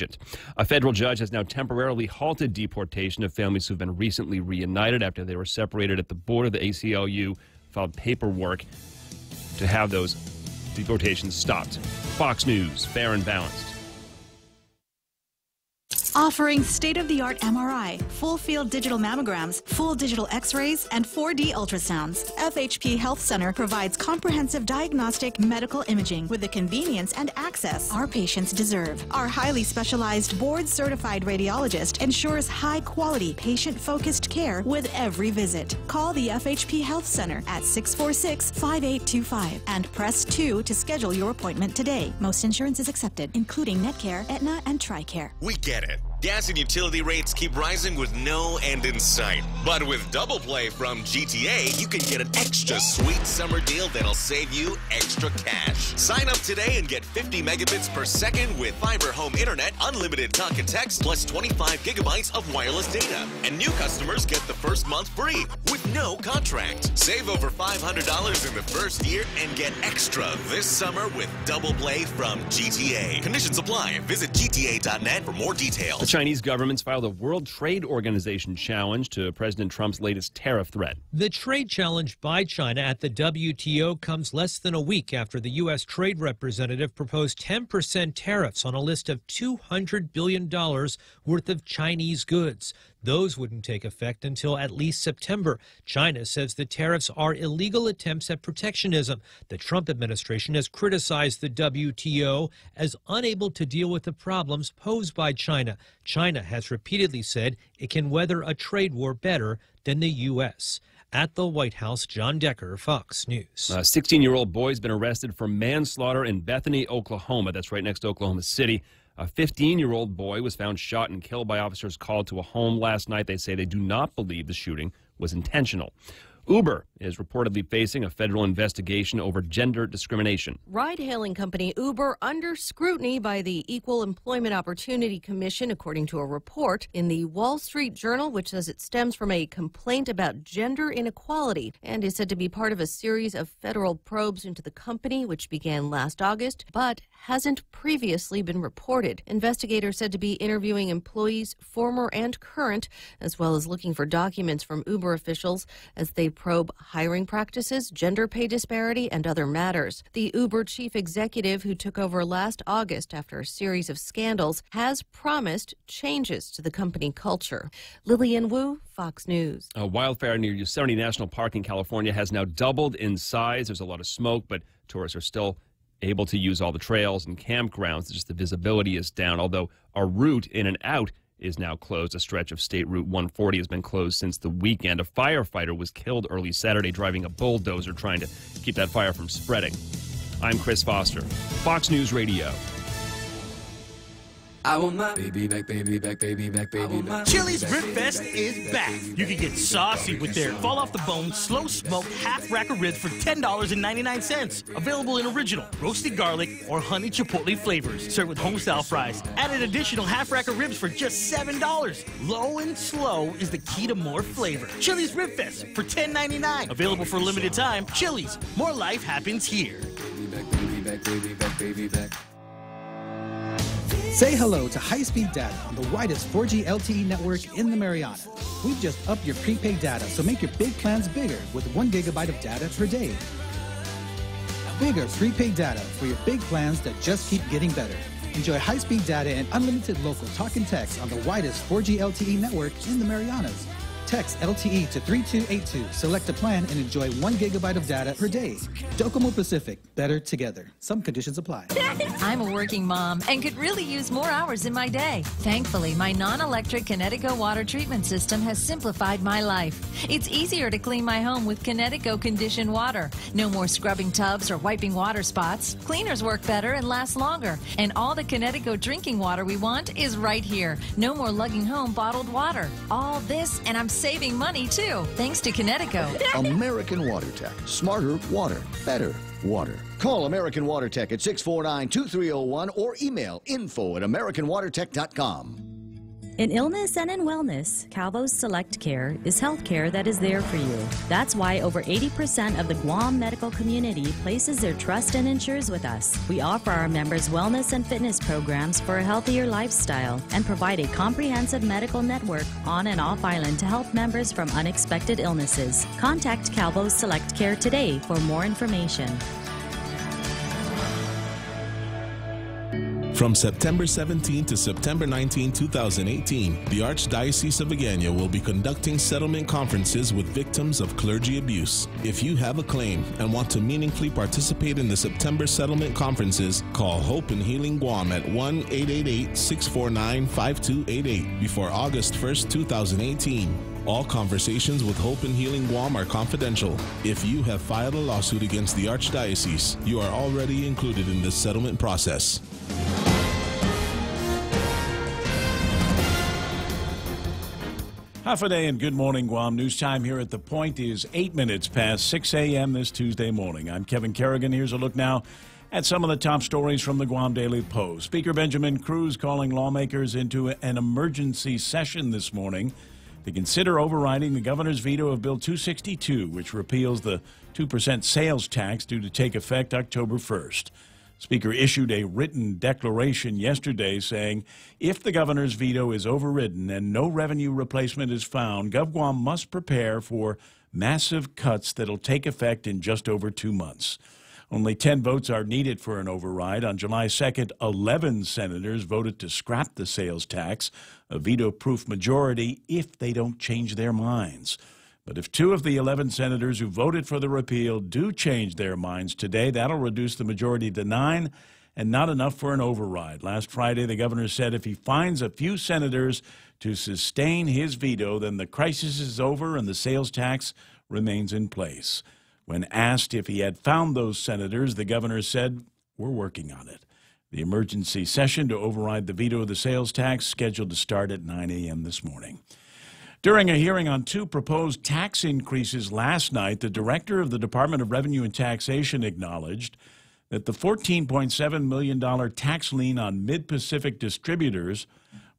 questioned. A federal judge has now temporarily halted deportation of families who've been recently reunited after they were separated at the border. The ACLU filed paperwork to have those deportations stopped. Fox News, fair and balanced. Offering state-of-the-art MRI, full-field digital mammograms, full digital X-rays, and 4D ultrasounds. FHP Health Center provides comprehensive diagnostic medical imaging with the convenience and access our patients deserve. Our highly specialized board-certified radiologist ensures high-quality, patient-focused care with every visit. Call the FHP Health Center at 646-5825 and press 2 to schedule your appointment today. Most insurance is accepted, including Netcare, Aetna, and TRICARE. We get it. Gas and utility rates keep rising with no end in sight. But with Double Play from GTA, you can get an extra sweet summer deal that'll save you extra cash. Sign up today and get 50 megabits per second with fiber home internet, unlimited talk and text, plus 25 gigabytes of wireless data. And new customers get the first month free with no contract. Save over $500 in the first year and get extra this summer with Double Play from GTA. Conditions apply. Visit gta.net for more details. The Chinese government's filed a World Trade Organization challenge to President Trump's latest tariff threat. The trade challenge by China at the WTO comes less than a week after the U.S. trade representative proposed 10% tariffs on a list of $200 billion worth of Chinese goods. Those wouldn't take effect until at least September. China says the tariffs are illegal attempts at protectionism. The Trump administration has criticized the WTO as unable to deal with the problems posed by China. China has repeatedly said it can weather a trade war better than the U.S. At the White House, John Decker, Fox News. A 16-year-old boy has been arrested for manslaughter in Bethany, Oklahoma. That's right next to Oklahoma City. A 15-year-old boy was found shot and killed by officers called to a home last night. They say they do not believe the shooting was intentional. Uber is reportedly facing a federal investigation over gender discrimination. Ride-hailing company Uber under scrutiny by the Equal Employment Opportunity Commission, according to a report in the Wall Street Journal, which says it stems from a complaint about gender inequality and is said to be part of a series of federal probes into the company, which began last August, but hasn't previously been reported. Investigators said to be interviewing employees, former and current, as well as looking for documents from Uber officials as they probe hiring practices, gender pay disparity, and other matters. The Uber chief executive, who took over last August after a series of scandals, has promised changes to the company culture. Lillian Wu, Fox News. A wildfire near Yosemite National Park in California has now doubled in size. There's a lot of smoke, but tourists are still able to use all the trails and campgrounds. Just the visibility is down, although a route in and out is now closed. A stretch of State Route 140 has been closed since the weekend. A firefighter was killed early Saturday driving a bulldozer trying to keep that fire from spreading. I'm Chris Foster, Fox News Radio. I want my baby back, baby back, baby back, baby back. Chili's Rib Fest is back. You can get saucy with their fall off the bone, slow smoked half rack of ribs for $10.99. Available in original, roasted garlic, or honey chipotle flavors. Served with home style fries. Add an additional half rack of ribs for just $7. Low and slow is the key to more flavor. Chili's Rib Fest for $10.99. Available for a limited time. Chili's, more life happens here. Baby back, baby back, baby back, baby back. Say hello to high-speed data on the widest 4G LTE network in the Marianas. We've just upped your prepaid data, so make your big plans bigger with 1 gigabyte of data per day. Bigger prepaid data for your big plans that just keep getting better. Enjoy high-speed data and unlimited local talk and text on the widest 4G LTE network in the Marianas. Text LTE to 3282, select a plan, and enjoy 1 gigabyte of data per day. Docomo Pacific, better together. Some conditions apply. I'm a working mom and could really use more hours in my day. Thankfully, my non-electric Kinetico water treatment system has simplified my life. It's easier to clean my home with Kinetico conditioned water. No more scrubbing tubs or wiping water spots. Cleaners work better and last longer. And all the Kinetico drinking water we want is right here. No more lugging home bottled water. All this, and I'm saving money too, thanks to Kinetico. American Water Tech. Smarter water. Better water. Call American Water Tech at 649-2301 or email info@americanwatertech.com. In illness and in wellness, Calvo's Select Care is health care that is there for you. That's why over 80% of the Guam medical community places their trust and insures with us. We offer our members wellness and fitness programs for a healthier lifestyle and provide a comprehensive medical network on and off island to help members from unexpected illnesses. Contact Calvo's Select Care today for more information. From September 17 to September 19, 2018, the Archdiocese of Agana will be conducting settlement conferences with victims of clergy abuse. If you have a claim and want to meaningfully participate in the September settlement conferences, call Hope and Healing Guam at 1-888-649-5288 before August 1st, 2018. All conversations with Hope and Healing Guam are confidential. If you have filed a lawsuit against the Archdiocese, you are already included in this settlement process. Half a day and good morning, Guam. News time here at The Point is 8 minutes past 6 a.m. this Tuesday morning. I'm Kevin Kerrigan. Here's a look now at some of the top stories from the Guam Daily Post. Speaker Benjamin Cruz calling lawmakers into an emergency session this morning to consider overriding the governor's veto of Bill 262, which repeals the 2% sales tax due to take effect October 1st. Speaker issued a written declaration yesterday saying if the governor's veto is overridden and no revenue replacement is found, GovGuam must prepare for massive cuts that'll take effect in just over 2 months. Only 10 votes are needed for an override. On July 2nd, 11 senators voted to scrap the sales tax, a veto-proof majority if they don't change their minds. But if 2 of the 11 senators who voted for the repeal do change their minds today, that'll reduce the majority to 9 and not enough for an override. Last Friday, the governor said if he finds a few senators to sustain his veto, then the crisis is over and the sales tax remains in place. When asked if he had found those senators, the governor said, "We're working on it." The emergency session to override the veto of the sales tax scheduled to start at 9 a.m. this morning. During a hearing on 2 proposed tax increases last night, the director of the Department of Revenue and Taxation acknowledged that the $14.7 million tax lien on Mid-Pacific distributors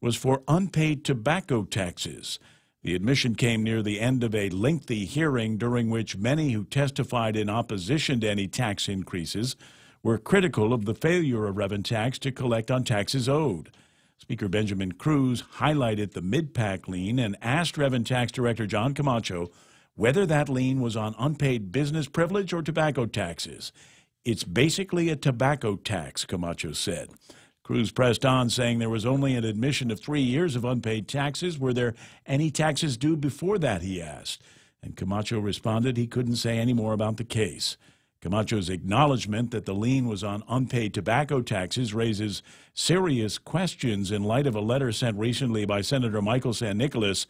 was for unpaid tobacco taxes. The admission came near the end of a lengthy hearing during which many who testified in opposition to any tax increases were critical of the failure of Reventax to collect on taxes owed. Speaker Benjamin Cruz highlighted the Mid-Pac lien and asked Reventax Director John Camacho whether that lien was on unpaid business privilege or tobacco taxes. "It's basically a tobacco tax," Camacho said. Cruz pressed on, saying there was only an admission of 3 years of unpaid taxes. Were there any taxes due before that, he asked. And Camacho responded he couldn't say any more about the case. Camacho's acknowledgement that the lien was on unpaid tobacco taxes raises serious questions in light of a letter sent recently by Senator Michael San Nicolas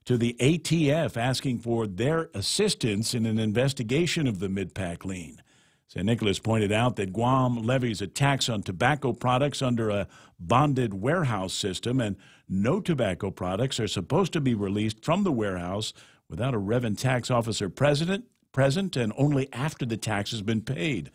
to the ATF asking for their assistance in an investigation of the Mid-Pac lien. San Nicolas pointed out that Guam levies a tax on tobacco products under a bonded warehouse system, and no tobacco products are supposed to be released from the warehouse without a Reventax officer present and only after the tax has been paid.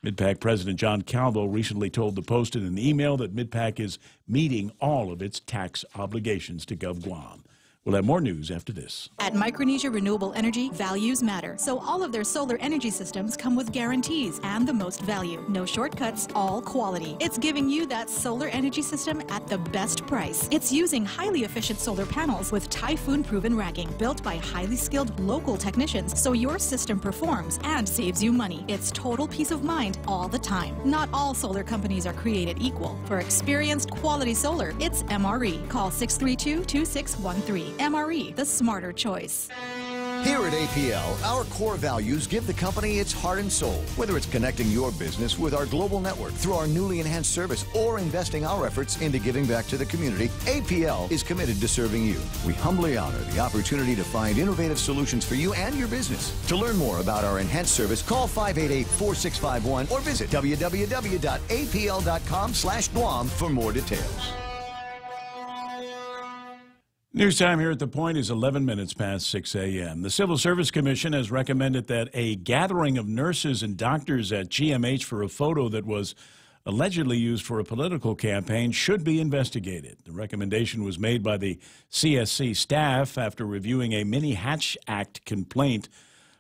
Mid-Pac President John Calvo recently told the Post in an email that Mid-Pac is meeting all of its tax obligations to GovGuam. We'll have more news after this. At Micronesia Renewable Energy, values matter. So all of their solar energy systems come with guarantees and the most value. No shortcuts, all quality. It's giving you that solar energy system at the best price. It's using highly efficient solar panels with typhoon-proven racking, built by highly skilled local technicians, so your system performs and saves you money. It's total peace of mind all the time. Not all solar companies are created equal. For experienced quality solar, it's MRE. Call 632-2613. MRE, the smarter choice. Here at APL, our core values give the company its heart and soul. Whether it's connecting your business with our global network through our newly enhanced service or investing our efforts into giving back to the community, APL is committed to serving you. We humbly honor the opportunity to find innovative solutions for you and your business. To learn more about our enhanced service, call 588-4651 or visit www.apl.com/Guam for more details. News time here at The Point is 11 minutes past 6 a.m. The Civil Service Commission has recommended that a gathering of nurses and doctors at GMH for a photo that was allegedly used for a political campaign should be investigated. The recommendation was made by the CSC staff after reviewing a Mini Hatch Act complaint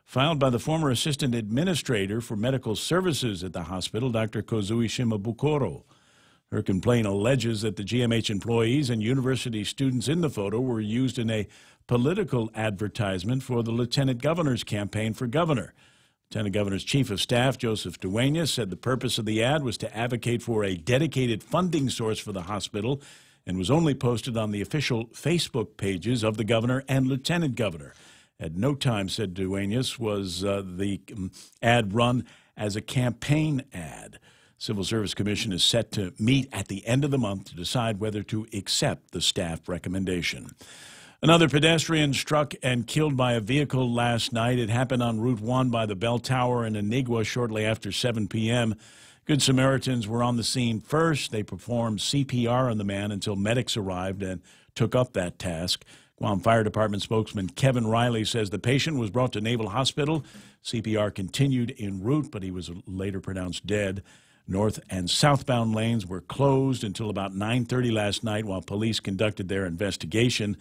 filed by the former assistant administrator for medical services at the hospital, Dr. Kozui Shimabukuro. Her complaint alleges that the GMH employees and university students in the photo were used in a political advertisement for the lieutenant governor's campaign for governor. Lieutenant Governor's Chief of Staff, Joseph Duenas, said the purpose of the ad was to advocate for a dedicated funding source for the hospital and was only posted on the official Facebook pages of the governor and lieutenant governor. At no time, said Duenas, was the ad run as a campaign ad. Civil Service Commission is set to meet at the end of the month to decide whether to accept the staff recommendation. Another pedestrian struck and killed by a vehicle last night. It happened on Route 1 by the bell tower in Anigua shortly after 7 p.m. Good Samaritans were on the scene first. They performed CPR on the man until medics arrived and took up that task. Guam Fire Department spokesman Kevin Riley says the patient was brought to Naval Hospital. CPR continued en route, but he was later pronounced dead. North and southbound lanes were closed until about 9:30 last night while police conducted their investigation.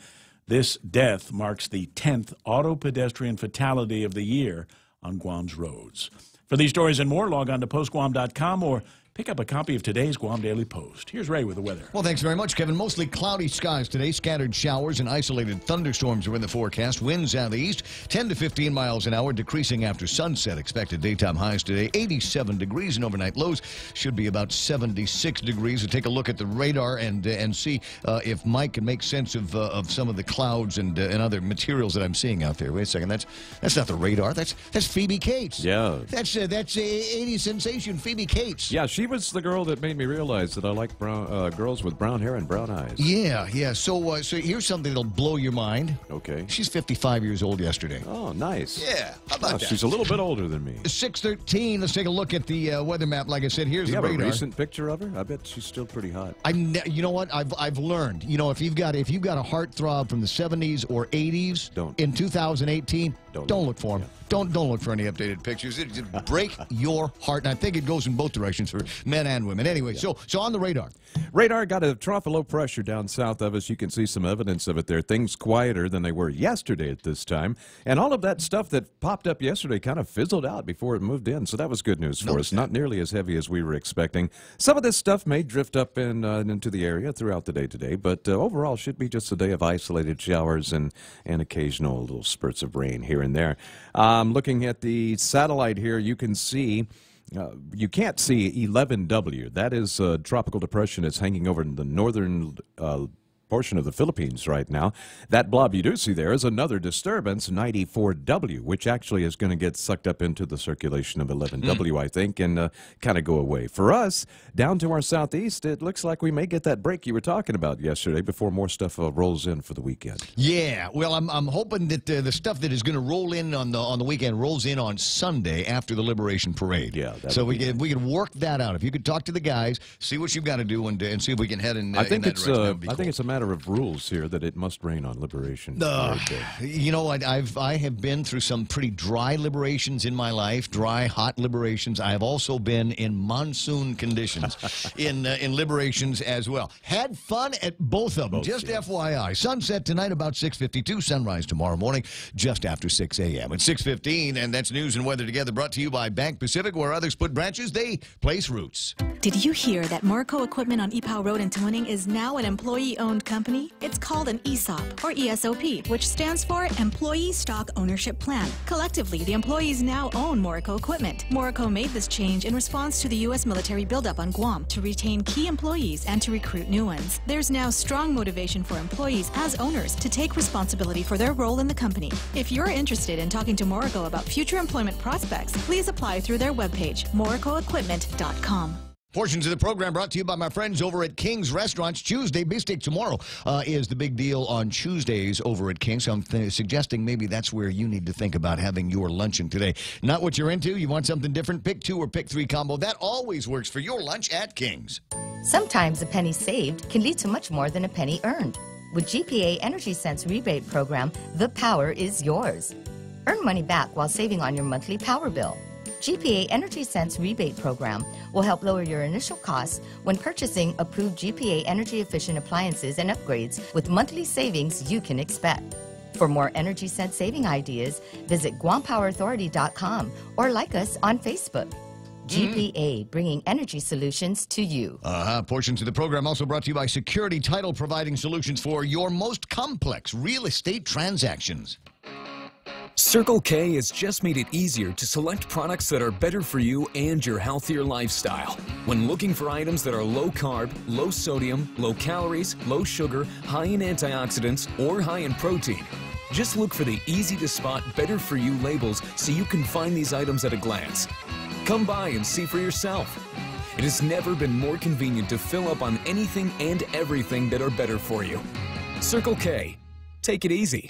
This death marks the 10th auto pedestrian fatality of the year on Guam's roads. For these stories and more, log on to postguam.com or pick up a copy of today's Guam Daily Post. Here's Ray with the weather. Well, thanks very much, Kevin. Mostly cloudy skies today. Scattered showers and isolated thunderstorms are in the forecast. Winds out of the east, 10 to 15 miles an hour, decreasing after sunset. Expected daytime highs today, 87 degrees, and overnight lows should be about 76 degrees. We'll take a look at the radar and see if Mike can make sense of some of the clouds and other materials that I'm seeing out there. Wait a second. That's not the radar. That's Phoebe Cates. Yeah. That's 80s sensation Phoebe Cates. Yeah, she was the girl that made me realize that I like brown girls with brown hair and brown eyes. Yeah. So here's something that'll blow your mind. Okay. She's 55 years old yesterday. Oh, nice. Yeah. How about that? She's a little bit older than me. 6:13. Let's take a look at the weather map. Like I said, here's the radar. Do you have a recent picture of her? I bet she's still pretty hot. You know what? I've learned. You know, if you've got a heartthrob from the 70s or 80s in 2018, don't look for them. Yeah. Don't look for any updated pictures. It just break your heart. And I think it goes in both directions for men and women. Anyway, so on the radar. Radar got a trough of low pressure down south of us. You can see some evidence of it there. Things quieter than they were yesterday at this time. And all of that stuff that popped up yesterday kind of fizzled out before it moved in. So that was good news for us. Not nearly as heavy as we were expecting. Some of this stuff may drift up into the area throughout the day today. But overall, should be just a day of isolated showers and occasional little spurts of rain here and there. Looking at the satellite here, you can see you can't see 11W. That is a tropical depression that's hanging over the northern portion of the Philippines right now. That blob you do see there is another disturbance, 94W, which actually is going to get sucked up into the circulation of 11W, I think, and kind of go away. For us, down to our southeast, it looks like we may get that break you were talking about yesterday before more stuff rolls in for the weekend. Yeah, well, I'm hoping that the stuff that is going to roll in on the weekend rolls in on Sunday after the Liberation Parade. Yeah, so we can work that out. If you could talk to the guys, see what you've got to do, and see if we can head in. I think it's a matter of rules here that it must rain on Liberation. You know, I have been through some pretty dry liberations in my life, dry, hot liberations. I have also been in monsoon conditions in liberations as well. Had fun at both of them. Just FYI. Sunset tonight about 6:52. Sunrise tomorrow morning just after 6 a.m. At 6:15, and that's news and weather together. Brought to you by Bank Pacific, where others put branches, they place roots. Did you hear that Morrico Equipment on Ipoh Road in Tuning is now an employee-owned company? It's called an ESOP, or ESOP, which stands for Employee Stock Ownership Plan. Collectively, the employees now own Morrico Equipment. Morrico made this change in response to the U.S. military buildup on Guam to retain key employees and to recruit new ones. There's now strong motivation for employees as owners to take responsibility for their role in the company. If you're interested in talking to Morrico about future employment prospects, please apply through their webpage, morricoequipment.com. Portions of the program brought to you by my friends over at King's Restaurants. Tuesday, Beef Steak tomorrow is the big deal on Tuesdays over at King's. So I'm suggesting maybe that's where you need to think about having your luncheon today. Not what you're into. You want something different? Pick 2 or pick 3 combo. That always works for your lunch at King's. Sometimes a penny saved can lead to much more than a penny earned. With GPA Energy Sense rebate program, the power is yours. Earn money back while saving on your monthly power bill. GPA Energy Sense rebate program will help lower your initial costs when purchasing approved GPA energy efficient appliances and upgrades with monthly savings you can expect. For more Energy Sense saving ideas, visit GuamPowerAuthority.com or like us on Facebook. GPA, bringing energy solutions to you. Portions of the program also brought to you by Security Title, providing solutions for your most complex real estate transactions. Circle K has just made it easier to select products that are better for you and your healthier lifestyle. When looking for items that are low carb, low sodium, low calories, low sugar, high in antioxidants, or high in protein, just look for the easy to spot better for you labels so you can find these items at a glance. Come by and see for yourself. It has never been more convenient to fill up on anything and everything that are better for you. Circle K. Take it easy.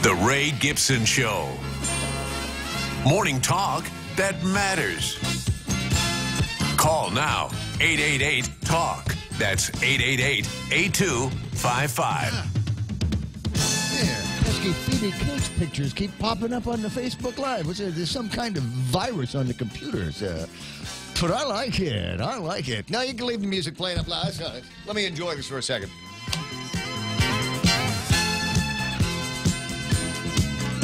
The Ray Gibson Show. Morning talk that matters. Call now. 888-TALK. That's 888-8255. Pesky Phoebe Cates pictures keep popping up on the Facebook Live. There's some kind of virus on the computers. But I like it. I like it. Now you can leave the music playing up loud. Let me enjoy this for a second.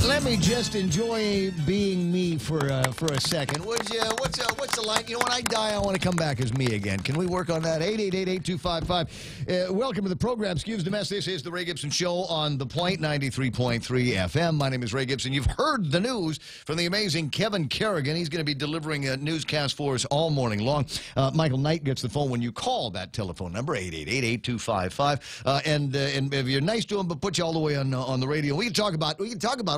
Let me just enjoy being me for a second. What's the line? You know, when I die, I want to come back as me again. Can we work on that? 888-8255. Welcome to the program. Excuse the mess. This is the Ray Gibson Show on The Point, 93.3 FM. My name is Ray Gibson. You've heard the news from the amazing Kevin Kerrigan. He's going to be delivering a newscast for us all morning long. Michael Knight gets the phone when you call that telephone number, 888-8255. And if you're nice to him, but put you all the way on the radio. We can talk about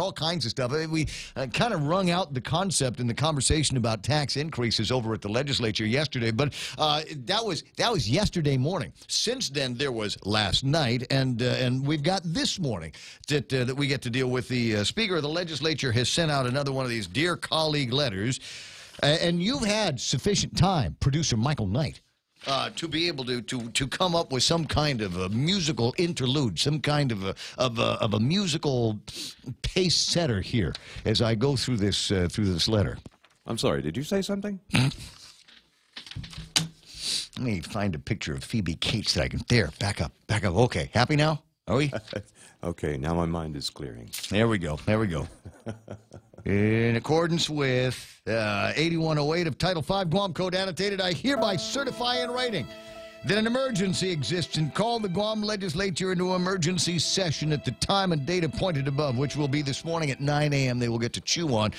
all kinds of stuff. We kind of wrung out the concept in the conversation about tax increases over at the legislature yesterday, but that was yesterday morning. Since then, there was last night, and we've got this morning that we get to deal with. The Speaker of the Legislature has sent out another one of these Dear Colleague letters, and you've had sufficient time, producer Michael Knight, to be able to come up with some kind of a musical interlude, some kind of a musical pace setter here as I go through this letter. I'm sorry, did you say something? Let me find a picture of Phoebe Cates that I can... There, back up. Okay, happy now? Are we? Okay, now my mind is clearing. There we go. In accordance with 8108 of Title V Guam Code Annotated, I hereby certify in writing that an emergency exists and call the Guam Legislature into emergency session at the time and date appointed above, which will be this morning at 9 a.m. They will get to chew on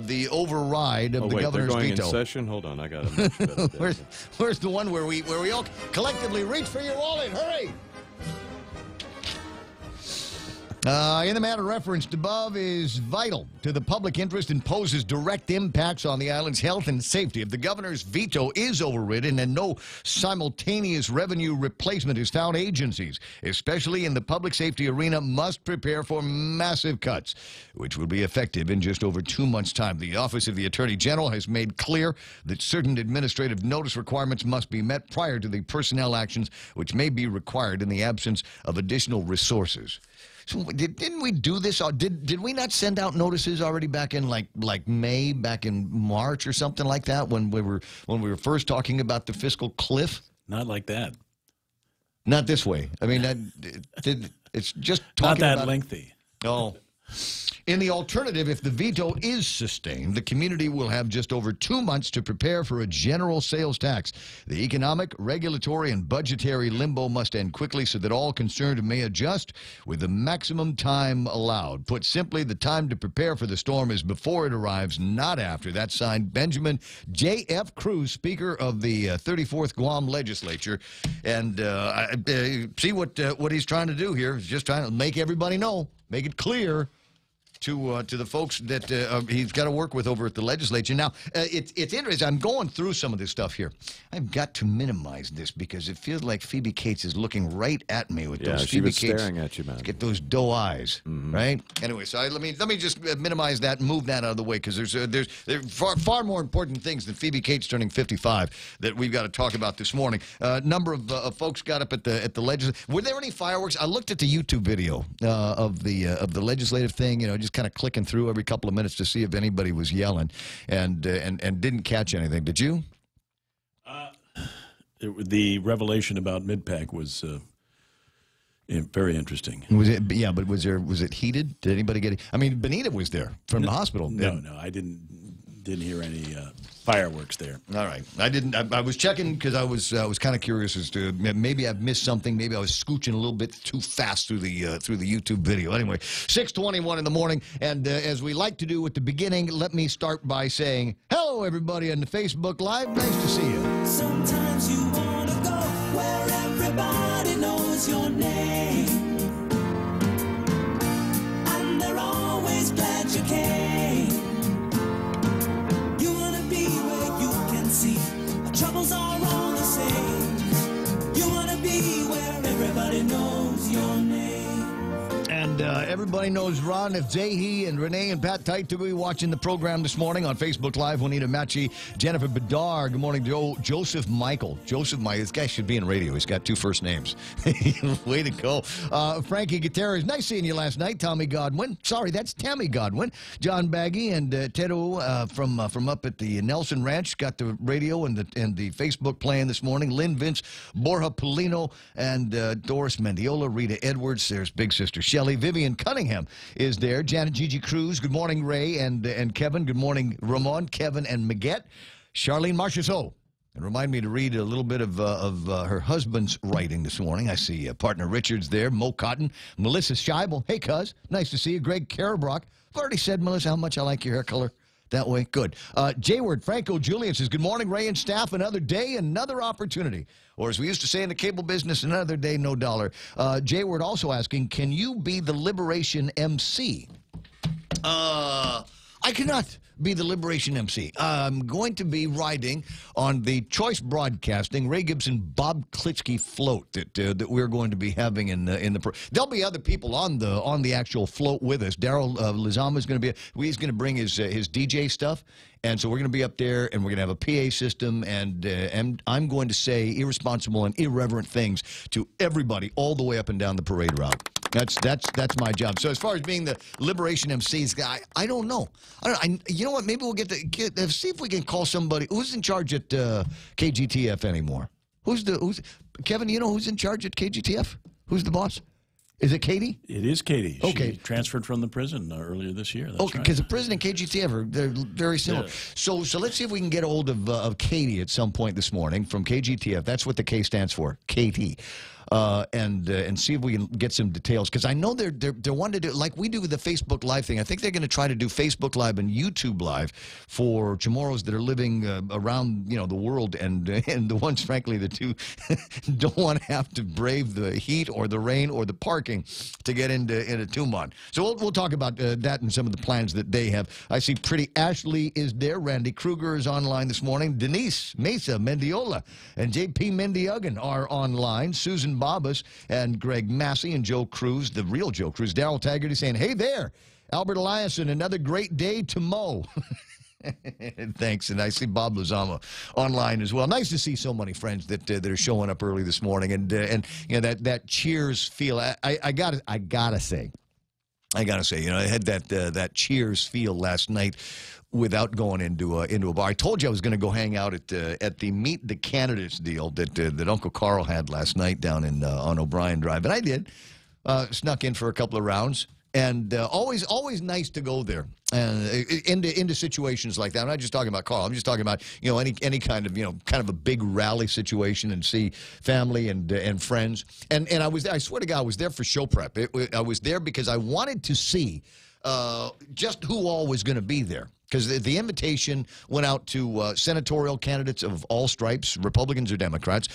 the override of the governor's they're going veto. In session? Hold on, I got it. Where's the one where we all collectively reach for your wallet? Hurry! In the matter referenced above is vital to the public interest and poses direct impacts on the island's health and safety. If the governor's veto is overridden and no simultaneous revenue replacement is found, agencies, especially in the public safety arena, must prepare for massive cuts, which will be effective in just over 2 months' time. The Office of the Attorney General has made clear that certain administrative notice requirements must be met prior to the personnel actions, which may be required in the absence of additional resources. So didn't we do this? Or did we not send out notices already back in like May, back in March or something like that when we were first talking about the fiscal cliff? Not like that. Not this way. I mean, it's just talking not that about lengthy. No. In the alternative, if the veto is sustained, the community will have just over 2 months to prepare for a general sales tax. The economic, regulatory, and budgetary limbo must end quickly so that all concerned may adjust with the maximum time allowed. Put simply, the time to prepare for the storm is before it arrives, not after. That's signed Benjamin J.F. Cruz, Speaker of the 34th Guam Legislature. And see what he's trying to do here. He's just trying to make everybody know, make it clear to the folks that he's got to work with over at the legislature. Now, it's interesting. I'm going through some of this stuff here. I've got to minimize this because it feels like Phoebe Cates is looking right at me with those she Phoebe was Cates. staring at you, man. Get those doe eyes, right? Anyway, so let me just minimize that and move that out of the way because there's far more important things than Phoebe Cates turning 55 that we've got to talk about this morning. A number of folks got up at the legislature. Were there any fireworks? I looked at the YouTube video of the legislative thing. You know, just kind of clicking through every couple of minutes to see if anybody was yelling, and didn't catch anything. Did you? The revelation about Midpack was very interesting. Was it? Yeah, but was it heated? Did anybody get it? I mean, Benita was there from the hospital. No, I didn't hear any fireworks there. All right, I didn't. I was checking because I was kind of curious as to maybe I've missed something. Maybe I was scooching a little bit too fast through the YouTube video. Anyway, 6:21 in the morning, and as we like to do at the beginning, let me start by saying hello, everybody on the Facebook Live. Nice to see you. Sometimes you wanna go where everybody knows your name, and they're always glad you came. You wanna be where you can see our troubles are all the same. You wanna be where everybody knows your name. And everybody knows Ron Zahi and Renee and Pat Taitugui watching the program this morning on Facebook Live. Juanita Machi, Jennifer Bedard. Good morning, Joseph Michael. This guy should be in radio. He's got 2 first names. Way to go. Frankie Gutierrez. Nice seeing you last night. Tommy Godwin. Sorry, that's Tammy Godwin. John Baggy and Tedo from up at the Nelson Ranch got the radio and the Facebook playing this morning. Lynn Vince, Borja Polino, and Doris Mendiola, Rita Edwards. There's Big Sister Shelley. Vivian Cunningham is there. Janet Gigi Cruz. Good morning, Ray and Kevin. Good morning, Ramon, Kevin, and Miguel. Charlene Marchessault. And remind me to read a little bit of her husband's writing this morning. I see partner Richards there. Mo Cotton. Melissa Scheibel. Hey, cuz. Nice to see you. Greg Karabrock. I've already said, Melissa, how much I like your hair color. That way, good. Jayward Franco Julian says, good morning, Ray and staff. Another day, another opportunity. Or as we used to say in the cable business, another day, no dollar. Jayward also asking, can you be the Liberation MC? I cannot be the Liberation MC. I'm going to be riding on the Choice Broadcasting Ray Gibson Bob Klitsky float that we're going to be having in the. There'll be other people on the actual float with us. Daryl Lizama is going to be. He's going to bring his DJ stuff. And so we're going to be up there, and we're going to have a PA system, and I'm going to say irresponsible and irreverent things to everybody all the way up and down the parade route. That's my job. So as far as being the Liberation MCs guy, I don't know. You know what? Maybe we'll get see if we can call somebody who's in charge at KGTF anymore. Who's Kevin? You know who's in charge at KGTF? Who's the boss? Is it Katie? It is Katie. Okay. She transferred from the prison earlier this year. That's okay, because the prison and KGTF they're very similar. Yeah. So let's see if we can get a hold of Katie at some point this morning from KGTF. That's what the K stands for, KT. And see if we can get some details, because I know they're wanting to do like we do with the Facebook Live thing. I think they're going to try to do Facebook Live and YouTube Live for Chamorros that are living around the world, and the ones frankly that don't want to have to brave the heat or the rain or the parking to get into Tumon. So we'll talk about that and some of the plans that they have. I see Pretty Ashley is there. Randy Kruger is online this morning. Denise Mesa Mendiola and JP Mendiugan are online. Susan Babas and Greg Massey and Joe Cruz, the real Joe Cruz. Daryl Taggarty saying, hey there, Albert Eliason, another great day to mow. Thanks, and I see Bob Lozama online as well. Nice to see so many friends that are showing up early this morning, and that Cheers feel. I gotta say, I had that Cheers feel last night without going into a bar. I told you I was going to go hang out at the Meet the Candidates deal that Uncle Carl had last night down on O'Brien Drive, and I did. Snuck in for a couple of rounds, and always nice to go there into situations like that. I'm not just talking about Carl. I'm just talking about any kind of a big rally situation, and see family and friends. And I swear to God, I was there for show prep. I was there because I wanted to see just who all was going to be there. Because the invitation went out to senatorial candidates of all stripes, Republicans or Democrats,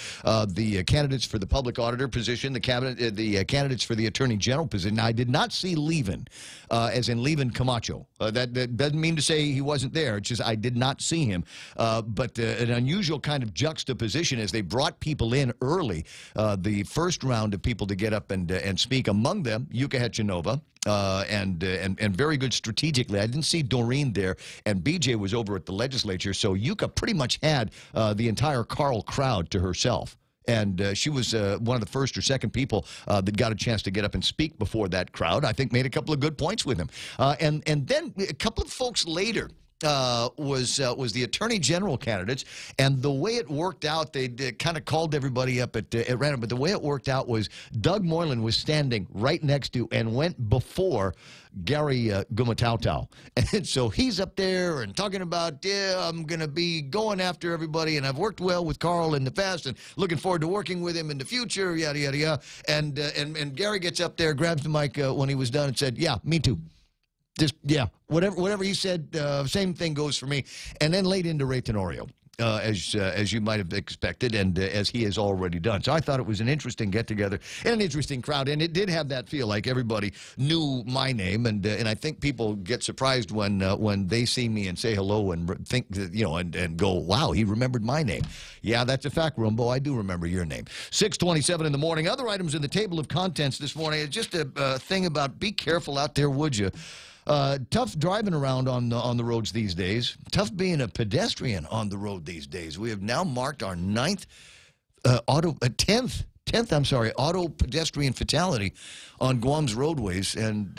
the candidates for the public auditor position, the candidates for the attorney general position. Now, I did not see Levin, as in Levin Camacho. That doesn't mean to say he wasn't there. It's just I did not see him. But an unusual kind of juxtaposition as they brought people in early. The first round of people to get up and speak, among them Yuka Hechanova. And very good strategically. I didn't see Doreen there, and BJ was over at the legislature, so Yuka pretty much had the entire Carl crowd to herself. And she was one of the first or second people that got a chance to get up and speak before that crowd. I think made a couple of good points with him. And then a couple of folks later was the Attorney General candidates, and the way it worked out, they kind of called everybody up at random, but the way it worked out was Doug Moylan was standing right next to and went before Gary Gumatautau. And so he's up there and talking about, yeah, I'm going to be going after everybody, and I've worked well with Carl in the past and looking forward to working with him in the future, yada, yada, yada. And Gary gets up there, grabs the mic when he was done and said, yeah, me too. Just, yeah, whatever he said, same thing goes for me. And then laid into Ray Tenorio, as you might have expected, and as he has already done. So I thought it was an interesting get-together and an interesting crowd, and it did have that feel like everybody knew my name, and I think people get surprised when they see me and say hello and think that, you know, and go, wow, he remembered my name. Yeah, that's a fact, Rumbo. I do remember your name. 6:27 in the morning. Other items in the table of contents this morning. Just a thing about be careful out there, would you? Tough driving around on the roads these days. Tough being a pedestrian on the road these days. We have now marked our 10th auto pedestrian fatality on Guam's roadways, and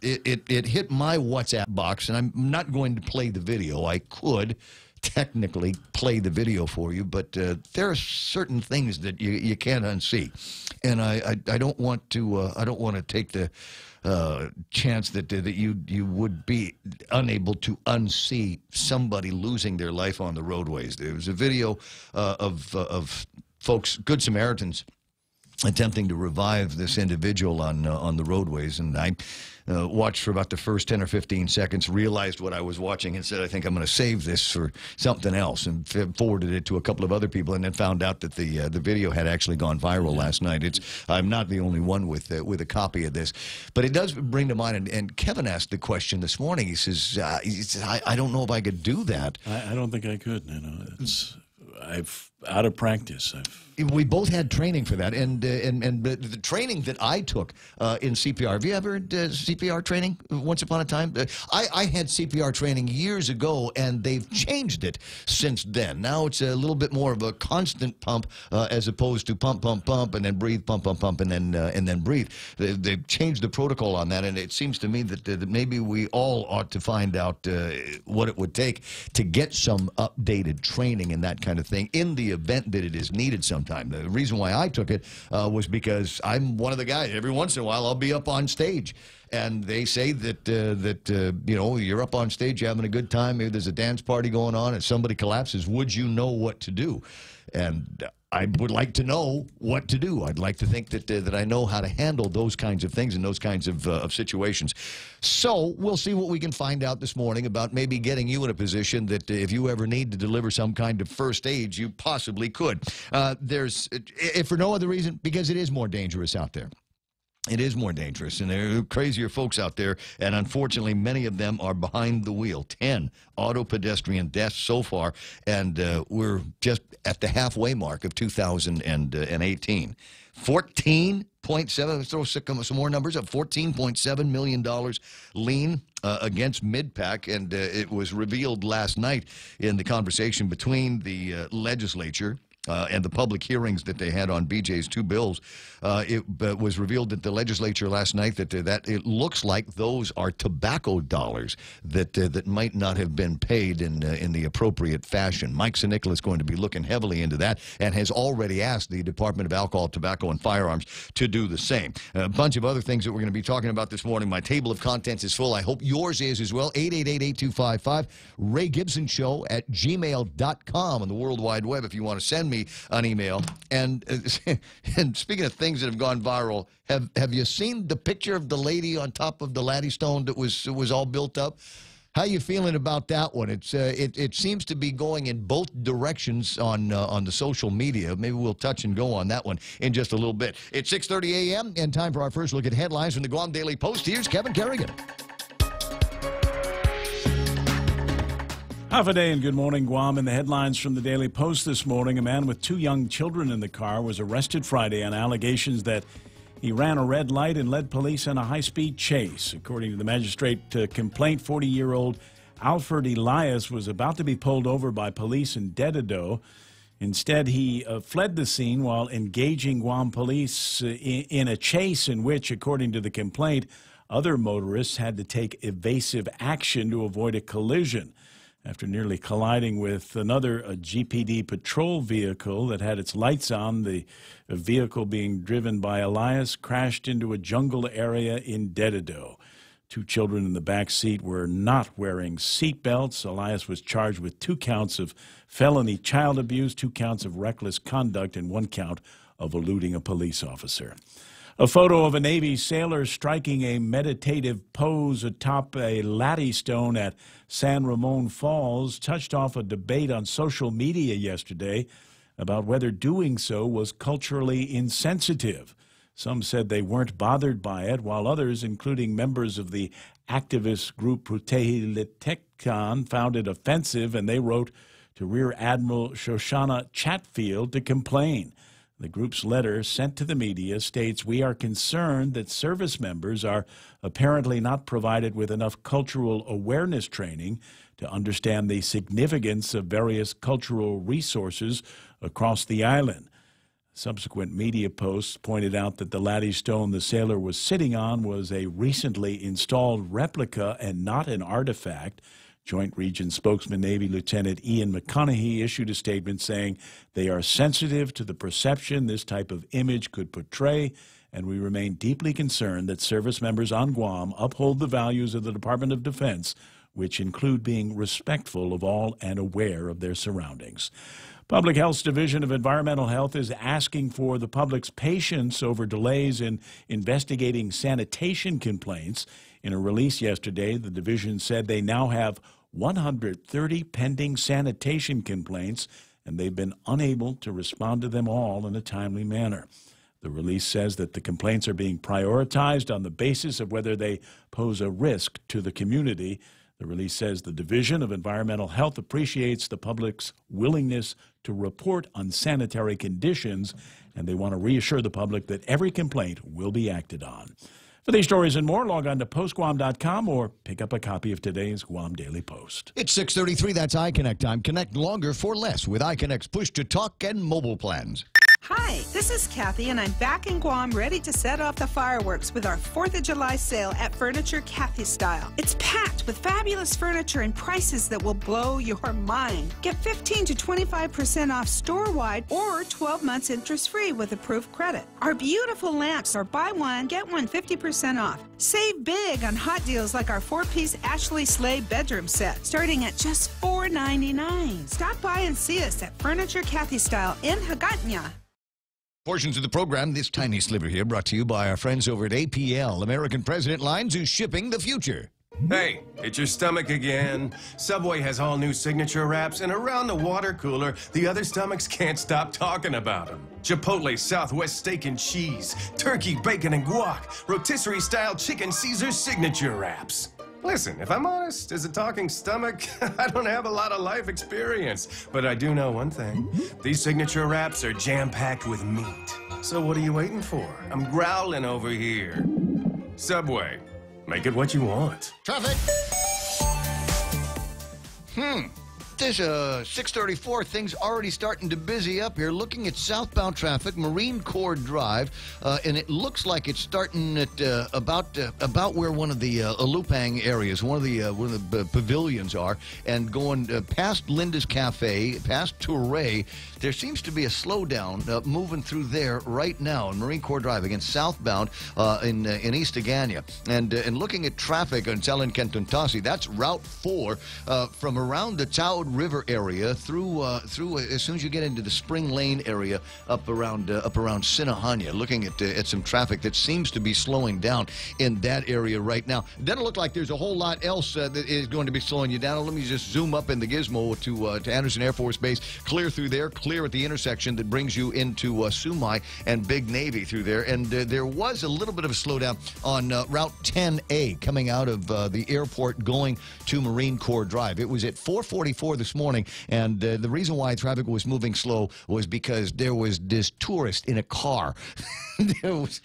it hit my WhatsApp box, and I'm not going to play the video. I could technically play the video for you, but there are certain things that you can't unsee, and I don't want to take the chance that you would be unable to unsee somebody losing their life on the roadways. There was a video of folks, Good Samaritans, attempting to revive this individual on the roadways, and I watched for about the first 10 or 15 seconds, realized what I was watching, and said, I think I'm going to save this for something else, and forwarded it to a couple of other people, and then found out that the video had actually gone viral last night. I'm not the only one with a copy of this, but it does bring to mind, and Kevin asked the question this morning. He says, I don't know if I could do that. I don't think I could. You know, I've out of practice. We both had training for that, and the training that I took in CPR. Have you ever had CPR training once upon a time? I had CPR training years ago, and they've changed it since then. Now it's a little bit more of a constant pump as opposed to pump, pump, pump, and then breathe, pump, pump, pump, and then breathe. They've changed the protocol on that, and it seems to me that maybe we all ought to find out what it would take to get some updated training and that kind of thing in the event that it is needed sometime. The reason why I took it was because I'm one of the guys, every once in a while I'll be up on stage, and they say that you know, you're up on stage, you're having a good time, maybe there's a dance party going on and somebody collapses, would you know what to do? And I would like to know what to do. I'd like to think that I know how to handle those kinds of things and those kinds of situations. So we'll see what we can find out this morning about maybe getting you in a position that if you ever need to deliver some kind of first aid, you possibly could. If for no other reason, because it is more dangerous out there. It is more dangerous, and there are crazier folks out there, and unfortunately many of them are behind the wheel. 10 auto pedestrian deaths so far, and we're just at the halfway mark of 2018. 14.7, let's throw some more numbers up, $14.7 million lien against MidPAC, and it was revealed last night in the conversation between the legislature and the public hearings that they had on BJ's two bills. It was revealed that the legislature last night that it looks like those are tobacco dollars that might not have been paid in the appropriate fashion. Mike Sinicola is going to be looking heavily into that and has already asked the Department of Alcohol, Tobacco, and Firearms to do the same. A bunch of other things that we're going to be talking about this morning. My table of contents is full. I hope yours is as well. 888-8255. Ray Gibson Show at gmail.com on the World Wide Web if you want to send me an email. And speaking of things that have gone viral, have you seen the picture of the lady on top of the Laddie Stone that was all built up? How you feeling about that one? It seems to be going in both directions on the social media. Maybe we'll touch and go on that one in just a little bit. It's 6:30 a.m. and time for our first look at headlines from the Guam Daily Post. Here's Kevin Kerrigan. Half a day and good morning, Guam. In the headlines from the Daily Post this morning, a man with 2 young children in the car was arrested Friday on allegations that he ran a red light and led police on a high-speed chase. According to the magistrate complaint, 40-year-old Alfred Elias was about to be pulled over by police in Dededo. Instead, he fled the scene while engaging Guam police in a chase in which, according to the complaint, other motorists had to take evasive action to avoid a collision. After nearly colliding with another GPD patrol vehicle that had its lights on, the vehicle being driven by Elias crashed into a jungle area in Dededo. 2 children in the back seat were not wearing seat belts. Elias was charged with 2 counts of felony child abuse, 2 counts of reckless conduct, and 1 count of eluding a police officer. A photo of a Navy sailor striking a meditative pose atop a latte stone at San Ramon Falls touched off a debate on social media yesterday about whether doing so was culturally insensitive. Some said they weren't bothered by it, while others, including members of the activist group Putehilitecon, found it offensive, and they wrote to Rear Admiral Shoshana Chatfield to complain. The group's letter sent to the media states, "We are concerned that service members are apparently not provided with enough cultural awareness training to understand the significance of various cultural resources across the island." Subsequent media posts pointed out that the latte stone the sailor was sitting on was a recently installed replica and not an artifact. Joint Region spokesman Navy Lieutenant Ian McConaughey issued a statement saying they are sensitive to the perception this type of image could portray, and we remain deeply concerned that service members on Guam uphold the values of the Department of Defense, which include being respectful of all and aware of their surroundings. Public Health's Division of Environmental Health is asking for the public's patience over delays in investigating sanitation complaints. In a release yesterday, the division said they now have 130 pending sanitation complaints, and they've been unable to respond to them all in a timely manner. The release says that the complaints are being prioritized on the basis of whether they pose a risk to the community. The release says the Division of Environmental Health appreciates the public's willingness to report unsanitary conditions, and they want to reassure the public that every complaint will be acted on. For these stories and more, log on to postguam.com or pick up a copy of today's Guam Daily Post. It's 6:33. That's iConnect time. Connect longer for less with iConnect's push-to-talk and mobile plans. Hi, this is Kathy, and I'm back in Guam ready to set off the fireworks with our 4th of July sale at Furniture Kathy Style. It's packed with fabulous furniture and prices that will blow your mind. Get 15 to 25% off store-wide or 12 months interest-free with approved credit. Our beautiful lamps are buy one, get one 50% off. Save big on hot deals like our 4-piece Ashley Slade bedroom set, starting at just $4.99. Stop by and see us at Furniture Kathy Style in Hagåtña. Portions of the program, this tiny sliver here, brought to you by our friends over at APL, American President Lines, who's shipping the future. Hey, it's your stomach again. Subway has all new signature wraps, and around the water cooler, the other stomachs can't stop talking about them. Chipotle Southwest Steak and Cheese, Turkey, Bacon, and Guac, Rotisserie-style Chicken Caesar signature wraps. Listen, if I'm honest, as a talking stomach, I don't have a lot of life experience. But I do know one thing. These signature wraps are jam-packed with meat. So what are you waiting for? I'm growling over here. Subway, make it what you want. Traffic! There's 6:34. Things already starting to busy up here. Looking at southbound traffic, Marine Corps Drive, and it looks like it's starting at about where one of the Alupang areas, one of the pavilions are, and going past Linda's Cafe, past Touray. There seems to be a slowdown moving through there right now in Marine Corps Drive, again southbound in East Agana. And looking at traffic on Salin Kentuntasi, that's Route 4 from around the Taud River area through as soon as you get into the Spring Lane area up around Sinahanya. Looking at some traffic that seems to be slowing down in that area right now. It doesn't look like there's a whole lot else that is going to be slowing you down. Let me just zoom up in the gizmo to Anderson Air Force Base. Clear through there, clear at the intersection that brings you into Sumai and Big Navy through there. And there was a little bit of a slowdown on Route 10A coming out of the airport going to Marine Corps Drive. It was at 444 this morning, and the reason why traffic was moving slow was because there was this tourist in a car. There was,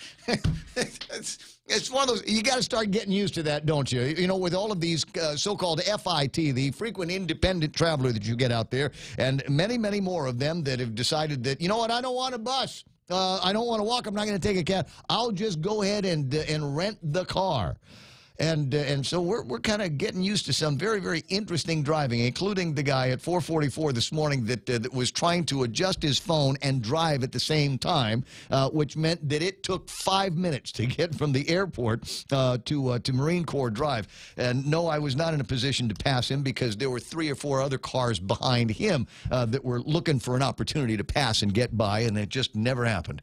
it's one of those, you got to start getting used to that, don't you? You know, with all of these so-called FIT, the frequent independent traveler that you get out there, and many, many more of them that have decided that, you know what, I don't want a bus. I don't want to walk. I'm not going to take a cab. I'll just go ahead and rent the car. And so we're kind of getting used to some very, very interesting driving, including the guy at 444 this morning that was trying to adjust his phone and drive at the same time, which meant that it took 5 minutes to get from the airport to Marine Corps Drive. And no, I was not in a position to pass him because there were 3 or 4 other cars behind him that were looking for an opportunity to pass and get by, and it just never happened.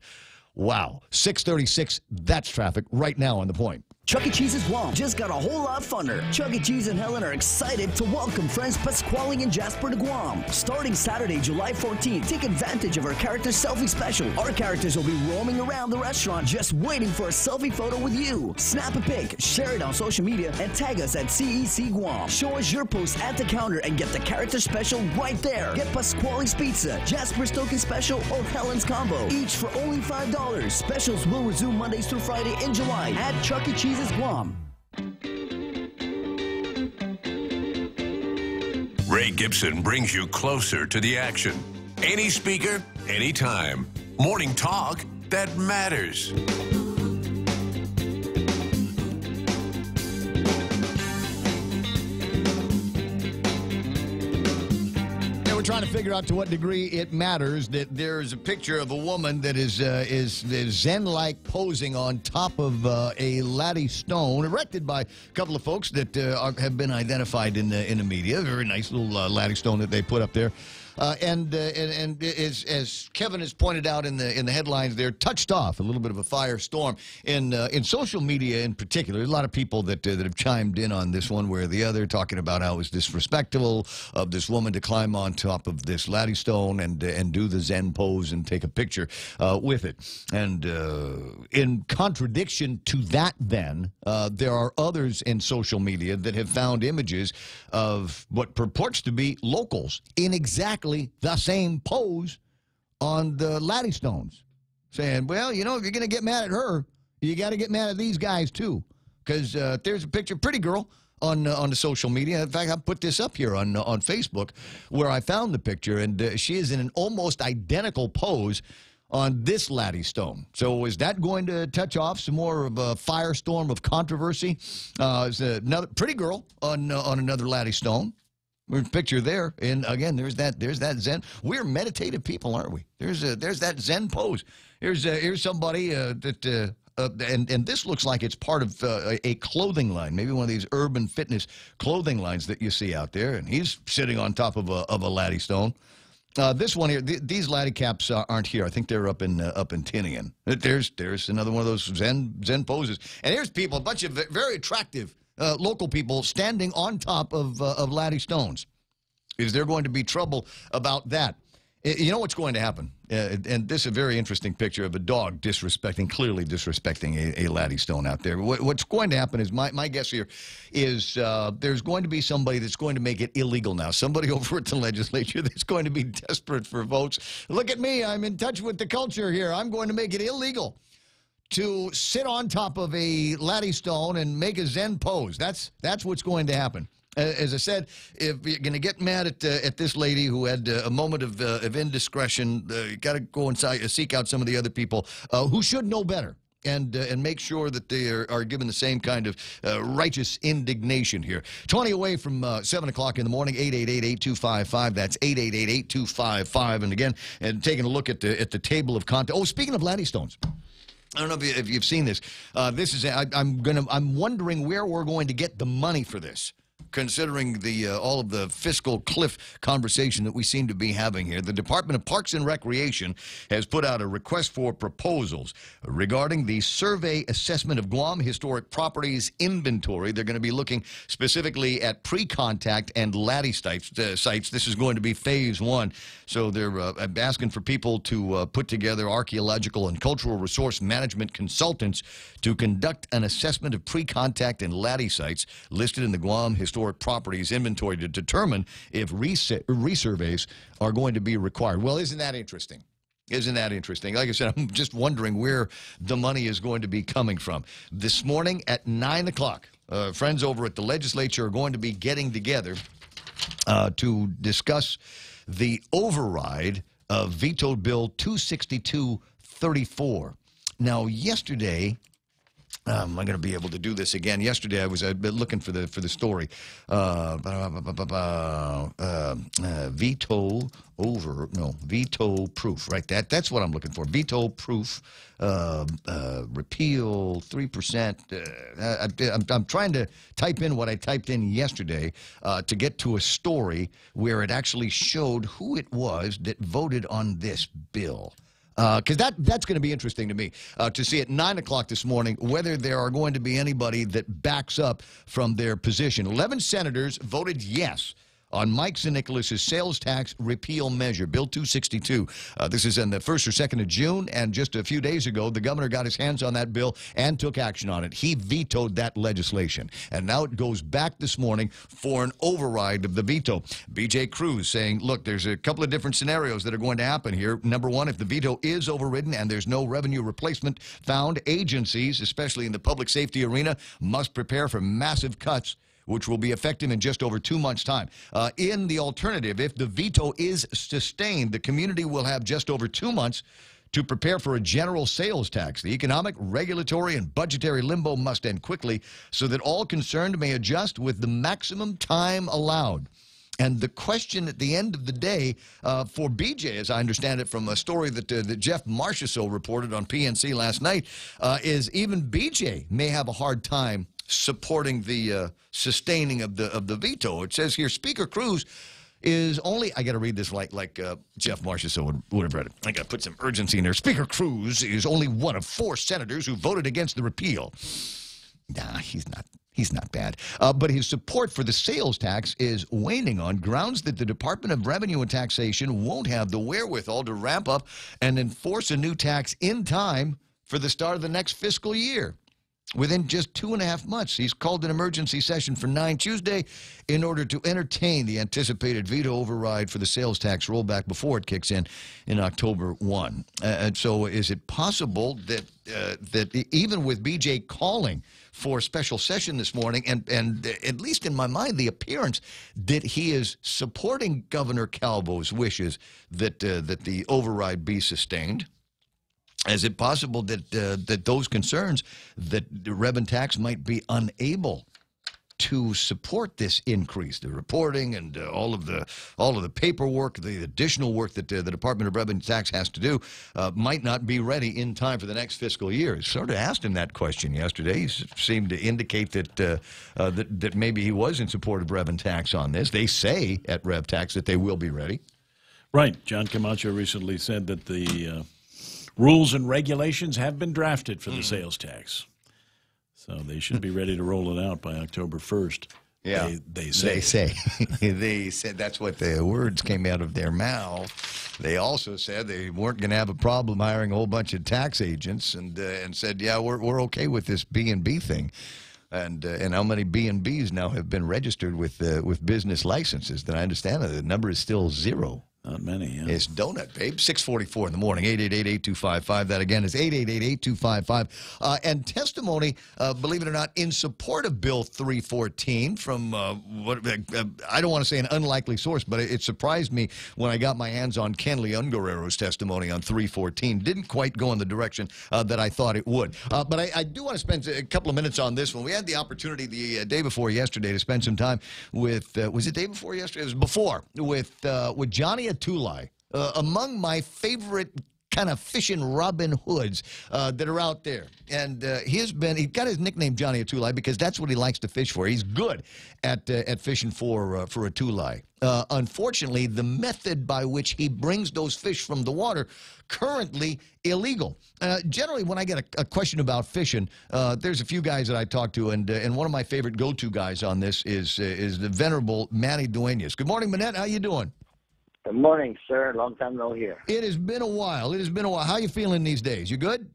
Wow. 6:36, that's traffic right now on The Point. Chuck E. Cheese's Guam just got a whole lot funner. Chuck E. Cheese and Helen are excited to welcome friends Pasquale and Jasper to Guam. Starting Saturday, July 14th, take advantage of our character selfie special. Our characters will be roaming around the restaurant just waiting for a selfie photo with you. Snap a pic, share it on social media, and tag us at CEC Guam. Show us your post at the counter and get the character special right there. Get Pasquale's Pizza, Jasper's Token Special, or Helen's Combo, each for only $5. Specials will resume Mondays through Friday in July at Chuck E. Cheese's Guam. Ray Gibson brings you closer to the action. Any speaker, anytime. Morning talk that matters. We're trying to figure out to what degree it matters that there's a picture of a woman that is Zen-like posing on top of a laddie stone erected by a couple of folks that have been identified in the media. A very nice little laddie stone that they put up there. And as Kevin has pointed out in the headlines, they're touched off a little bit of a firestorm in social media in particular. There's a lot of people that have chimed in on this one way or the other, talking about how it was disrespectful of this woman to climb on top of this laddie stone and do the Zen pose and take a picture with it. And in contradiction to that, then there are others in social media that have found images of what purports to be locals in exactly the same pose on the laddie stones, saying, well, you know, if you're going to get mad at her, you got to get mad at these guys too, because there's a picture, pretty girl on the social media. In fact, I put this up here on Facebook where I found the picture, and she is in an almost identical pose on this laddie stone. So is that going to touch off some more of a firestorm of controversy? It's another pretty girl on another laddie stone. There's a picture there, and again, there's that Zen. We're meditative people, aren't we? There's that Zen pose. Here's somebody that and this looks like it's part of a clothing line, maybe one of these urban fitness clothing lines that you see out there, and he's sitting on top of a laddie stone. This one here, these laddie caps aren't here. I think they're up in Tinian. There's another one of those Zen poses, and here's people, a bunch of very attractive local people standing on top of laddie stones. Is there going to be trouble about that? You know what's going to happen? And this is a very interesting picture of a dog clearly disrespecting a laddie stone out there. What's going to happen is, my guess here is there's going to be somebody that's going to make it illegal now. Somebody over at the legislature that's going to be desperate for votes. Look at me. I'm in touch with the culture here. I'm going to make it illegal to sit on top of a laddie stone and make a Zen pose. That's what's going to happen. As I said, if you're going to get mad at this lady who had a moment of indiscretion, you got to go inside, seek out some of the other people who should know better, and make sure that they are given the same kind of righteous indignation here. 20 away from 7 o'clock in the morning, 888-8255. That's 888-8255. And again, and taking a look at the table of contents. Oh, speaking of laddie stones. I don't know if you've seen this. I'm wondering where we're going to get the money for this, considering all of the fiscal cliff conversation that we seem to be having here. The Department of Parks and Recreation has put out a request for proposals regarding the survey assessment of Guam historic properties inventory. They're going to be looking specifically at pre-contact and laddie sites. This is going to be phase 1. So they're asking for people to put together archaeological and cultural resource management consultants to conduct an assessment of pre-contact and laddie sites listed in the Guam Historic historic properties inventory to determine if resurveys are going to be required. Well, isn't that interesting? Isn't that interesting? Like I said, I'm just wondering where the money is going to be coming from. This morning at 9 o'clock, friends over at the legislature are going to be getting together to discuss the override of vetoed Bill 262-34. Now, yesterday, I'm going to be able to do this again. Yesterday, I was looking for the story. Veto proof, right? That's what I'm looking for. Veto proof, repeal 3%. I'm trying to type in what I typed in yesterday to get to a story where it actually showed who it was that voted on this bill. Because that's going to be interesting to me to see at 9 o'clock this morning whether there are going to be anybody that backs up from their position. 11 senators voted yes on Mike Nicholas's sales tax repeal measure, Bill 262. This is on the 1st or 2nd of June, and just a few days ago, the governor got his hands on that bill and took action on it. He vetoed that legislation, and now it goes back this morning for an override of the veto. B.J. Cruz saying, look, there's a couple of different scenarios that are going to happen here. Number one, if the veto is overridden and there's no revenue replacement found, agencies, especially in the public safety arena, must prepare for massive cuts, which will be effective in just over 2 months' time. In the alternative, if the veto is sustained, the community will have just over 2 months to prepare for a general sales tax. The economic, regulatory, and budgetary limbo must end quickly so that all concerned may adjust with the maximum time allowed. And the question at the end of the day for BJ, as I understand it from a story that Jeff Marchessault reported on PNC last night, is even BJ may have a hard time supporting the sustaining of the veto. It says here, Speaker Cruz is only, I got to read this like Jeff Marchessault would have read it. I got to put some urgency in there. Speaker Cruz is only one of 4 senators who voted against the repeal. Nah, he's not bad. But his support for the sales tax is waning on grounds that the Department of Revenue and Taxation won't have the wherewithal to ramp up and enforce a new tax in time for the start of the next fiscal year. Within just 2.5 months, he's called an emergency session for 9 Tuesday in order to entertain the anticipated veto override for the sales tax rollback before it kicks in October 1. And so is it possible that that even with BJ calling for a special session this morning, and at least in my mind, the appearance that he is supporting Governor Calvo's wishes that the override be sustained? Is it possible that those concerns that the rev and tax might be unable to support this increase, the reporting and all of the paperwork, the additional work that the Department of Revenue and Tax has to do, might not be ready in time for the next fiscal year? I sort of asked him that question yesterday. He seemed to indicate that maybe he was in support of rev and tax on this. They say at Rev Tax that they will be ready. Right. John Camacho recently said that the rules and regulations have been drafted for the sales tax. So they should be ready to roll it out by October 1st. Yeah. They say. They say. They said that's what the words came out of their mouth. They also said they weren't going to have a problem hiring a whole bunch of tax agents and said, yeah, we're okay with this B&B thing. And how many B&Bs now have been registered with business licenses? That I understand the number is still 0. Not many, yeah. It's donut, babe. 644 in the morning, 888-8255. That again is 888-8255. And testimony, believe it or not, in support of Bill 314 from what I don't want to say an unlikely source, but it surprised me when I got my hands on Ken Leon-Guerrero's testimony on 314. Didn't quite go in the direction that I thought it would. But I do want to spend a couple of minutes on this one. We had the opportunity the day before yesterday to spend some time with, was it day before yesterday? It was before, with Johnny Atulai, among my favorite kind of fishing Robin Hoods that are out there. And he got his nickname Johnny Atulai because that's what he likes to fish for. He's good at fishing for Atulai. Unfortunately, the method by which he brings those fish from the water currently illegal. Generally, when I get a question about fishing, there's a few guys that I talk to, and one of my favorite go-to guys on this is the venerable Manny Duenas. Good morning, Manette. How you doing? Good morning, sir. Long time no hear. It has been a while. It has been a while. How you feeling these days? You good?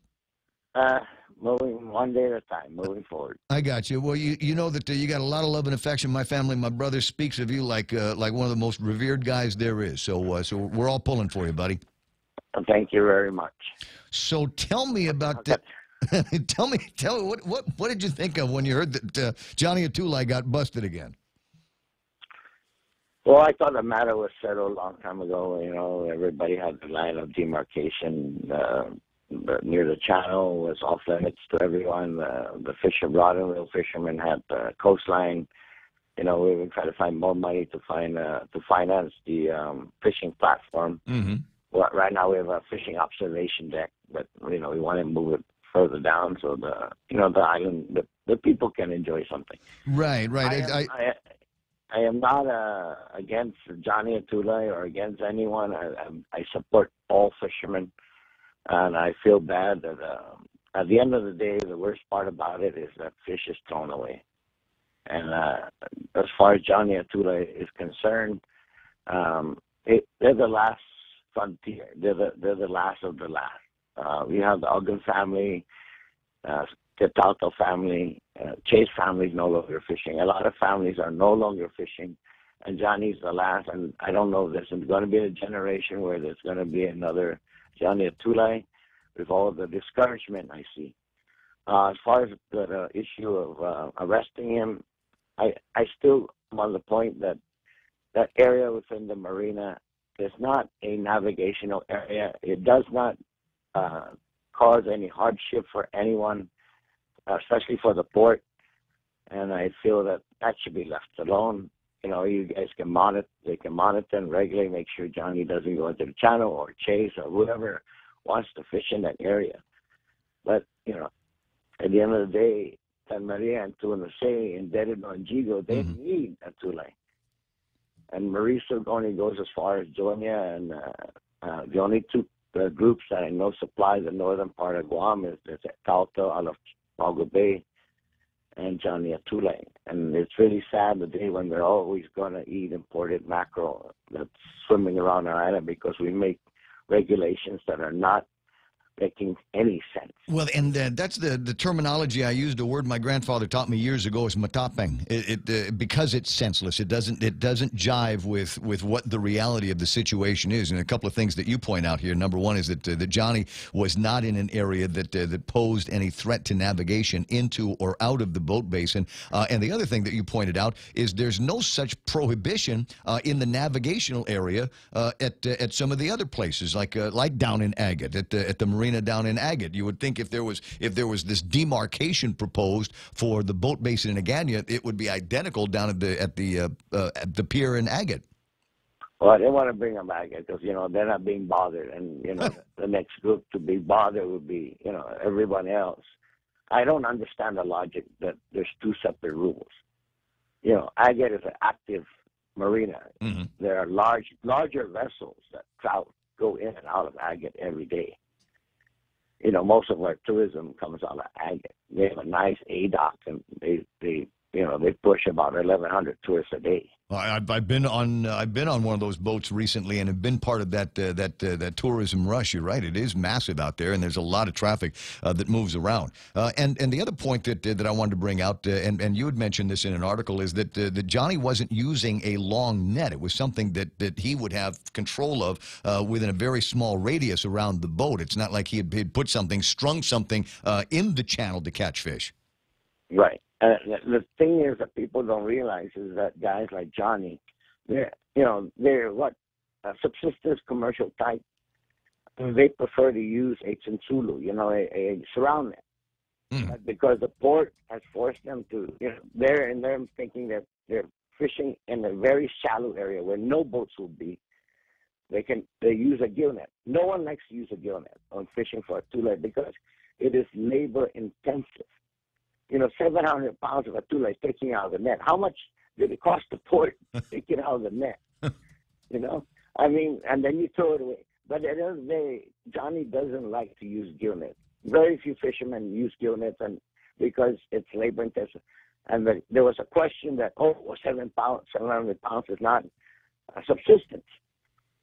moving one day at a time, moving forward. I got you. Well, you know that you got a lot of love and affection. My family, my brother speaks of you like one of the most revered guys there is. So so we're all pulling for you, buddy. Thank you very much. So tell me about that. tell me what did you think of when you heard that Johnny Atulai got busted again? Well, I thought the matter was settled a long time ago. You know, everybody had the line of demarcation. Near the channel was off limits to everyone. The rod and reel fishermen had the coastline. You know, we would try to find more money to finance the fishing platform. Mm-hmm. Well, right now we have a fishing observation deck, but we want to move it further down so the island, the people can enjoy something. Right. I am not against Johnny Atulai or against anyone. I support all fishermen, and I feel bad that at the end of the day, the worst part about it is that fish is thrown away. And as far as Johnny Atulai is concerned, they're the last frontier. They're the last of the last. We have the Ogden family, the Talto family, Chase family is no longer fishing. A lot of families are no longer fishing, and Johnny's the last. And I don't know if there's going to be a generation where there's going to be another Johnny Atulai with all of the discouragement I see. As far as the issue of arresting him, I still am on the point that that area within the marina is not a navigational area. It does not cause any hardship for anyone, especially for the port. And I feel that should be left alone. You know, you guys can monitor. They can monitor and regularly make sure Johnny doesn't go into the channel or Chase or whoever wants to fish in that area. But at the end of the day, San Maria and Tuanacé and Dedeno and Jigo, they need Atulai. And Mauricio only goes as far as Jonia, and the only two groups that I know supply the northern part of Guam is Talto out of Pago Bay and Johnny Atulai. And it's really sad the day when we're always going to eat imported mackerel that's swimming around our island because we make regulations that are not making any sense. Well, and that's the terminology I used. A word my grandfather taught me years ago is matapang. Because it's senseless. It doesn't jive with what the reality of the situation is. And a couple of things that you point out here. Number one is that Johnny was not in an area that posed any threat to navigation into or out of the boat basin. And the other thing that you pointed out is there's no such prohibition in the navigational area at some of the other places, like down in Agate, at the marina down in Agate. You would think if there was this demarcation proposed for the boat basin in Agana, it would be identical down at the pier in Agate. Well, I didn't want to bring them back because they're not being bothered, and the next group to be bothered would be everyone else. I don't understand the logic that there's two separate rules. Agate is an active marina. Mm-hmm. There are larger vessels that go in and out of Agate every day. Most of our tourism comes out of Agate. They have a nice A-dock, and they push about 1,100 tourists a day. I've been on one of those boats recently, and have been part of that tourism rush. You're right; it is massive out there, and there's a lot of traffic that moves around. And the other point that I wanted to bring out, and you had mentioned this in an article, is that Johnny wasn't using a long net. It was something that he would have control of within a very small radius around the boat. It's not like he had strung something in the channel to catch fish. Right. The thing is that people don't realize is that guys like Johnny, they're what subsistence commercial type. They prefer to use a Chinsulu, a surround net, but because the port has forced them to. They're thinking that they're fishing in a very shallow area where no boats will be. They use a gill net. No one likes to use a gill net on fishing for a Atulai because it is labor intensive. 700 pounds of Atulai taking out of the net. How much did it cost the port to take it out of the net? And then you throw it away. But at the end of the day, Johnny doesn't like to use gill nets. Very few fishermen use gill nets, and because it's labor intensive. And there was a question that 700 pounds is not subsistence.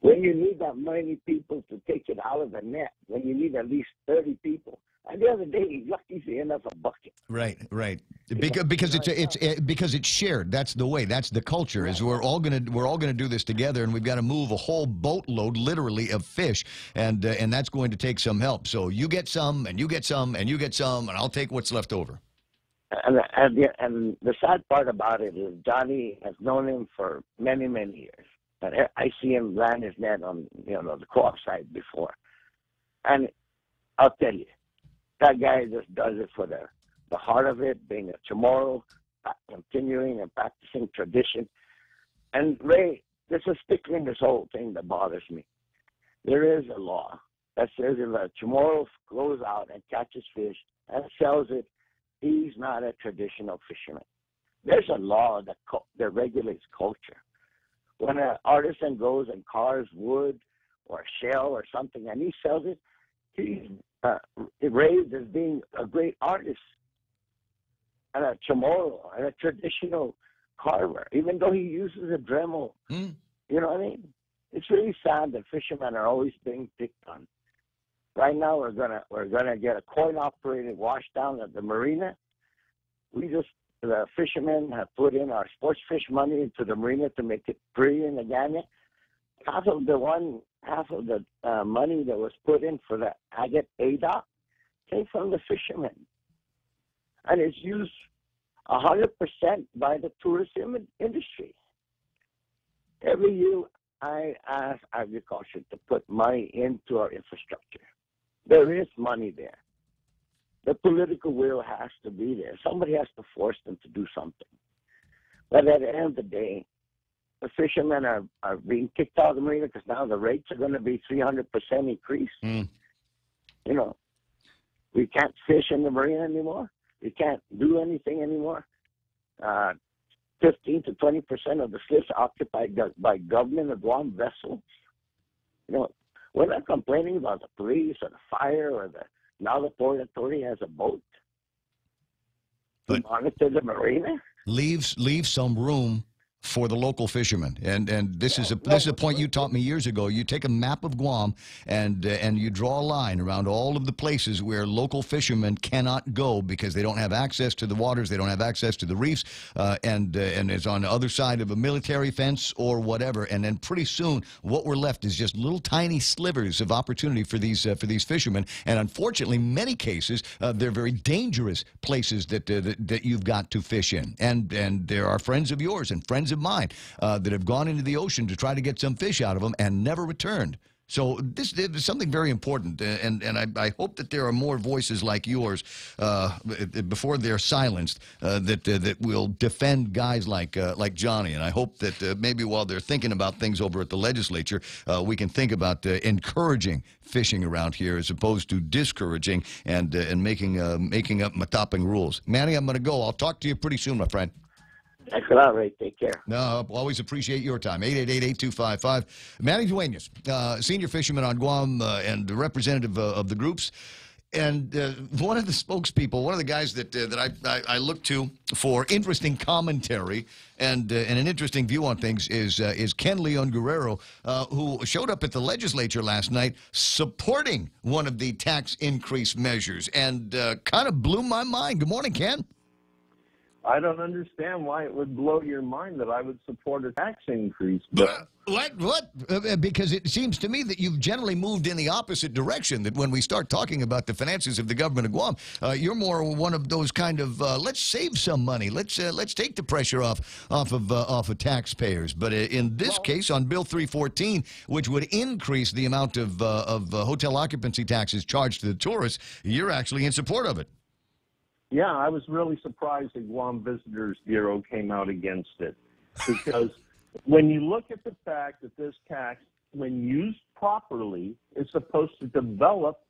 When you need that many people to take it out of the net, when you need at least 30 people, At the end of the day, he's lucky if he ends up a bucket. Right. Because it's shared. That's the way. That's the culture. Is we're all gonna do this together, and we've got to move a whole boatload, literally, of fish, and that's going to take some help. So you get some, and you get some, and you get some, and I'll take what's left over. And the sad part about it is Johnny has known him for many, many years. And I see him land his net on the co-op side before, and I'll tell you, that guy just does it for the heart of it, being a Chamorro, continuing and practicing tradition. And Ray, there's a sticker in this whole thing that bothers me. There is a law that says if a Chamorro goes out and catches fish and sells it, he's not a traditional fisherman. There's a law that regulates culture. When an artisan goes and carves wood or shell or something and he sells it, he's raised as being a great artist and a Chamorro and a traditional carver, even though he uses a Dremel. You know what I mean? It's really sad that fishermen are always being picked on. Right now, we're gonna get a coin-operated wash down at the marina. The fishermen have put in our sports fish money into the marina to make it pretty in the Ganya. Half of the money that was put in for the Agate ADOC came from the fishermen. And it's used 100% by the tourism industry. Every year, I ask agriculture to put money into our infrastructure. There is money there. The political will has to be there. Somebody has to force them to do something. But at the end of the day, the fishermen are being kicked out of the marina because now the rates are going to be 300% increase. We can't fish in the marina anymore. We can't do anything anymore. 15 to 20% of the slips are occupied by government of Guam vessels. We're not complaining about the police or the fire or now the Port Authority has a boat to monitor the marina. Leave some room for the local fishermen, and this is a point you taught me years ago. You take a map of Guam and you draw a line around all of the places where local fishermen cannot go because they don't have access to the waters, they don't have access to the reefs, and it's on the other side of a military fence or whatever. And then pretty soon, what we're left is just little tiny slivers of opportunity for these fishermen. And unfortunately, in many cases, they're very dangerous places that you've got to fish in. And there are friends of yours and friends of mine that have gone into the ocean to try to get some fish out of them and never returned. So this is something very important, and I hope that there are more voices like yours before they're silenced that will defend guys like Johnny. And I hope that maybe while they're thinking about things over at the legislature, we can think about encouraging fishing around here as opposed to discouraging and making up matapang rules. Manny, I'm going to go. I'll talk to you pretty soon, my friend. Thanks a lot, Ray. Take care. No, always appreciate your time. 888-8255. Manny Duenas, senior fisherman on Guam and representative of the groups. And one of the spokespeople, one of the guys that I look to for interesting commentary and an interesting view on things is Ken Leon Guerrero, who showed up at the legislature last night supporting one of the tax increase measures and kind of blew my mind. Good morning, Ken. I don't understand why it would blow your mind that I would support a tax increase. What? Because it seems to me that you've generally moved in the opposite direction, that when we start talking about the finances of the government of Guam, you're more one of those kind of, let's save some money. Let's take the pressure off of taxpayers. But in this case, on Bill 314, which would increase the amount of hotel occupancy taxes charged to the tourists, you're actually in support of it. Yeah, I was really surprised that Guam Visitors Bureau came out against it, because when you look at the fact that this tax, when used properly, is supposed to develop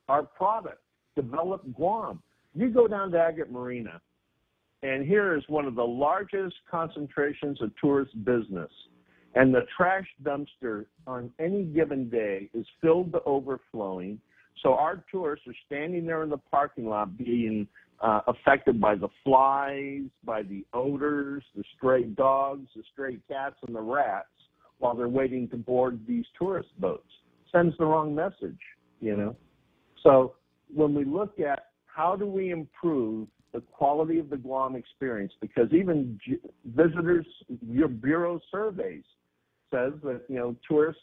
our product, develop Guam. You go down to Agate Marina, and here is one of the largest concentrations of tourist business, and the trash dumpster on any given day is filled to overflowing, so our tourists are standing there in the parking lot being affected by the flies, by the odors, the stray dogs, the stray cats, and the rats while they're waiting to board these tourist boats. Sends the wrong message, So when we look at how do we improve the quality of the Guam experience, because even visitors, your bureau surveys says that, tourists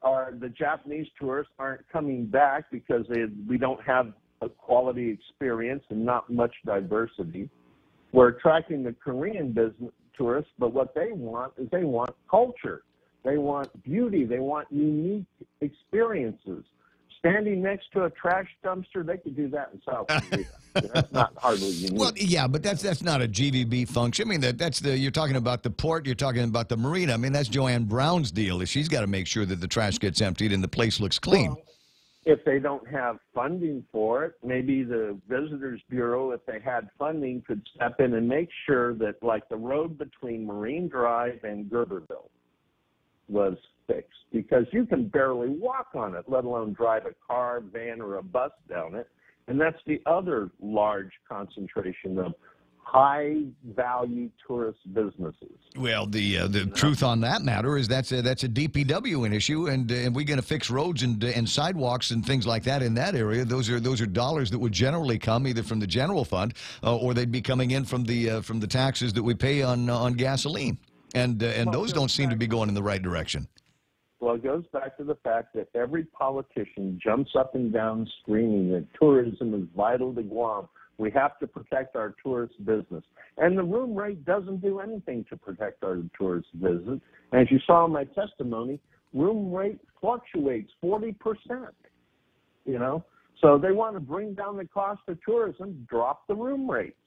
the Japanese tourists aren't coming back because we don't have a quality experience and not much diversity. We're attracting the Korean business tourists, but what they want is they want culture. They want beauty. They want unique experiences. Standing next to a trash dumpster, they could do that in South Korea. That's not hardly unique. Well, yeah, but that's not a GVB function. I mean, you're talking about the port, you're talking about the marina. I mean, that's Joanne Brown's deal. She's got to make sure that the trash gets emptied and the place looks clean. Well, if they don't have funding for it, maybe the Visitors Bureau, if they had funding, could step in and make sure that, like, the road between Marine Drive and Gerberville was fixed, because you can barely walk on it, let alone drive a car, van, or a bus down it. And that's the other large concentration of high-value tourist businesses. Well, the truth on that matter is that's a DPW issue, and we're going to fix roads and sidewalks and things like that in that area. Those are dollars that would generally come either from the general fund or they'd be coming in from the taxes that we pay on gasoline, and those don't seem to be going in the right direction. Well, it goes back to the fact that every politician jumps up and down screaming that tourism is vital to Guam. We have to protect our tourist business. And the room rate doesn't do anything to protect our tourist business. And as you saw in my testimony, room rate fluctuates 40%. So they want to bring down the cost of tourism, drop the room rates.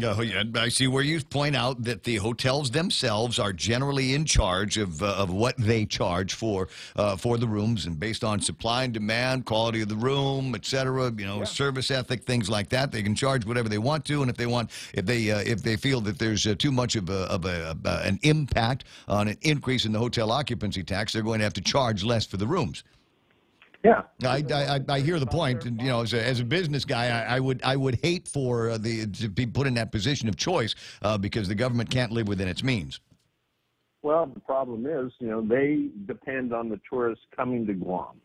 Oh, yeah, I see where you point out that the hotels themselves are generally in charge of what they charge for the rooms, and based on supply and demand, quality of the room, et cetera, service ethic, things like that. They can charge whatever they want to, and if they feel that there's too much of an impact on an increase in the hotel occupancy tax, they're going to have to charge less for the rooms. Yeah, I hear the point. And, as a business guy, I would hate for to be put in that position of choice because the government can't live within its means. Well, the problem is, they depend on the tourists coming to Guam,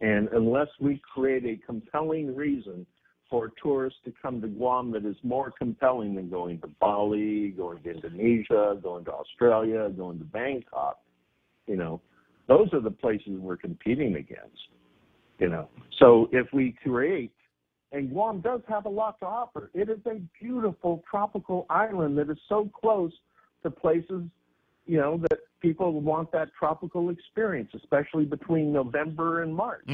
and unless we create a compelling reason for tourists to come to Guam that is more compelling than going to Bali, going to Indonesia, going to Australia, going to Bangkok, those are the places we're competing against, So if we create, and Guam does have a lot to offer. It is a beautiful tropical island that is so close to places, that people want that tropical experience, especially between November and March.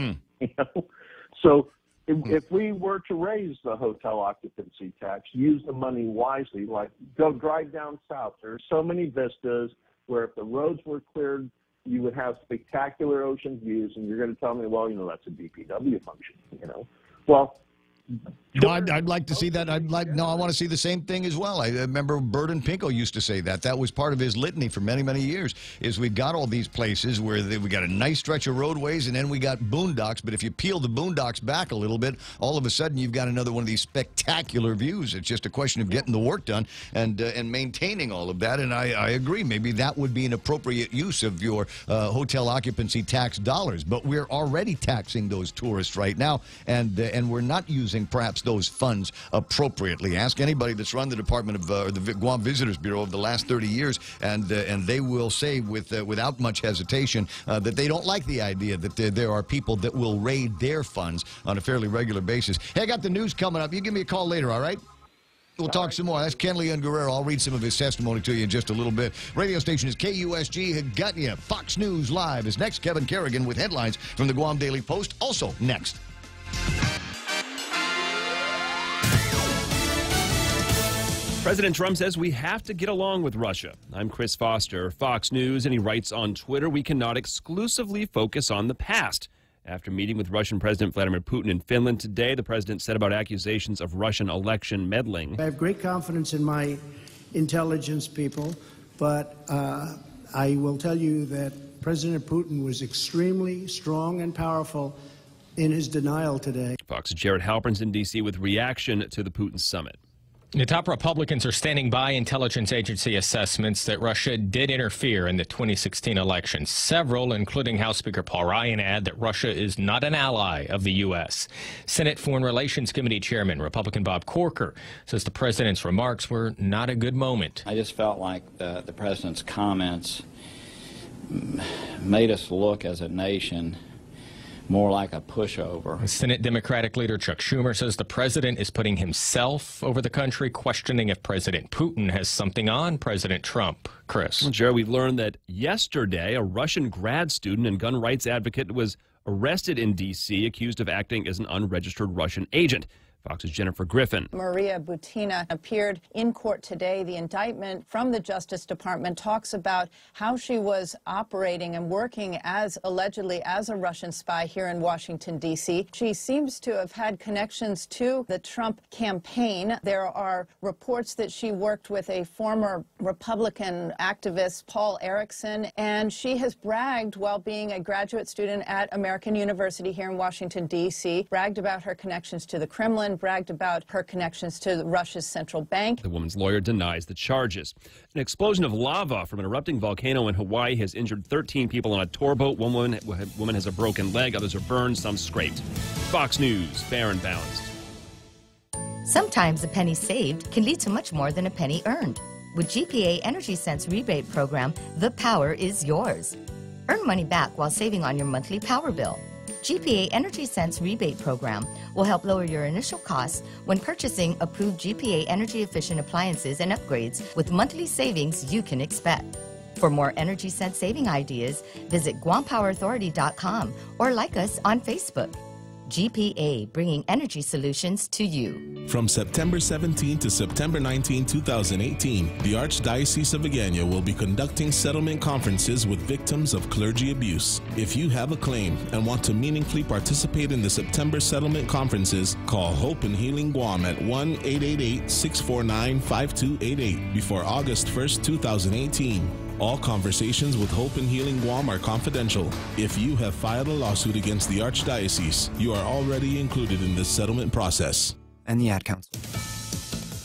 So if we were to raise the hotel occupancy tax, use the money wisely, like go drive down south. There are so many vistas where if the roads were cleared, you would have spectacular ocean views, and you're going to tell me, well, that's a DPW function, Well, no, I'd like to see that. I want to see the same thing as well. I remember Burden Pinko used to say that. That was part of his litany for many, many years, is we've got all these places where we got a nice stretch of roadways, and then we got boondocks. But if you peel the boondocks back a little bit, all of a sudden you've got another one of these spectacular views. It's just a question of getting the work done and maintaining all of that. And I agree. Maybe that would be an appropriate use of your hotel occupancy tax dollars. But we're already taxing those tourists right now, and we're not using perhaps those funds appropriately. Ask anybody that's run the Department of the Guam Visitors Bureau over the last 30 years, and they will say without much hesitation that they don't like the idea that there are people that will raid their funds on a fairly regular basis. Hey, I got the news coming up. You give me a call later, all right? We'll talk some more. That's Ken Leon Guerrero. I'll read some of his testimony to you in just a little bit. Radio station is KUSG. Got you. Fox News Live is next. Kevin Kerrigan with headlines from the Guam Daily Post. Also next. President Trump says we have to get along with Russia. I'm Chris Foster, Fox News, and he writes on Twitter, we cannot exclusively focus on the past. After meeting with Russian President Vladimir Putin in Finland today, the president said about accusations of Russian election meddling. I have great confidence in my intelligence people, but I will tell you that President Putin was extremely strong and powerful in his denial today. Fox's Jared Halpern's in D.C. with reaction to the Putin summit. The top Republicans are standing by intelligence agency assessments that Russia did interfere in the 2016 election. Several, including House Speaker Paul Ryan, add that Russia is not an ally of the U.S. Senate Foreign Relations Committee Chairman, Republican Bob Corker, says the president's remarks were not a good moment. I just felt like the president's comments made us look as a nation more like a pushover. Senate Democratic leader Chuck Schumer says the president is putting himself over the country, questioning if President Putin has something on President Trump. Chris. Well, Jerry, we learned that yesterday a Russian grad student and gun rights advocate was arrested in D.C., accused of acting as an unregistered Russian agent. Fox's Jennifer Griffin. Maria Butina appeared in court today. The indictment from the Justice Department talks about how she was operating and working allegedly as a Russian spy here in Washington, D.C. She seems to have had connections to the Trump campaign. There are reports that she worked with a former Republican activist, Paul Erickson, and she has bragged while being a graduate student at American University here in Washington, D.C., bragged about her connections to the Kremlin, bragged about her connections to Russia's central bank. The woman's lawyer denies the charges. An explosion of lava from an erupting volcano in Hawaii has injured 13 people on a tour boat. One woman has a broken leg, others are burned, some scraped. Fox News, fair and balanced. Sometimes a penny saved can lead to much more than a penny earned. With GPA Energy Sense rebate program, the power is yours. Earn money back while saving on your monthly power bill. GPA Energy Sense rebate program will help lower your initial costs when purchasing approved GPA energy efficient appliances and upgrades with monthly savings you can expect. For more Energy Sense saving ideas, visit GuamPowerAuthority.com or like us on Facebook. GPA, bringing energy solutions to you. From September 17 to September 19, 2018, the Archdiocese of Agana will be conducting settlement conferences with victims of clergy abuse. If you have a claim and want to meaningfully participate in the September settlement conferences, call Hope and Healing Guam at 1-888-649-5288 before August 1st, 2018. All conversations with Hope and Healing Guam are confidential. If you have filed a lawsuit against the Archdiocese, you are already included in this settlement process. And the Ad Council.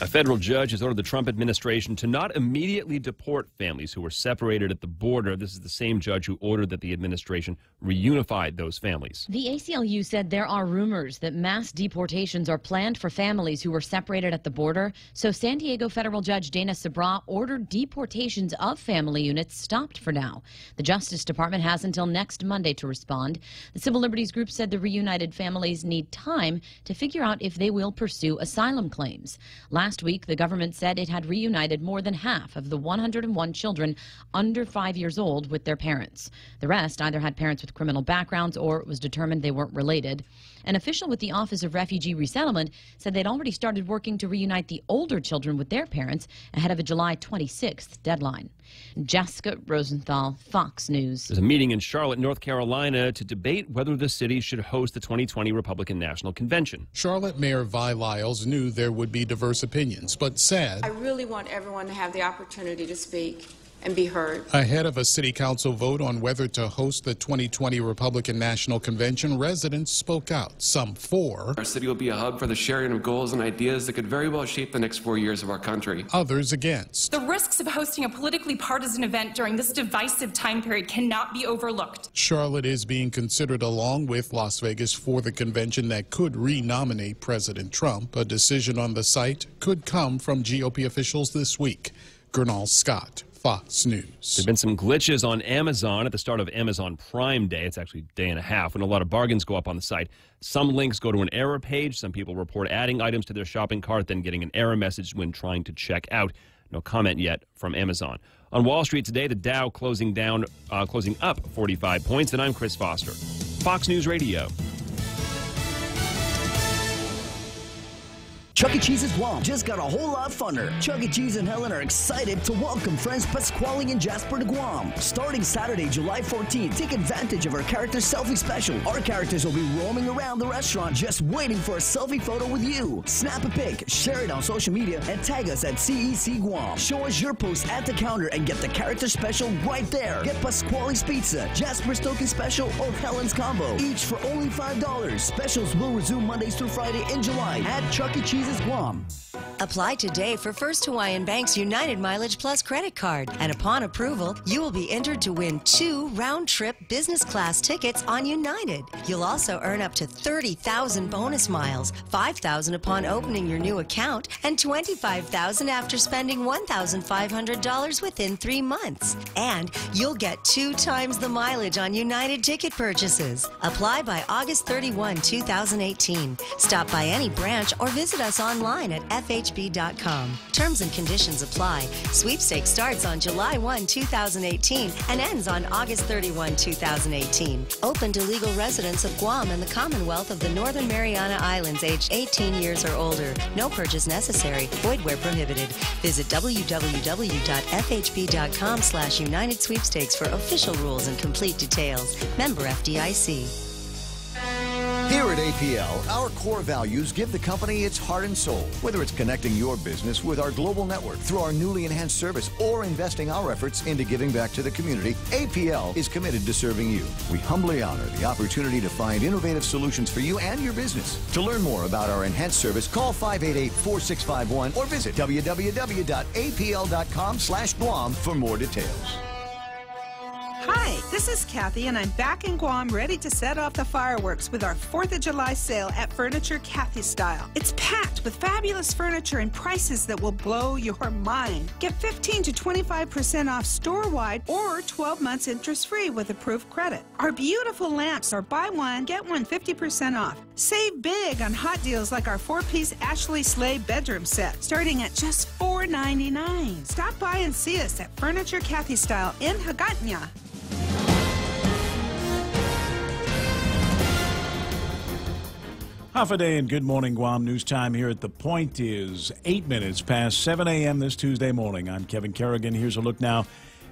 A federal judge has ordered the Trump administration to not immediately deport families who were separated at the border. This is the same judge who ordered that the administration reunified those families. The ACLU said there are rumors that mass deportations are planned for families who were separated at the border. So San Diego federal judge Dana Sabra ordered deportations of family units stopped for now. The Justice Department has until next Monday to respond. The civil liberties group said the reunited families need time to figure out if they will pursue asylum claims. Last week, the government said it had reunited more than half of the 101 children under 5 years old with their parents. The rest either had parents with criminal backgrounds or it was determined they weren't related. An official with the Office of Refugee Resettlement said they'd already started working to reunite the older children with their parents ahead of a July 26th deadline. Jessica Rosenthal, Fox News. There's a meeting in Charlotte, North Carolina to debate whether the city should host the 2020 Republican National Convention. Charlotte Mayor Vi Lyles knew there would be diverse opinions, but said, I really want everyone to have the opportunity to speak and be heard. Ahead of a city council vote on whether to host the 2020 Republican National Convention, residents spoke out, some for. Our city will be a hub for the sharing of goals and ideas that could very well shape the next 4 years of our country. Others against. The risks of hosting a politically partisan event during this divisive time period cannot be overlooked. Charlotte is being considered along with Las Vegas for the convention that could re-nominate President Trump. A decision on the site could come from GOP officials this week. Gernal Scott, Fox News. There have been some glitches on Amazon at the start of Amazon Prime Day. It's actually a day and a half when a lot of bargains go up on the site. Some links go to an error page. Some people report adding items to their shopping cart, then getting an error message when trying to check out. No comment yet from Amazon. On Wall Street today, the Dow closing up 45 points. And I'm Chris Foster, Fox News Radio. Chuck E. Cheese's Guam just got a whole lot funner. Chuck E. Cheese and Helen are excited to welcome friends Pasquale and Jasper to Guam. Starting Saturday, July 14th, take advantage of our character selfie special. Our characters will be roaming around the restaurant just waiting for a selfie photo with you. Snap a pic, share it on social media, and tag us at CEC Guam. Show us your post at the counter and get the character special right there. Get Pasquale's Pizza, Jasper's Token Special, or Helen's Combo, each for only $5. Specials will resume Mondays through Friday in July at Chuck E. Cheese's Guam. Apply today for First Hawaiian Bank's United Mileage Plus credit card, and upon approval, you will be entered to win 2 round-trip business class tickets on United. You'll also earn up to 30,000 bonus miles, 5,000 upon opening your new account, and 25,000 after spending $1,500 within 3 months. And you'll get 2 times the mileage on United ticket purchases. Apply by August 31, 2018. Stop by any branch or visit us online at FHB.com. Terms and conditions apply. Sweepstakes starts on July 1, 2018 and ends on August 31, 2018. Open to legal residents of Guam and the Commonwealth of the Northern Mariana Islands aged 18 years or older. No purchase necessary. Void where prohibited. Visit www.fhb.com/United Sweepstakes for official rules and complete details. Member FDIC. Here at APL, our core values give the company its heart and soul. Whether it's connecting your business with our global network through our newly enhanced service or investing our efforts into giving back to the community, APL is committed to serving you. We humbly honor the opportunity to find innovative solutions for you and your business. To learn more about our enhanced service, call 588-4651 or visit www.apl.com/Guam for more details. Hi, this is Kathy, and I'm back in Guam ready to set off the fireworks with our 4th of July sale at Furniture Kathy Style. It's packed with fabulous furniture and prices that will blow your mind. Get 15 to 25% off store-wide or 12 months interest-free with approved credit. Our beautiful lamps are buy one, get one 50% off. Save big on hot deals like our 4-piece Ashley Sleigh bedroom set, starting at just $4.99. Stop by and see us at Furniture Kathy Style in Hagåtña. Half a day and good morning, Guam. News time here at The Point is 8 minutes past 7 a.m. this Tuesday morning. I'm Kevin Kerrigan. Here's a look now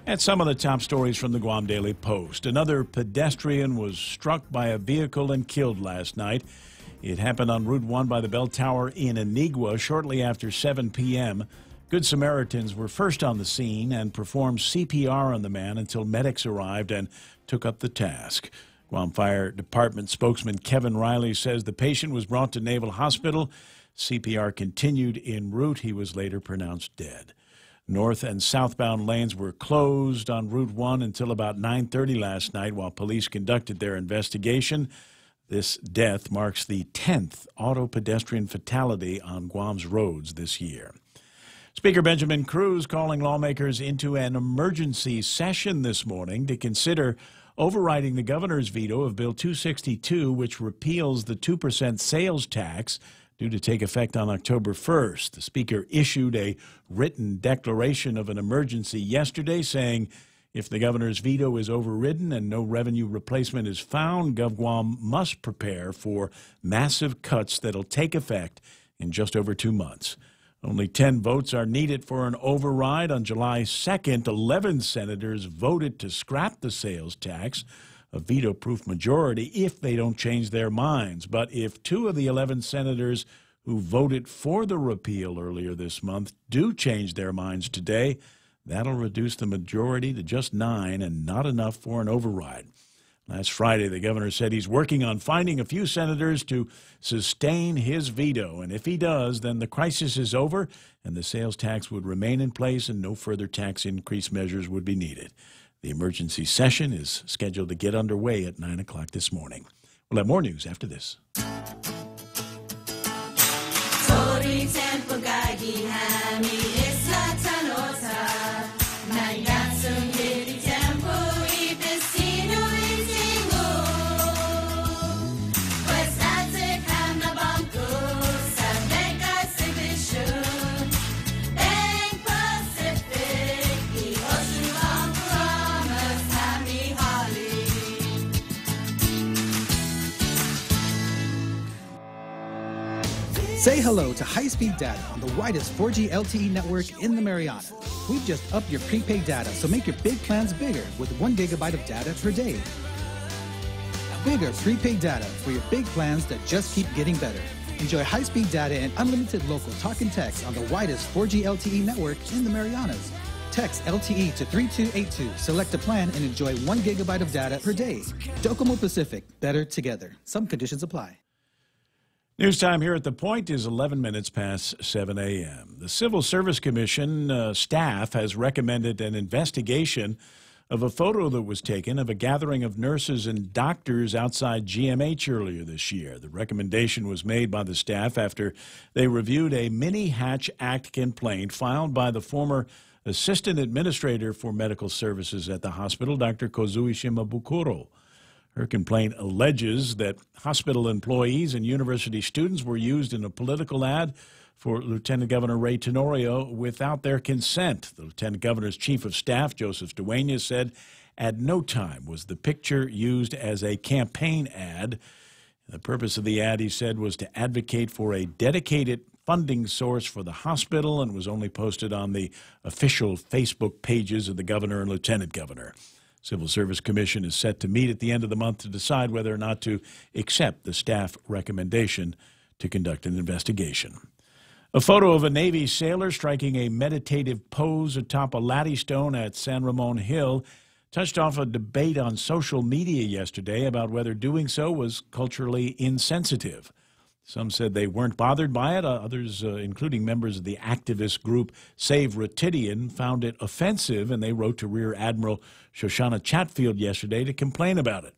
at some of the top stories from the Guam Daily Post. Another pedestrian was struck by a vehicle and killed last night. It happened on Route 1 by the bell tower in Anigua shortly after 7 p.m. Good Samaritans were first on the scene and performed CPR on the man until medics arrived and took up the task. Guam Fire Department spokesman Kevin Riley says the patient was brought to Naval Hospital. CPR continued en route. He was later pronounced dead. North and southbound lanes were closed on Route 1 until about 9:30 last night while police conducted their investigation. This death marks the 10th auto pedestrian fatality on Guam's roads this year. Speaker Benjamin Cruz calling lawmakers into an emergency session this morning to consider overriding the governor's veto of Bill 262, which repeals the 2% sales tax due to take effect on October 1st. The speaker issued a written declaration of an emergency yesterday saying if the governor's veto is overridden and no revenue replacement is found, GovGuam must prepare for massive cuts that'll take effect in just over 2 months. Only 10 votes are needed for an override. On July 2nd, 11 senators voted to scrap the sales tax, a veto-proof majority if they don't change their minds. But if 2 of the 11 senators who voted for the repeal earlier this month do change their minds today, that'll reduce the majority to just 9 and not enough for an override. Last Friday, the governor said he's working on finding a few senators to sustain his veto. And if he does, then the crisis is over and the sales tax would remain in place and no further tax increase measures would be needed. The emergency session is scheduled to get underway at 9 o'clock this morning. We'll have more news after this. Say hello to high-speed data on the widest 4G LTE network in the Marianas. We've just upped your prepaid data, so make your big plans bigger with 1 gigabyte of data per day. Bigger prepaid data for your big plans that just keep getting better. Enjoy high-speed data and unlimited local talk and text on the widest 4G LTE network in the Marianas. Text LTE to 3282, select a plan, and enjoy 1 gigabyte of data per day. Docomo Pacific, better together. Some conditions apply. News time here at The Point is 11 minutes past 7 a.m. The Civil Service Commission staff has recommended an investigation of a photo that was taken of a gathering of nurses and doctors outside GMH earlier this year. The recommendation was made by the staff after they reviewed a Mini Hatch Act complaint filed by the former Assistant Administrator for Medical Services at the hospital, Dr. Kozui Shimabukuro. Her complaint alleges that hospital employees and university students were used in a political ad for Lieutenant Governor Ray Tenorio without their consent. The Lieutenant Governor's Chief of Staff, Joseph Duenas, said at no time was the picture used as a campaign ad. The purpose of the ad, he said, was to advocate for a dedicated funding source for the hospital and was only posted on the official Facebook pages of the governor and lieutenant governor. Civil Service Commission is set to meet at the end of the month to decide whether or not to accept the staff recommendation to conduct an investigation. A photo of a Navy sailor striking a meditative pose atop a laddystone at San Ramon Hill touched off a debate on social media yesterday about whether doing so was culturally insensitive. Some said they weren't bothered by it. Others, including members of the activist group Save Ratidian, found it offensive, and they wrote to Rear Admiral Shoshana Chatfield yesterday to complain about it.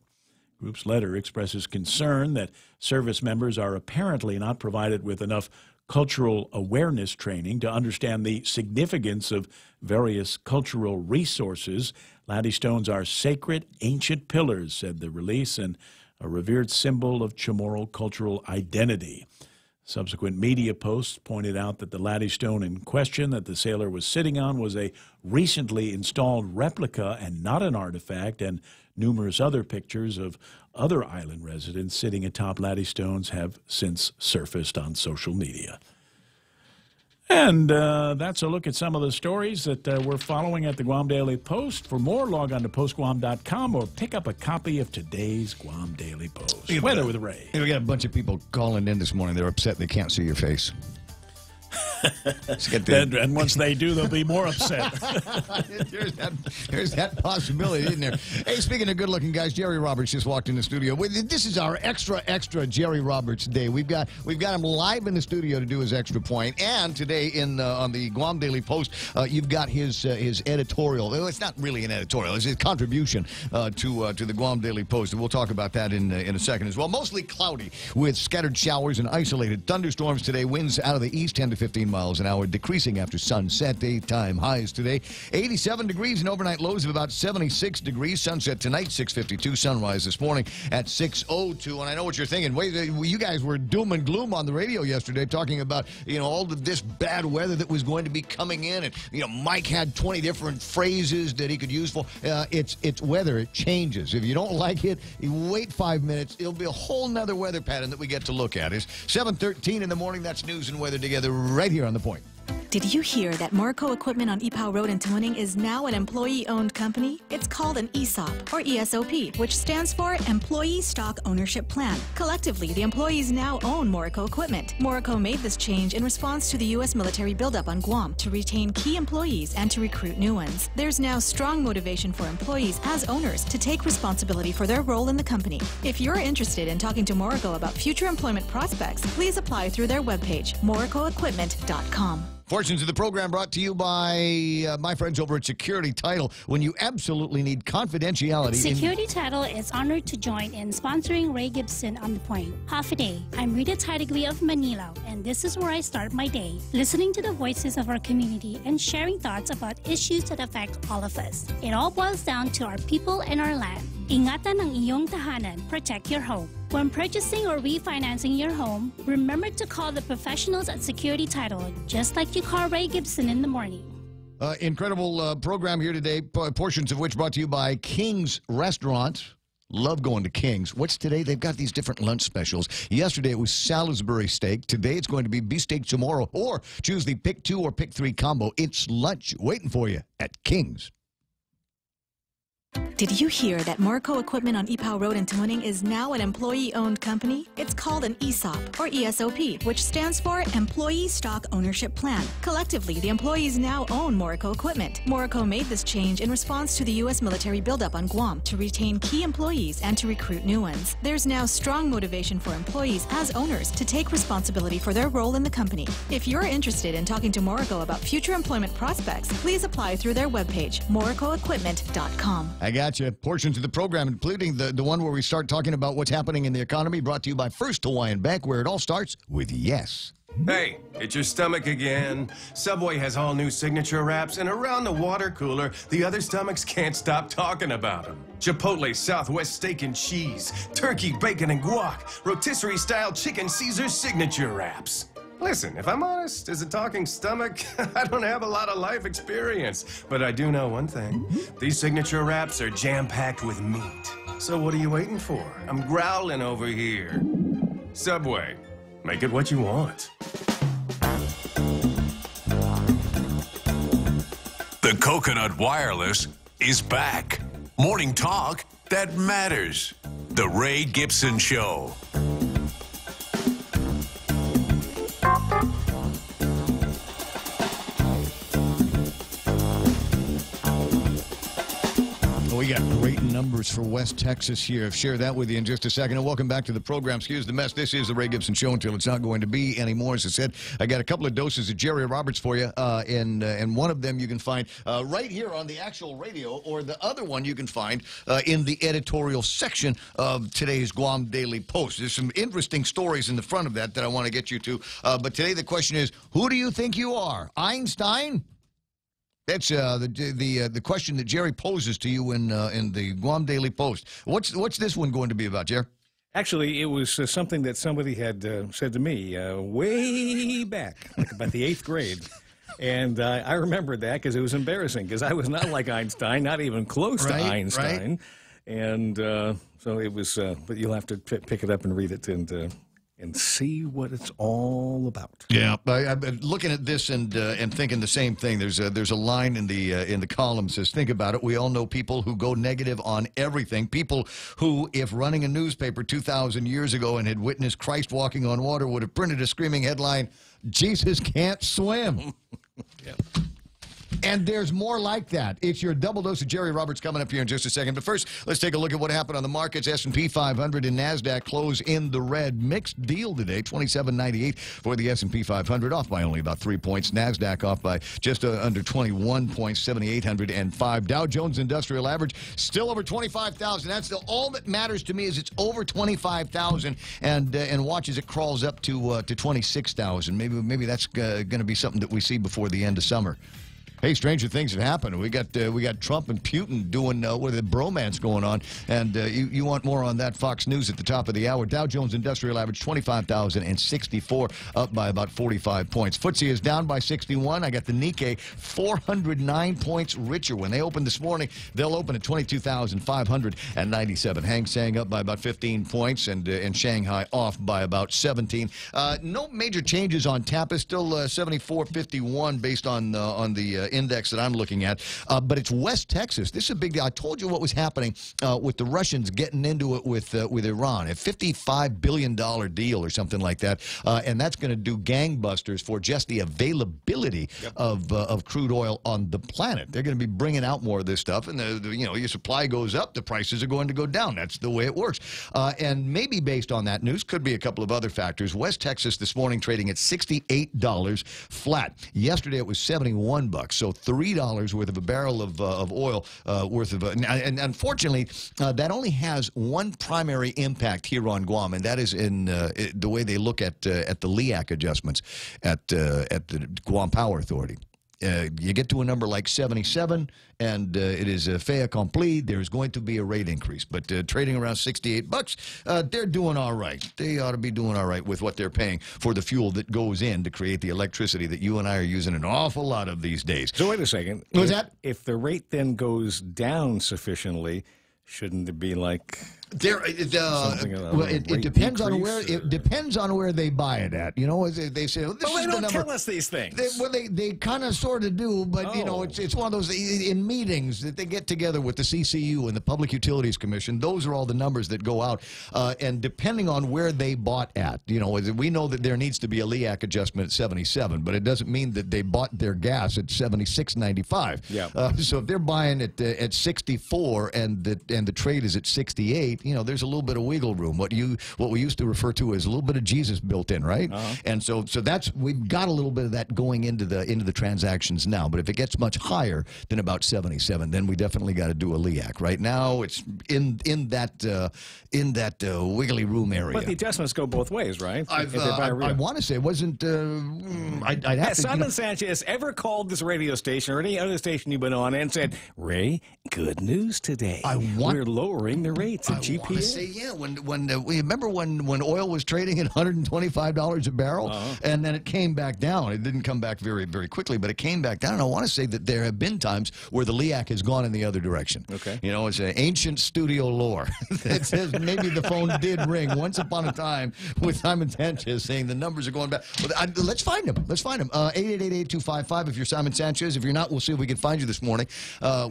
The group's letter expresses concern that service members are apparently not provided with enough cultural awareness training to understand the significance of various cultural resources. Laddiestones are sacred, ancient pillars, said the release, and a revered symbol of Chamorro cultural identity. Subsequent media posts pointed out that the laddystone in question that the sailor was sitting on was a recently installed replica and not an artifact, and numerous other pictures of other island residents sitting atop laddystones have since surfaced on social media. And that's a look at some of the stories that we're following at the Guam Daily Post. For more, log on to postguam.com or pick up a copy of today's Guam Daily Post. Weather with Ray. We got a bunch of people calling in this morning. They're upset they can't see your face. And once they do, they'll be more upset. There's that possibility, isn't there? Hey, speaking of good-looking guys, Jerry Roberts just walked in the studio. This is our extra Jerry Roberts day. We've got him live in the studio to do his extra point. And today on the Guam Daily Post, you've got his editorial. Well, it's not really an editorial. It's his contribution to the Guam Daily Post. And we'll talk about that in a second as well. Mostly cloudy with scattered showers and isolated thunderstorms today. Winds out of the east 10 to 15 miles an hour, decreasing after sunset. Daytime highs today 87 degrees and overnight lows of about 76 degrees. Sunset tonight 6:52. Sunrise this morning at 6:02. And I know what you're thinking. Wait, you guys were doom and gloom on the radio yesterday, talking about all of this bad weather that was going to be coming in, and Mike had 20 different phrases that he could use for. It's weather. It changes. If you don't like it, you wait 5 minutes. It'll be a whole nother weather pattern that we get to look at. It's 7:13 in the morning. That's news and weather together right here on The Point. Did you hear that Morrico Equipment on Ipoh Road in Tuning is now an employee-owned company? It's called an ESOP, or ESOP, which stands for Employee Stock Ownership Plan. Collectively, the employees now own Morrico Equipment. Morrico made this change in response to the U.S. military buildup on Guam to retain key employees and to recruit new ones. There's now strong motivation for employees as owners to take responsibility for their role in the company. If you're interested in talking to Morrico about future employment prospects, please apply through their webpage, morricoequipment.com. Portions of the program brought to you by my friends over at Security Title. When you absolutely need confidentiality. Security Title is honored to join in sponsoring Ray Gibson on The Point. Half a day. I'm Rita Tidegui of Manila, and this is where I start my day, listening to the voices of our community and sharing thoughts about issues that affect all of us. It all boils down to our people and our land. Ingatan ang iyong tahanan. Protect your home. When purchasing or refinancing your home, remember to call the professionals at Security Title, just like you call Ray Gibson in the morning. Incredible program here today, portions of which brought to you by King's Restaurant. Love going to King's. What's today? They've got these different lunch specials. Yesterday it was Salisbury steak. Today it's going to be beefsteak tomorrow. Or choose the pick 2 or pick 3 combo. It's lunch waiting for you at King's. Did you hear that Morco Equipment on Ipoh Road in Tuning is now an employee-owned company? It's called an ESOP, or ESOP, which stands for Employee Stock Ownership Plan. Collectively, the employees now own Morco Equipment. Morco made this change in response to the U.S. military buildup on Guam to retain key employees and to recruit new ones. There's now strong motivation for employees as owners to take responsibility for their role in the company. If you're interested in talking to Morco about future employment prospects, please apply through their webpage, morcoequipment.com. I got you. Portions of the program, including the one where we start talking about what's happening in the economy, brought to you by First Hawaiian Bank, where it all starts with yes. Hey, it's your stomach again. Subway has all new signature wraps, and around the water cooler, the other stomachs can't stop talking about them. Chipotle Southwest Steak and Cheese, Turkey, Bacon, and Guac, Rotisserie-style Chicken Caesar signature wraps. Listen, if I'm honest, as a talking stomach, I don't have a lot of life experience. But I do know one thing. These signature wraps are jam-packed with meat. So what are you waiting for? I'm growling over here. Subway, make it what you want. The Coconut Wireless is back. Morning talk that matters. The Ray Gibson Show. We got great numbers for West Texas here. I'll share that with you in just a second. And welcome back to the program. Excuse the mess. This is the Ray Gibson Show until it's not going to be anymore. As I said, I got a couple of doses of Jerry Roberts for you, and one of them you can find right here on the actual radio, or the other one you can find in the editorial section of today's Guam Daily Post. There's some interesting stories in the front of that I want to get you to. But today the question is, who do you think you are? Einstein? That's the question that Jerry poses to you in the Guam Daily Post. What's this one going to be about, Jerry? Actually, it was something that somebody had said to me way back, like about the 8th grade. And I remembered that because it was embarrassing, because I was not like Einstein, not even close to Einstein. Right. And so it was, but you'll have to pick it up and read it and see what it's all about. Yeah, I've been looking at this and thinking the same thing. There's a line in the column that says, think about it. We all know people who go negative on everything. People who, if running a newspaper 2,000 years ago and had witnessed Christ walking on water, would have printed a screaming headline, Jesus can't swim. Yeah. And there's more like that. It's your double dose of Jerry Roberts coming up here in just a second. But first, let's take a look at what happened on the markets. S&P 500 and NASDAQ close in the red. Mixed deal today, $27.98 for the S&P 500, off by only about 3 points. NASDAQ off by just under 21 points, 7,805. Dow Jones Industrial Average still over 25,000. That's all that matters to me, is it's over 25,000, and watch as it crawls up to 26,000. Maybe that's going to be something that we see before the end of summer. Hey, stranger things have happened. We got Trump and Putin doing with a bromance going on, and you want more on that? Fox News at the top of the hour. Dow Jones Industrial Average 25,064, up by about 45 points. FTSE is down by 61. I got the Nikkei 409 points richer. When they opened this morning, they'll open at 22,597. Hang Seng up by about 15 points, and Shanghai off by about 17. No major changes on TAPA. Still 74.51 based on the index that I'm looking at, but it's West Texas. This is a big deal. I told you what was happening with the Russians getting into it with Iran, a $55 billion deal or something like that, and that's going to do gangbusters for just the availability of crude oil on the planet. They're going to be bringing out more of this stuff, and your supply goes up, the prices are going to go down. That's the way it works. And maybe based on that news, could be a couple of other factors. West Texas this morning trading at $68 flat. Yesterday it was $71. So $3 worth of a barrel of oil worth of, and unfortunately, that only has one primary impact here on Guam, and that is in the way they look at the LEAC adjustments at the Guam Power Authority. You get to a number like 77, and it is a fait accompli. There's going to be a rate increase. But trading around $68, they're doing all right. They ought to be doing all right with what they're paying for the fuel that goes in to create the electricity that you and I are using an awful lot of these days. So wait a second. What's that? If the rate then goes down sufficiently, shouldn't it be like It depends on where they buy it at. You know, they say, well, they don't tell us these things. They kind of sort of do, but you know, it's one of those in meetings that they get together with the CCU and the Public Utilities Commission. Those are all the numbers that go out, and depending on where they bought at, you know, we know that there needs to be a LEAC adjustment at 77, but it doesn't mean that they bought their gas at 76.95. Yeah. So if they're buying it at 64 and the trade is at 68. You know, there's a little bit of wiggle room. What we used to refer to as a little bit of Jesus built in, right? And so we've got a little bit of that going into the transactions now. But if it gets much higher than about 77, then we definitely got to do a LEAC. Right now, it's in that wiggly room area. But the adjustments go both ways, right? I want to say it wasn't. I'd have Has to. Simon Sanchez ever called this radio station or any other station you've been on and said, "Ray, good news today. We're lowering the rates at GPA." I want to say, yeah. We remember when oil was trading at $125 a barrel, and then it came back down. It didn't come back very, very quickly, but it came back down. And I want to say that there have been times where the LEAC has gone in the other direction. Okay. You know, it's an ancient studio lore that says maybe the phone did ring once upon a time with Simon Sanchez saying the numbers are going back. But let's find him. Let's find him. 888-8255 if you're Simon Sanchez. If you're not, we'll see if we can find you this morning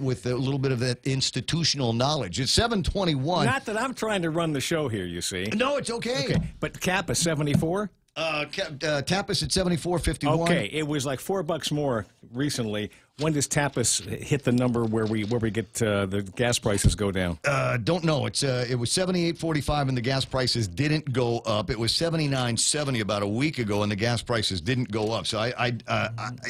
with a little bit of that institutional knowledge. It's 7:21. Not that I'm trying to run the show here, you see. No, it's okay. But cap is 74? Tapas at 74.51. Okay, it was like $4 more recently. When does Tapas hit the number where we get the gas prices go down? Don't know. It was 78.45 and the gas prices didn't go up. It was 79.70 about a week ago and the gas prices didn't go up. So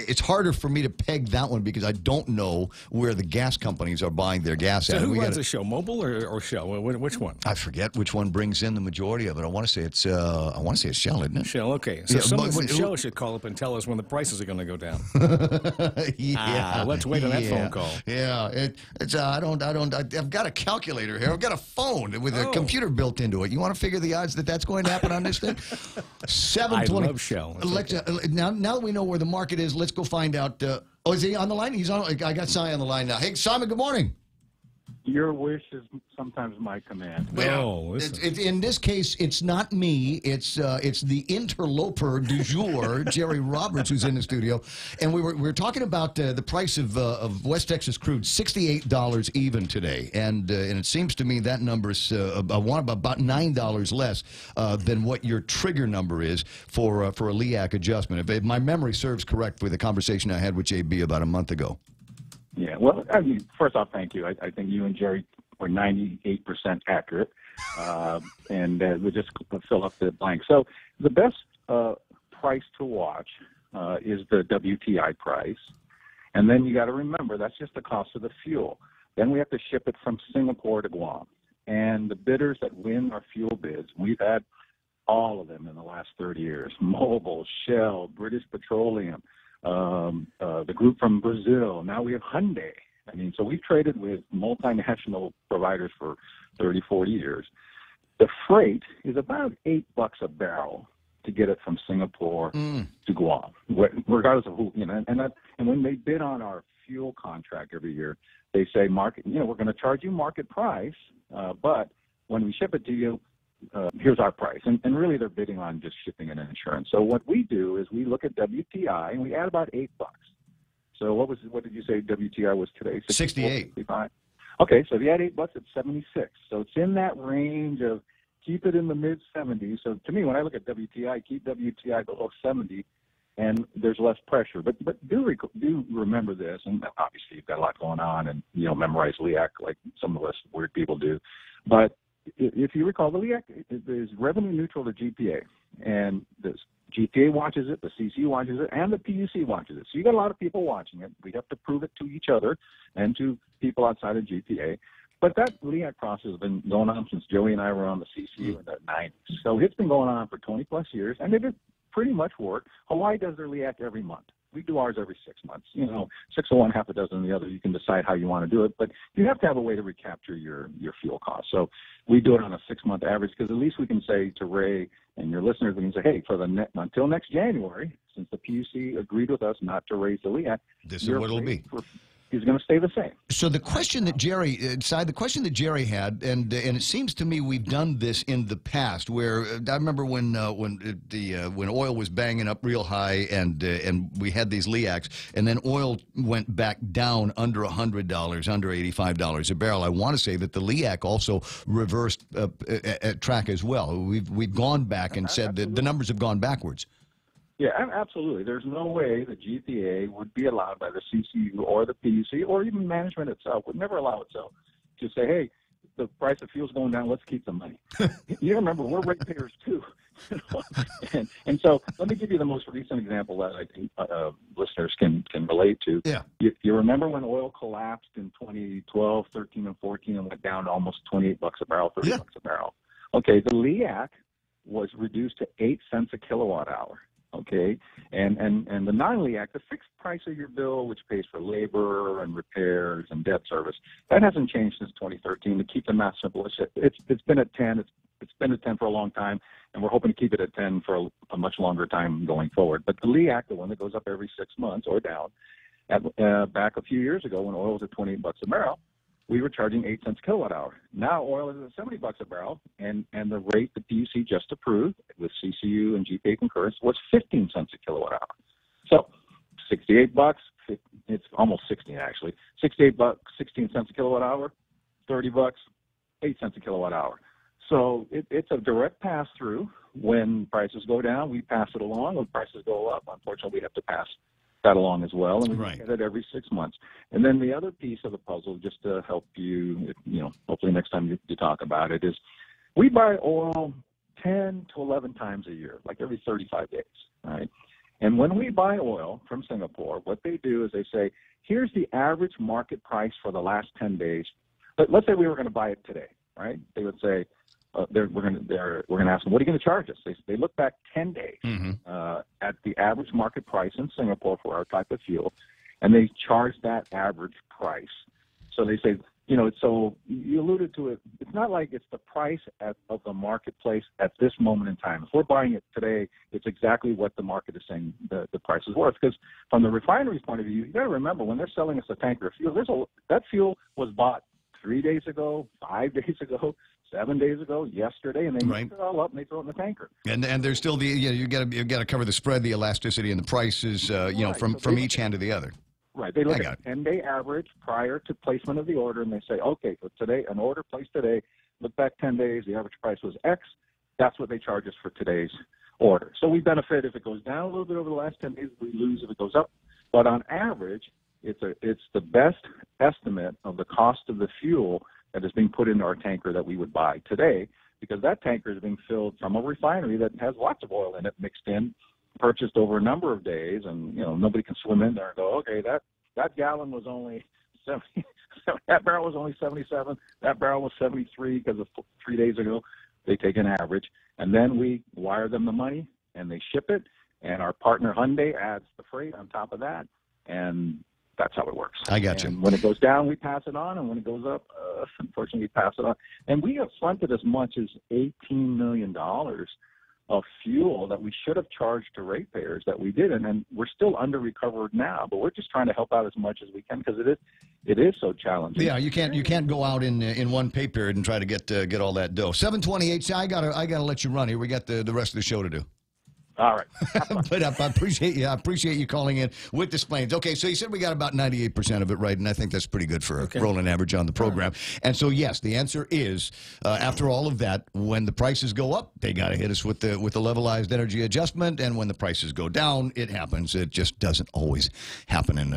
it's harder for me to peg that one because I don't know where the gas companies are buying their gas at. So who runs the show, Mobil or Shell? Which one? I forget which one brings in the majority of it. I want to say it's Shell, isn't it? Shell. Okay. So someone from Shell should call up and tell us when the prices are going to go down. Let's wait on that phone call. Yeah, I've got a calculator here. I've got a phone with a computer built into it. You want to figure the odds that that's going to happen on this thing? 720. I love Shell. Now that we know where the market is, let's go find out. Is he on the line? He's on. I got Simon on the line now. Hey, Simon. Good morning. Your wish is sometimes my command. Well, in this case, it's not me. It's the interloper du jour, Jerry Roberts, who's in the studio, and we were talking about the price of West Texas crude, $68 even today, and it seems to me that number is about $9 less than what your trigger number is for a LEAC adjustment. If my memory serves correct with the conversation I had with JB about a month ago. Yeah, well, I mean, first off, thank you. I think you and Jerry were 98% accurate, and we'll just fill up the blank. So the best price to watch is the WTI price, and then you got to remember that's just the cost of the fuel. Then we have to ship it from Singapore to Guam, and the bidders that win our fuel bids, we've had all of them in the last 30 years: Mobil, Shell, British Petroleum. The group from Brazil. Now we have Hyundai. I mean, so we've traded with multinational providers for 30, 40 years. The freight is about $8 a barrel to get it from Singapore to Guam, regardless of who, you know. And when they bid on our fuel contract every year, they say market. You know, we're going to charge you market price, but when we ship it to you, here's our price. And really they're bidding on just shipping and insurance. So what we do is we look at WTI and we add about $8. So what did you say WTI was today? 68. 65? Okay, so if you add $8, it's 76. So it's in that range of keep it in the mid-70s. So to me, when I look at WTI, keep WTI below 70, and there's less pressure. But do remember this, and obviously you've got a lot going on, and you don't memorize LEAC like some of us weird people do. But if you recall, the LEAC is revenue neutral to GPA, and the GPA watches it, the CC watches it, and the PUC watches it. So you got a lot of people watching it. We have to prove it to each other and to people outside of GPA. But that LEAC process has been going on since Joey and I were on the CCU in the 90s. So it's been going on for 20-plus years, and it pretty much work. Hawaii does their LEAC every month. We do ours every 6 months. You know, 6 of one, half a dozen of the other. You can decide how you want to do it, but you have to have a way to recapture your fuel costs. So we do it on a 6-month average because at least we can say to Ray and your listeners, we can say, hey, until next January, since the PUC agreed with us not to raise the LEAC, this is what it'll be. is going to stay the same. So the question that Jerry, the question that Jerry had, and it seems to me we've done this in the past, where I remember when oil was banging up real high, and we had these LEACs, and then oil went back down under $100, under $85 a barrel. I want to say that the LEAC also reversed track as well. We've gone back and said that the numbers have gone backwards. Yeah, absolutely. There's no way the GPA would be allowed by the CCU or the PUC or even management itself would never allow itself to say, hey, the price of fuel's going down, let's keep the money. You remember, we're ratepayers too. and so let me give you the most recent example that I think listeners can relate to. Yeah. You remember when oil collapsed in 2012, 13, and 14 and went down to almost $28 a barrel, $30 a barrel? Okay, the LEAC was reduced to 8 cents a kilowatt hour. Okay, and the non-LEAC, the fixed price of your bill, which pays for labor and repairs and debt service, that hasn't changed since 2013. To keep the math simple, it's been at 10. It's been at 10 for a long time, and we're hoping to keep it at 10 for a much longer time going forward. But the LEAC, the one that goes up every 6 months or down, back a few years ago when oil was at $28 a barrel, we were charging 8 cents a kilowatt hour. Now oil is at $70 a barrel, and the rate the PUC just approved with CCU and GPA concurrence was 15 cents a kilowatt hour. So $68, it's almost 60 actually. $68, 16 cents a kilowatt hour, $30, 8 cents a kilowatt hour. So it's a direct pass through. When prices go down, we pass it along. When prices go up, unfortunately, we have to pass that along as well, and we get it every 6 months. And then the other piece of the puzzle, just to help you, hopefully next time you talk about it, is we buy oil 10 to 11 times a year, like every 35 days, right? And when we buy oil from Singapore, what they do is they say, here's the average market price for the last 10 days. Let's say we were going to buy it today, right? They would say, we're going to ask them, what are you going to charge us? They look back 10 days at the average market price in Singapore for our type of fuel, and they charge that average price. So they say, so you alluded to it. It's not like it's the price of the marketplace at this moment in time. If we're buying it today, it's exactly what the market is saying the price is worth. Because from the refinery's point of view, you got to remember when they're selling us a tanker of fuel, that fuel was bought 3 days ago, 5 days ago, 7 days ago, yesterday, and they mix it all up and they throw it in the tanker. And there's still you got to cover the spread, the elasticity, and the prices, from each hand to the other. Right. They look at 10-day average prior to placement of the order, and they say, okay, for today, an order placed today, look back 10 days, the average price was X. That's what they charge us for today's order. So we benefit if it goes down a little bit over the last 10 days. We lose if it goes up. But on average, it's the best estimate of the cost of the fuel that is being put into our tanker that we would buy today, because that tanker is being filled from a refinery that has lots of oil in it mixed in, purchased over a number of days, and nobody can swim in there and go, okay, that gallon was only 70, that barrel was only 77, that barrel was 73 because of 3 days ago. They take an average, and then we wire them the money, and they ship it, and our partner Hyundai adds the freight on top of that, and that's how it works. I got you. And when it goes down, we pass it on, and when it goes up, unfortunately, we pass it on. And we have fronted as much as $18 million of fuel that we should have charged to ratepayers that we didn't, and we're still under recovered now. But we're just trying to help out as much as we can because it is so challenging. Yeah, you can't go out in one pay period and try to get all that dough. 7:28. I gotta let you run here. We got the rest of the show to do. All right. But I appreciate you. I appreciate you calling in with the explains. Okay, so you said we got about 98% of it right, and I think that's pretty good for a rolling average on the program. And so, yes, the answer is, after all of that, when the prices go up, they got to hit us with the levelized energy adjustment, and when the prices go down, it happens. It just doesn't always happen in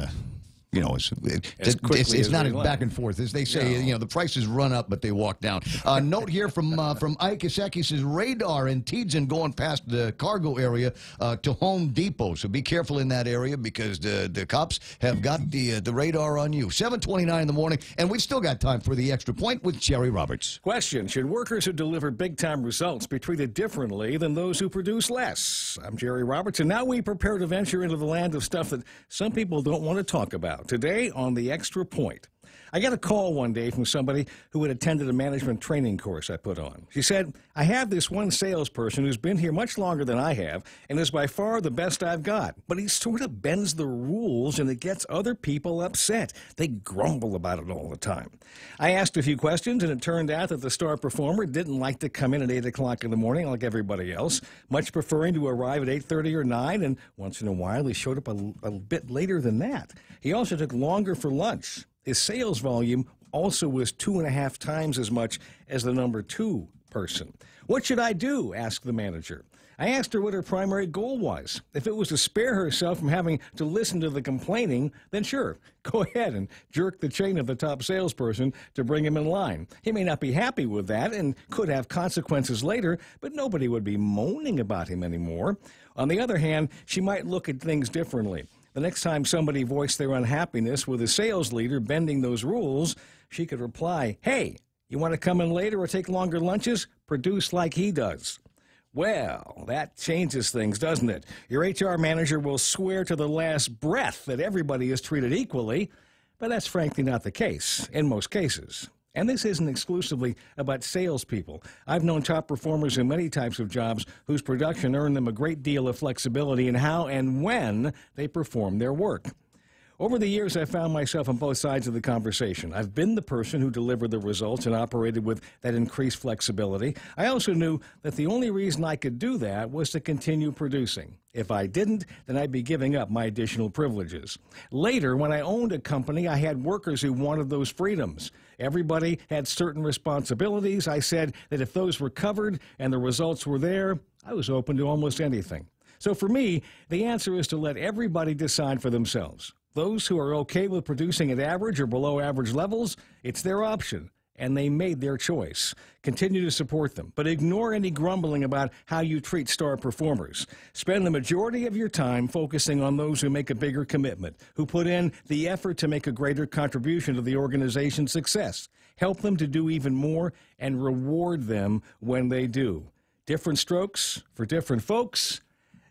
it's not as back and forth as they say. The prices run up, but they walk down. Note here from Ike Iseki says radar in Tiedzin going past the cargo area to Home Depot. So be careful in that area because the cops have got the radar on you. 7:29 in the morning, and we've still got time for the extra point with Jerry Roberts. Question: should workers who deliver big-time results be treated differently than those who produce less? I'm Jerry Roberts, and now we prepare to venture into the land of stuff that some people don't want to talk about. Today on The Extra Point, I got a call one day from somebody who had attended a management training course I put on. She said, I have this one salesperson who's been here much longer than I have and is by far the best I've got, but he sort of bends the rules and it gets other people upset. They grumble about it all the time. I asked a few questions and it turned out that the star performer didn't like to come in at 8 o'clock in the morning like everybody else, much preferring to arrive at 8:30 or 9, and once in a while he showed up a bit later than that. He also took longer for lunch. His sales volume also was 2.5 times as much as the number 2 person. What should I do? Asked the manager. I asked her what her primary goal was. If it was to spare herself from having to listen to the complaining, then sure, go ahead and jerk the chain of the top salesperson to bring him in line. He may not be happy with that and could have consequences later, but nobody would be moaning about him anymore. On the other hand, she might look at things differently. The next time somebody voiced their unhappiness with a sales leader bending those rules, she could reply, hey, you want to come in later or take longer lunches? Produce like he does. Well, that changes things, doesn't it? Your HR manager will swear to the last breath that everybody is treated equally, but that's frankly not the case in most cases. And this isn't exclusively about salespeople. I've known top performers in many types of jobs whose production earned them a great deal of flexibility in how and when they perform their work. Over the years, I've found myself on both sides of the conversation. I've been the person who delivered the results and operated with that increased flexibility. I also knew that the only reason I could do that was to continue producing. If I didn't, then I'd be giving up my additional privileges. Later, when I owned a company, I had workers who wanted those freedoms. Everybody had certain responsibilities. I said that if those were covered and the results were there, I was open to almost anything. So for me, the answer is to let everybody decide for themselves. Those who are okay with producing at average or below average levels, it's their option, and they made their choice. Continue to support them, but ignore any grumbling about how you treat star performers. Spend the majority of your time focusing on those who make a bigger commitment, who put in the effort to make a greater contribution to the organization's success. Help them to do even more and reward them when they do. Different strokes for different folks?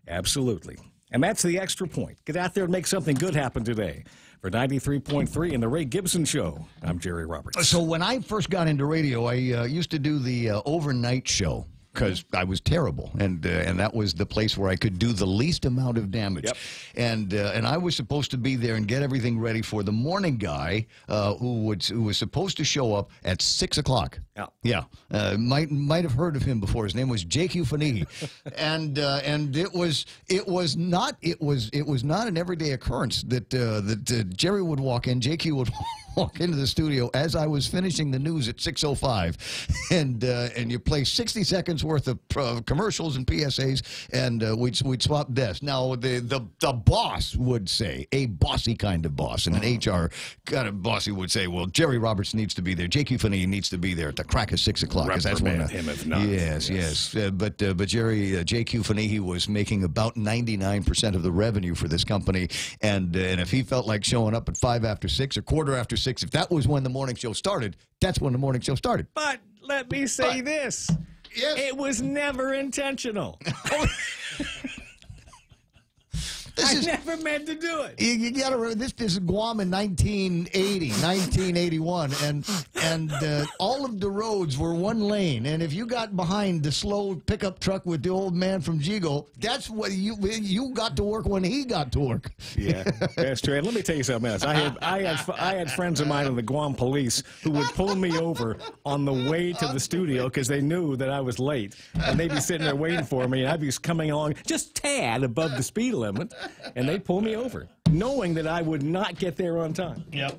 Absolutely. And that's the extra point. Get out there and make something good happen today. For 93.3 and the Ray Gibson Show, I'm Jerry Roberts. So when I first got into radio, I used to do the overnight show because I was terrible, and that was the place where I could do the least amount of damage. Yep. And I was supposed to be there and get everything ready for the morning guy who was supposed to show up at 6 o'clock. Yeah. Might have heard of him before. His name was J.Q. Fanihi, and it was not an everyday occurrence that Jerry would walk in, J.Q. would walk into the studio as I was finishing the news at 6:05, and you play 60 seconds worth of commercials and PSAs, and we'd swap desks. Now the boss would say, a bossy kind of boss, and an HR kind of bossy would say, well, Jerry Roberts needs to be there, J.Q. Fanihi needs to be there at the crack of 6 o'clock, because that's when him if not. Yes. But J.Q. Fanihi was making about 99% of the revenue for this company, and if he felt like showing up at 5 after 6 or quarter after 6, if that was when the morning show started, that's when the morning show started. But let me say this. Yes. It was never intentional. I never meant to do it. You got to remember, this is Guam in 1980, 1981, and all of the roads were one lane. And if you got behind the slow pickup truck with the old man from Jigo, that's what you got to work when he got to work. Yeah, that's true. And let me tell you something else. I had friends of mine in the Guam police who would pull me over on the way to the studio because they knew that I was late, and they'd be sitting there waiting for me, and I'd be coming along just tad above the speed limit. And they'd pull me over, knowing that I would not get there on time. Yep.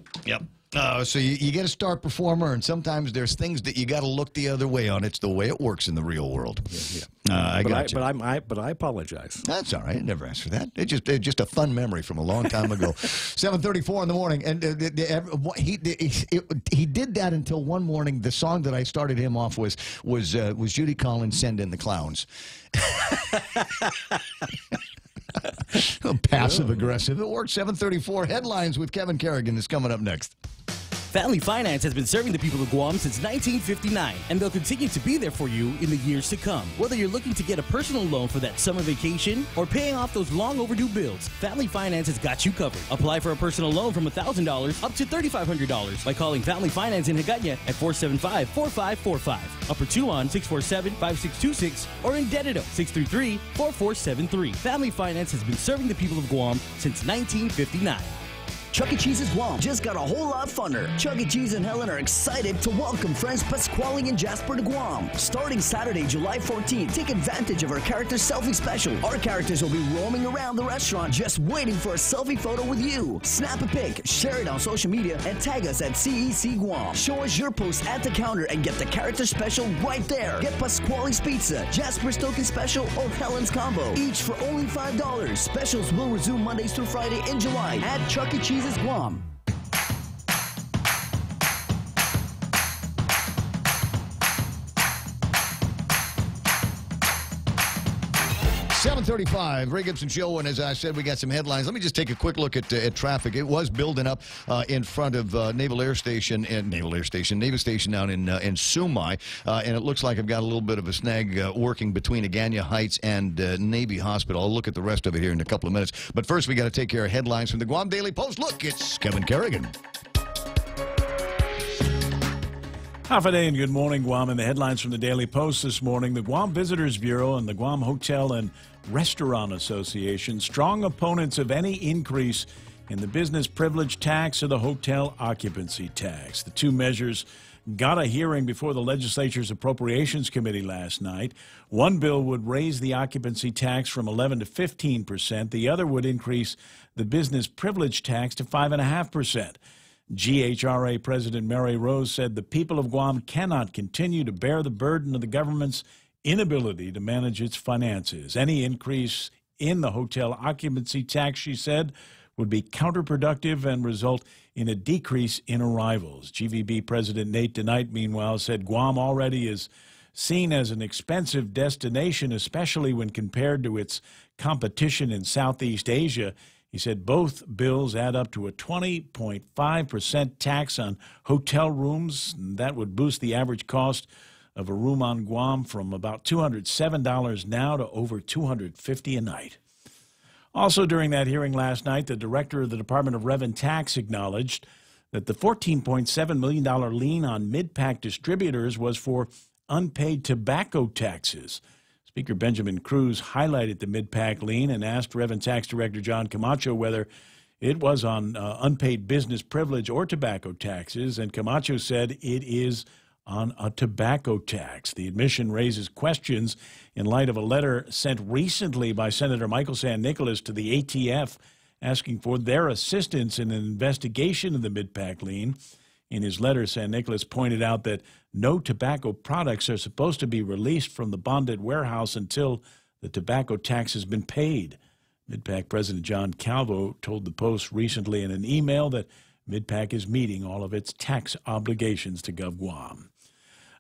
So you get a star performer, and sometimes there's things that you got to look the other way on. It's the way it works in the real world. Yeah. But I apologize. That's all right. I never asked for that. It's just a fun memory from a long time ago. 7:34 in the morning, and he did that until one morning. The song that I started him off was Judy Collins' "Send in the Clowns." Passive aggressive. It worked. 7:34 headlines with Kevin Kerrigan is coming up next. Family Finance has been serving the people of Guam since 1959, and they'll continue to be there for you in the years to come. Whether you're looking to get a personal loan for that summer vacation or paying off those long overdue bills, Family Finance has got you covered. Apply for a personal loan from $1,000 up to $3,500 by calling Family Finance in Hagåtña at 475-4545, Upper Tuon 647-5626, or in Dededo 633-4473. Family Finance has been serving the people of Guam since 1959. Chuck E. Cheese's Guam just got a whole lot funner. Chuck E. Cheese and Helen are excited to welcome friends Pasquale and Jasper to Guam. Starting Saturday, July 14th, take advantage of our character selfie special. Our characters will be roaming around the restaurant just waiting for a selfie photo with you. Snap a pic, share it on social media, and tag us at CEC Guam. Show us your post at the counter and get the character special right there. Get Pasquale's Pizza, Jasper's Token Special, or Helen's Combo, each for only $5. Specials will resume Mondays through Friday in July at Chuck E. Cheese's Guam. 7:35, Ray Gibson Show, and as I said, we got some headlines. Let me just take a quick look at traffic. It was building up in front of Naval Station down in Sumai, and it looks like I've got a little bit of a snag working between Hagåtña Heights and Navy Hospital. I'll look at the rest of it here in a couple of minutes. But first, we got to take care of headlines from the Guam Daily Post. Look, it's Kevin Kerrigan. Half a day and good morning, Guam. And the headlines from the Daily Post this morning: the Guam Visitors Bureau and the Guam Hotel and Restaurant Association, strong opponents of any increase in the business privilege tax or the hotel occupancy tax. The two measures got a hearing before the legislature's Appropriations Committee last night. One bill would raise the occupancy tax from 11% to 15%. The other would increase the business privilege tax to 5.5%. GHRA President Mary Rose said the people of Guam cannot continue to bear the burden of the government's inability to manage its finances. Any increase in the hotel occupancy tax, she said, would be counterproductive and result in a decrease in arrivals. GVB President Nate DeKnight, meanwhile, said Guam already is seen as an expensive destination, especially when compared to its competition in Southeast Asia. He said both bills add up to a 20.5% tax on hotel rooms. That would boost the average cost of a room on Guam from about $207 now to over $250 a night. Also during that hearing last night, the director of the Department of Rev and Tax acknowledged that the $14.7 million lien on mid-pack distributors was for unpaid tobacco taxes. Speaker Benjamin Cruz highlighted the mid-pack lien and asked Rev and Tax Director John Camacho whether it was on unpaid business privilege or tobacco taxes, and Camacho said it is on a tobacco tax. The admission raises questions in light of a letter sent recently by Senator Michael San Nicolas to the ATF asking for their assistance in an investigation of the mid-pack lien. In his letter, San Nicolas pointed out that no tobacco products are supposed to be released from the bonded warehouse until the tobacco tax has been paid. Mid-pack President John Calvo told the Post recently in an email that Mid-pack is meeting all of its tax obligations to GovGuam.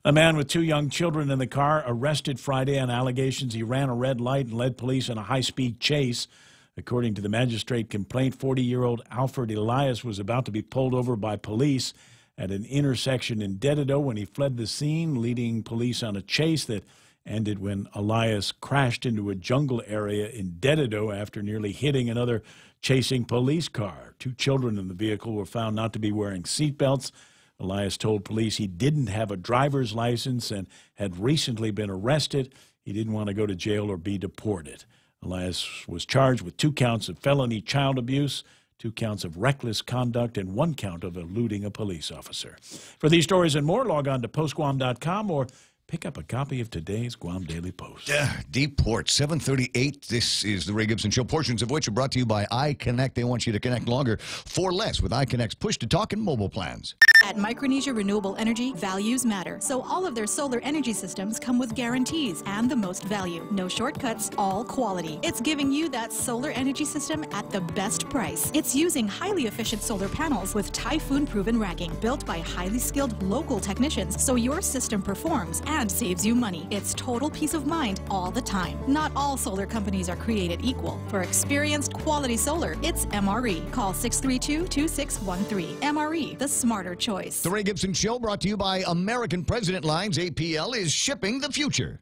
A man with two young children in the car arrested Friday on allegations he ran a red light and led police in a high-speed chase. According to the magistrate complaint, 40-year-old Alfred Elias was about to be pulled over by police at an intersection in Dededo when he fled the scene, leading police on a chase that ended when Elias crashed into a jungle area in Dededo after nearly hitting another chasing police car. Two children in the vehicle were found not to be wearing seatbelts. Elias told police he didn't have a driver's license and had recently been arrested. He didn't want to go to jail or be deported. Elias was charged with 2 counts of felony child abuse, 2 counts of reckless conduct, and 1 count of eluding a police officer. For these stories and more, log on to postguam.com or pick up a copy of today's Guam Daily Post. Deep Port, 7:38. This is the Ray Gibson Show, portions of which are brought to you by iConnect. They want you to connect longer for less with iConnect's push-to-talk and mobile plans. At Micronesia Renewable Energy, values matter. So all of their solar energy systems come with guarantees and the most value. No shortcuts, all quality. It's giving you that solar energy system at the best price. It's using highly efficient solar panels with typhoon-proven racking, built by highly skilled local technicians, so your system performs and saves you money. It's total peace of mind all the time. Not all solar companies are created equal. For experienced quality solar, it's MRE. Call 632-2613. MRE, the smarter choice. choice. The Ray Gibson Show brought to you by American President Lines. APL is shipping the future.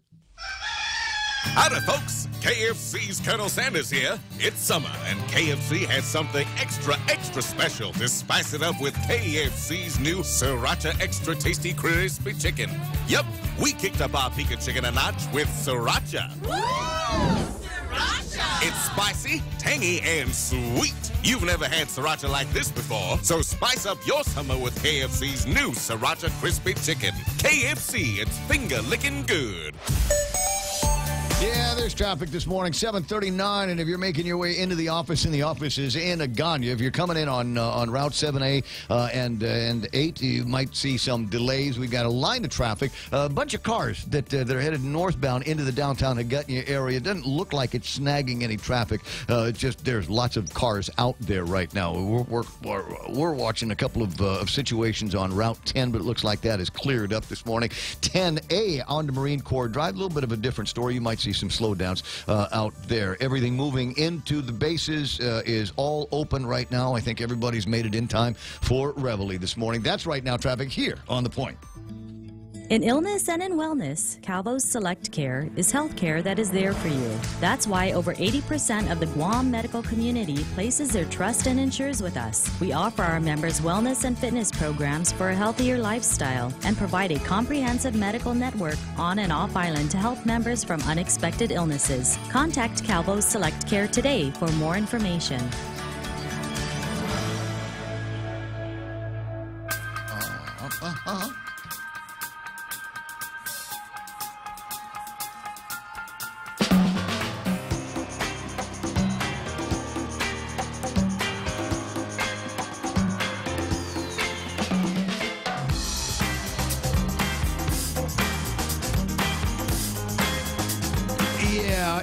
Howdy, folks. KFC's Colonel Sanders here. It's summer, and KFC has something extra special to spice it up with KFC's new Sriracha Extra Tasty Crispy Chicken. Yup, we kicked up our Pika Chicken a notch with Sriracha. Sriracha! It's spicy, tangy, and sweet. You've never had Sriracha like this before, so spice up your summer with KFC's new Sriracha Crispy Chicken. KFC, it's finger-licking good. Yeah, there's traffic this morning, 7:39, and if you're making your way into the office, and the office is in Agana, if you're coming in on Route 7A and 8, you might see some delays. We've got a line of traffic, a bunch of cars that are headed northbound into the downtown Agana area. It doesn't look like it's snagging any traffic. It's just there's lots of cars out there right now. We're watching a couple of situations on Route 10, but it looks like that is cleared up this morning. 10A on the Marine Corps Drive, a little bit of a different story. You might see some slowdowns out there. Everything moving into the bases is all open right now. I think everybody's made it in time for Reveille this morning. That's right now traffic here on The Point. In illness and in wellness, Calvo's Select Care is health care that is there for you. That's why over 80% of the Guam medical community places their trust and insures with us. We offer our members wellness and fitness programs for a healthier lifestyle and provide a comprehensive medical network on and off island to help members from unexpected illnesses. Contact Calvo's Select Care today for more information.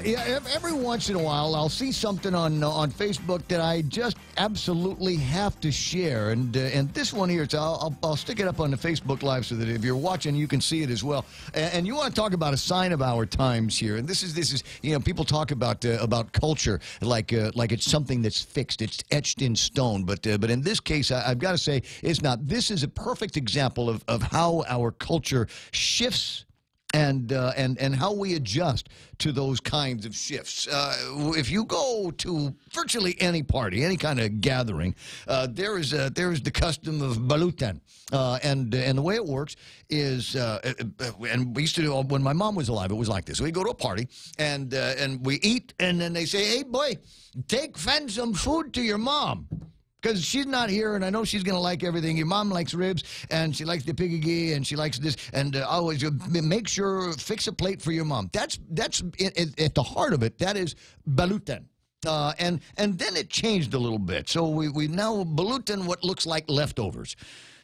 Yeah, every once in a while I'll see something on Facebook that I just absolutely have to share, and this one here, I'll stick it up on the Facebook Live so that if you're watching, you can see it as well. And you want to talk about a sign of our times here, and this is people talk about culture like it's something that's fixed, it's etched in stone, but in this case, I've got to say it's not. This is a perfect example of how our culture shifts and how we adjust to those kinds of shifts. If you go to virtually any party, any kind of gathering, there is the custom of balutan, and the way it works is, and we used to do when my mom was alive. It was like this: we go to a party and we eat, and then they say, "Hey, boy, take some food to your mom." Because she's not here, and I know she's going to like everything. Your mom likes ribs, and she likes the piggy, and she likes this. And always make sure, fix a plate for your mom. That's at the heart of it. That is balutan. And then it changed a little bit. So we now balutan what looks like leftovers.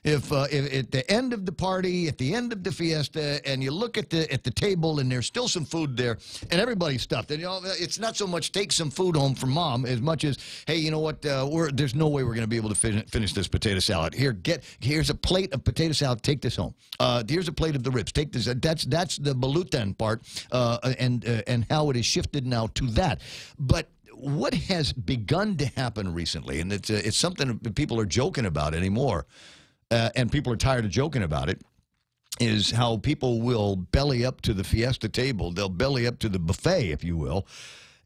If at the end of the party, at the end of the fiesta, and you look at the table and there's still some food there, and everybody's stuffed, and it's not so much take some food home from mom as much as, hey, you know what? There's no way we're going to be able to finish this potato salad. Here's a plate of potato salad. Take this home. Here's a plate of the ribs. Take this. That's the balutan part, and how it has shifted now to that. But what has begun to happen recently, and it's something that people are joking about anymore. And people are tired of joking about it, is how people will belly up to the fiesta table. They'll belly up to the buffet, if you will,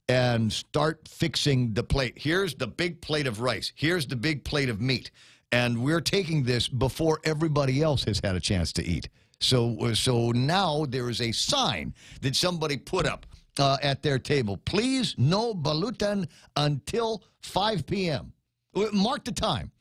and start fixing the plate. Here's the big plate of rice. Here's the big plate of meat. And we're taking this before everybody else has had a chance to eat. So now there is a sign that somebody put up at their table. Please, no balutan until 5 p.m. Mark the time.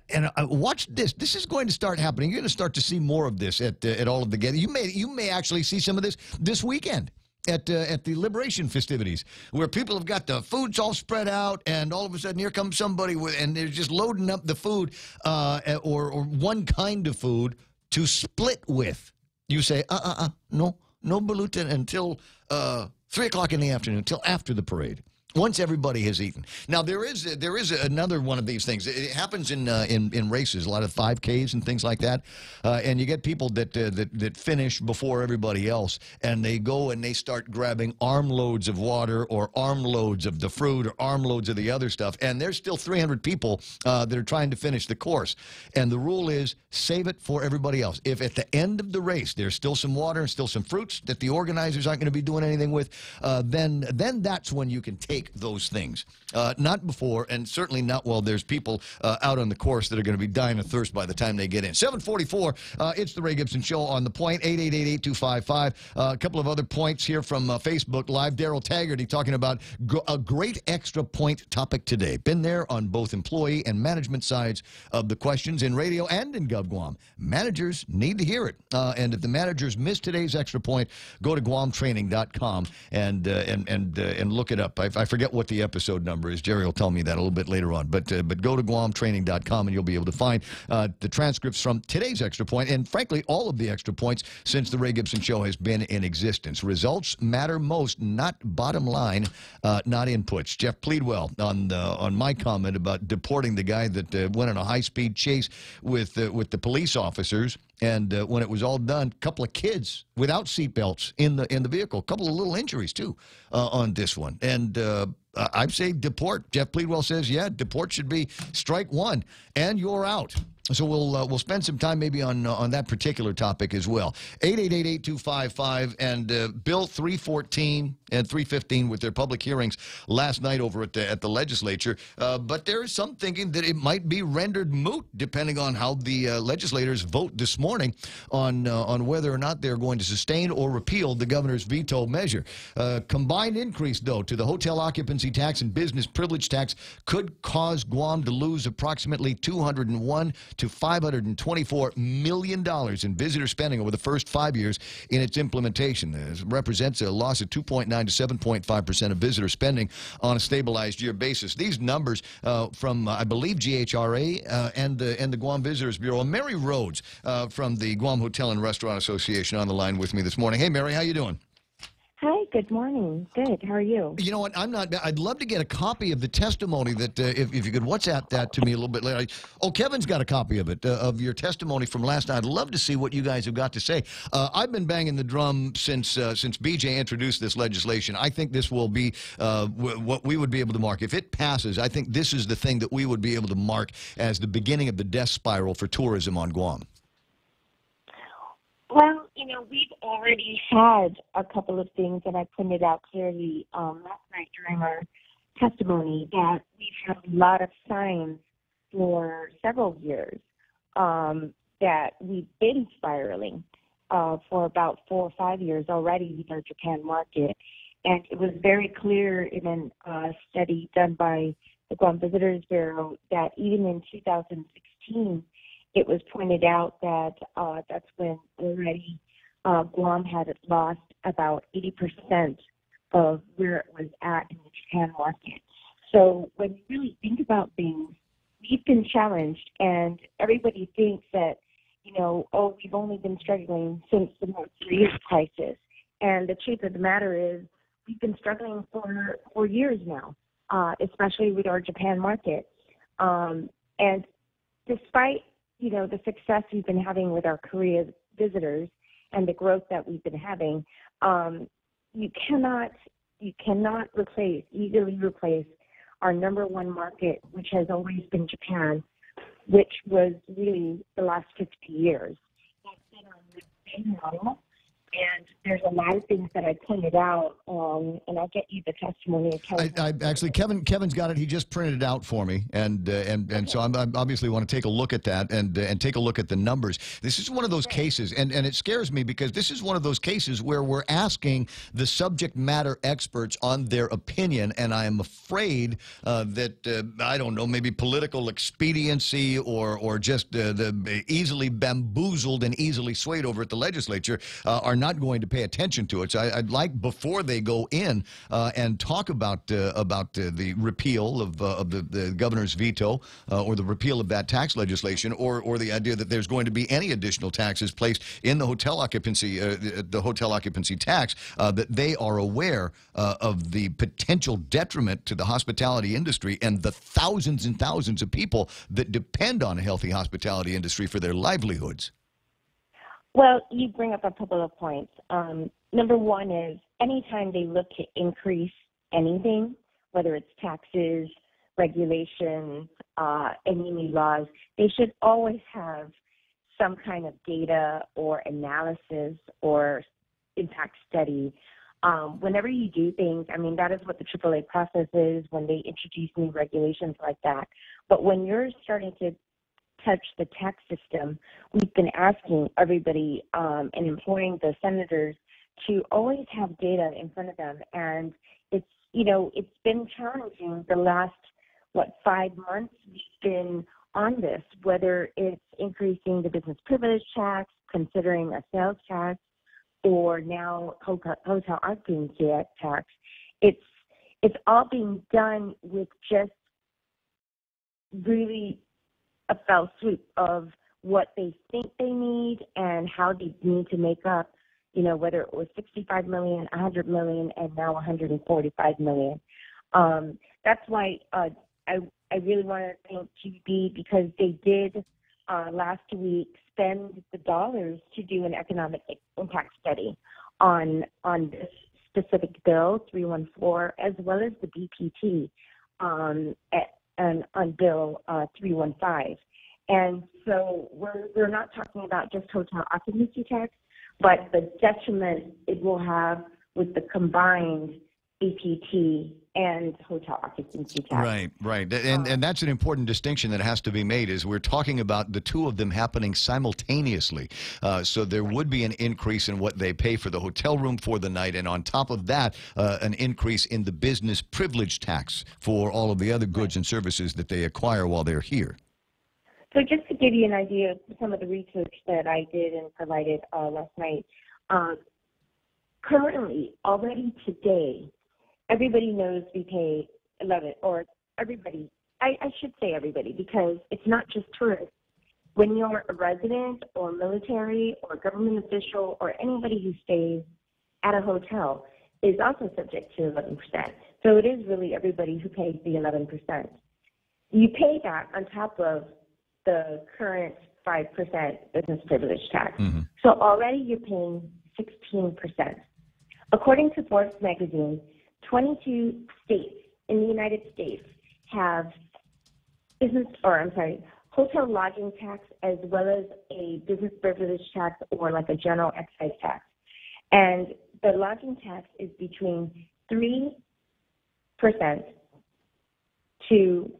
And watch this. This is going to start happening. You're going to start to see more of this at all of the gatherings. You may actually see some of this weekend at the Liberation festivities, where people have got the foods all spread out, and all of a sudden here comes somebody and they're just loading up the food or one kind of food to split with. You say, no balutan until 3 o'clock in the afternoon, until after the parade. Once everybody has eaten. Now there is another one of these things. It happens in races, a lot of 5Ks and things like that, and you get people that finish before everybody else, and they go and they start grabbing armloads of water or armloads of the fruit or armloads of the other stuff, and there's still 300 people that are trying to finish the course, and the rule is save it for everybody else. If at the end of the race there's still some water and still some fruits that the organizers aren't going to be doing anything with, then that's when you can take those things. Not before, and certainly not while there's people out on the course that are going to be dying of thirst by the time they get in. 7:44, it's the Ray Gibson Show on the Point, 888-8255. A couple of other points here from Facebook Live. Daryl Taggarty talking about a great extra point topic today. Been there on both employee and management sides of the questions in radio and in GovGuam. Managers need to hear it. And if the managers missed today's extra point, go to GuamTraining.com and look it up. I forget what the episode number is. Jerry will tell me that a little bit later on. But go to GuamTraining.com and you'll be able to find the transcripts from today's extra point and, frankly, all of the extra points since the Ray Gibson Show has been in existence. Results matter most, not bottom line, not inputs. Jeff Pleadwell on my comment about deporting the guy that went on a high-speed chase with the police officers. And when it was all done, a couple of kids without seatbelts in the vehicle, a couple of little injuries, too, on this one. And I'd say deport. Jeff Pleadwell says, yeah, deport should be strike one, and you're out. So we'll spend some time maybe on that particular topic as well. 888-8255 and Bill 314 and 315 with their public hearings last night over at the legislature. But there is some thinking that it might be rendered moot depending on how the legislators vote this morning on whether or not they're going to sustain or repeal the governor's veto measure. Combined increase, though, to the hotel occupancy tax and business privilege tax could cause Guam to lose approximately $201 to $524 million in visitor spending over the first 5 years in its implementation. This represents a loss of 2.9 to 7.5% of visitor spending on a stabilized year basis. These numbers from, I believe, GHRA and the Guam Visitors Bureau. Mary Rhodes from the Guam Hotel and Restaurant Association on the line with me this morning. Hey, Mary, how you doing? Hi, good morning. Good. How are you? You know what? I'd love to get a copy of the testimony that, if you could WhatsApp that to me a little bit later. Kevin's got a copy of it, of your testimony from last night. I'd love to see what you guys have got to say. I've been banging the drum since BJ introduced this legislation. I think this will be what we would be able to mark. If it passes, I think this is the thing that we would be able to mark as the beginning of the death spiral for tourism on Guam. Well, we've already had a couple of things that I pointed out clearly last night during our testimony, that we've had a lot of signs for several years that we've been spiraling for about 4 or 5 years already with our Japan market. And it was very clear in a study done by the Guam Visitors Bureau that even in 2016, it was pointed out that that's when already Guam had lost about 80% of where it was at in the Japan market. So when you really think about things, we've been challenged, and everybody thinks that, we've only been struggling since the North Korea crisis. And the truth of the matter is we've been struggling for years now, especially with our Japan market. And despite the success we've been having with our Korea visitors and the growth that we've been having, you cannot easily replace our number one market, which has always been Japan, which was really the last 50 years. It's been on the same model, and there's a lot of things that I pointed out, and I'll get you the testimony of Kevin. Actually, Kevin's got it. He just printed it out for me, and so I obviously want to take a look at that and take a look at the numbers. This is one of those cases, and it scares me because this is one of those cases where we're asking the subject matter experts on their opinion, and I am afraid that, I don't know, maybe political expediency or just the easily bamboozled and easily swayed over at the legislature are not going to pay attention to it. So I'd like, before they go in and talk about the repeal of the governor's veto or the repeal of that tax legislation, or the idea that there's going to be any additional taxes placed in the hotel occupancy tax, that they are aware of the potential detriment to the hospitality industry and the thousands and thousands of people that depend on a healthy hospitality industry for their livelihoods. Well, you bring up a couple of points. Number one is anytime they look to increase anything, whether it's taxes, regulations, any new laws, they should always have some kind of data or analysis or impact study. Whenever you do things, I mean, that is what the AAA process is when they introduce new regulations like that. But when you're starting to touch the tax system, we've been asking everybody and imploring the senators to always have data in front of them. And it's been challenging the last, 5 months we've been on this, whether it's increasing the business privilege tax, considering a sales tax, or now hotel occupancy tax. It's all being done with just really a fell swoop of what they think they need and how they need to make up, whether it was 65 million, 100 million, and now 145 million. That's why I really want to thank GB, because they did last week spend the dollars to do an economic impact study on this specific bill 314, as well as the BPT on bill 315. And so we're not talking about just hotel occupancy tax, but the detriment it will have with the combined BPT and hotel occupancy tax. Right. And that's an important distinction that has to be made, is we're talking about the two of them happening simultaneously. So there would be an increase in what they pay for the hotel room for the night, and on top of that, an increase in the business privilege tax for all of the other goods and services that they acquire while they're here. So just to give you an idea of some of the research that I did and provided last night, currently, already today, everybody knows we pay 11, or everybody, I should say everybody, because it's not just tourists. When you're a resident or military or government official or anybody who stays at a hotel is also subject to 11%. So it is really everybody who pays the 11%. You pay that on top of the current 5% business privilege tax. Mm-hmm. So already you're paying 16%. According to Forbes magazine, 22 states in the United States have hotel lodging tax, as well as a business privilege tax, or like a general excise tax. And the lodging tax is between 3% to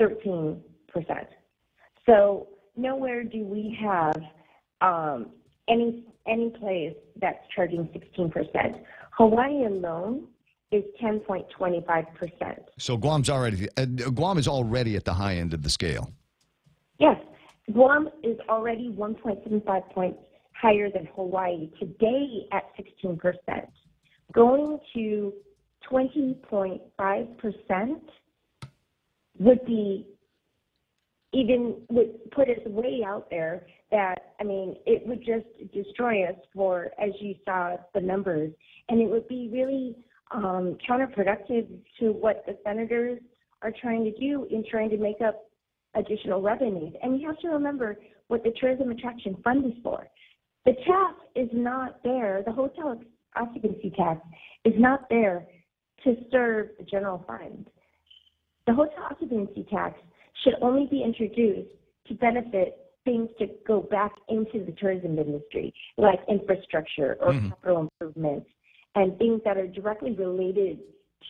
13%. So nowhere do we have any place that's charging 16%. Hawaii alone is 10.25%. So Guam is already at the high end of the scale. Yes, Guam is already 1.75 points higher than Hawaii today at 16%. Going to 20.5% would put us way out there. That, I mean, it would just destroy us for, as you saw, the numbers, and it would be really counterproductive to what the senators are trying to do in trying to make up additional revenues. And you have to remember what the Tourism Attraction Fund is for. The tax is not there. The hotel occupancy tax is not there to serve the general fund. The hotel occupancy tax should only be introduced to benefit things to go back into the tourism industry, like infrastructure or capital improvements, and things that are directly related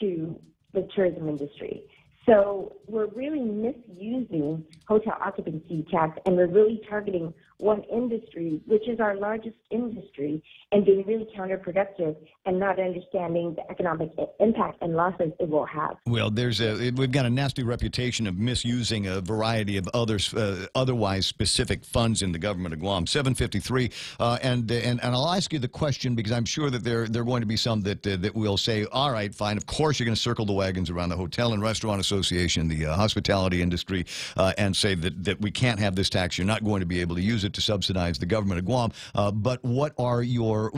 to the tourism industry. So we're really misusing hotel occupancy tax, and we're really targeting one industry, which is our largest industry, and being really counterproductive and not understanding the economic impact and losses it will have. Well, we've got a nasty reputation of misusing a variety of otherwise specific funds in the government of Guam. 7:53, and I'll ask you the question because I'm sure that there are going to be some that will say, all right, fine, of course you're going to circle the wagons around the Hotel and Restaurant Association, the hospitality industry, and say that we can't have this tax. You're not going to be able to use it to subsidize the government of Guam. But what are your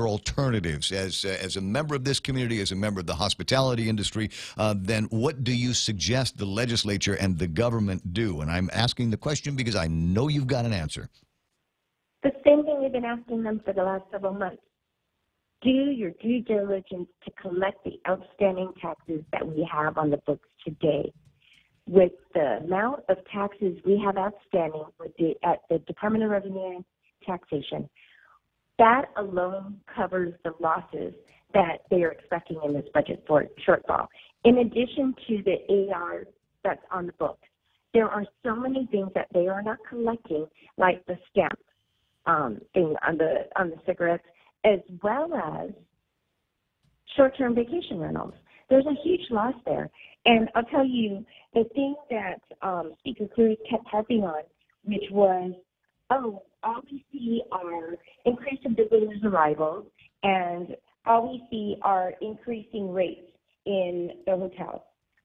alternatives as a member of this community, as a member of the hospitality industry? Then what do you suggest the legislature and the government do? And I'm asking the question because I know you've got an answer. The same thing we've been asking them for the last several months. Do your due diligence to collect the outstanding taxes that we have on the books today. With the amount of taxes we have outstanding at the Department of Revenue and Taxation, that alone covers the losses that they are expecting in this budget for shortfall. In addition to the AR that's on the books, there are so many things that they are not collecting, like the stamp thing on the cigarettes, as well as short-term vacation rentals. There's a huge loss there. And I'll tell you, the thing that Speaker Cruz kept harping on, which was, all we see are increase in visitors' arrivals, and all we see are increasing rates in the hotels.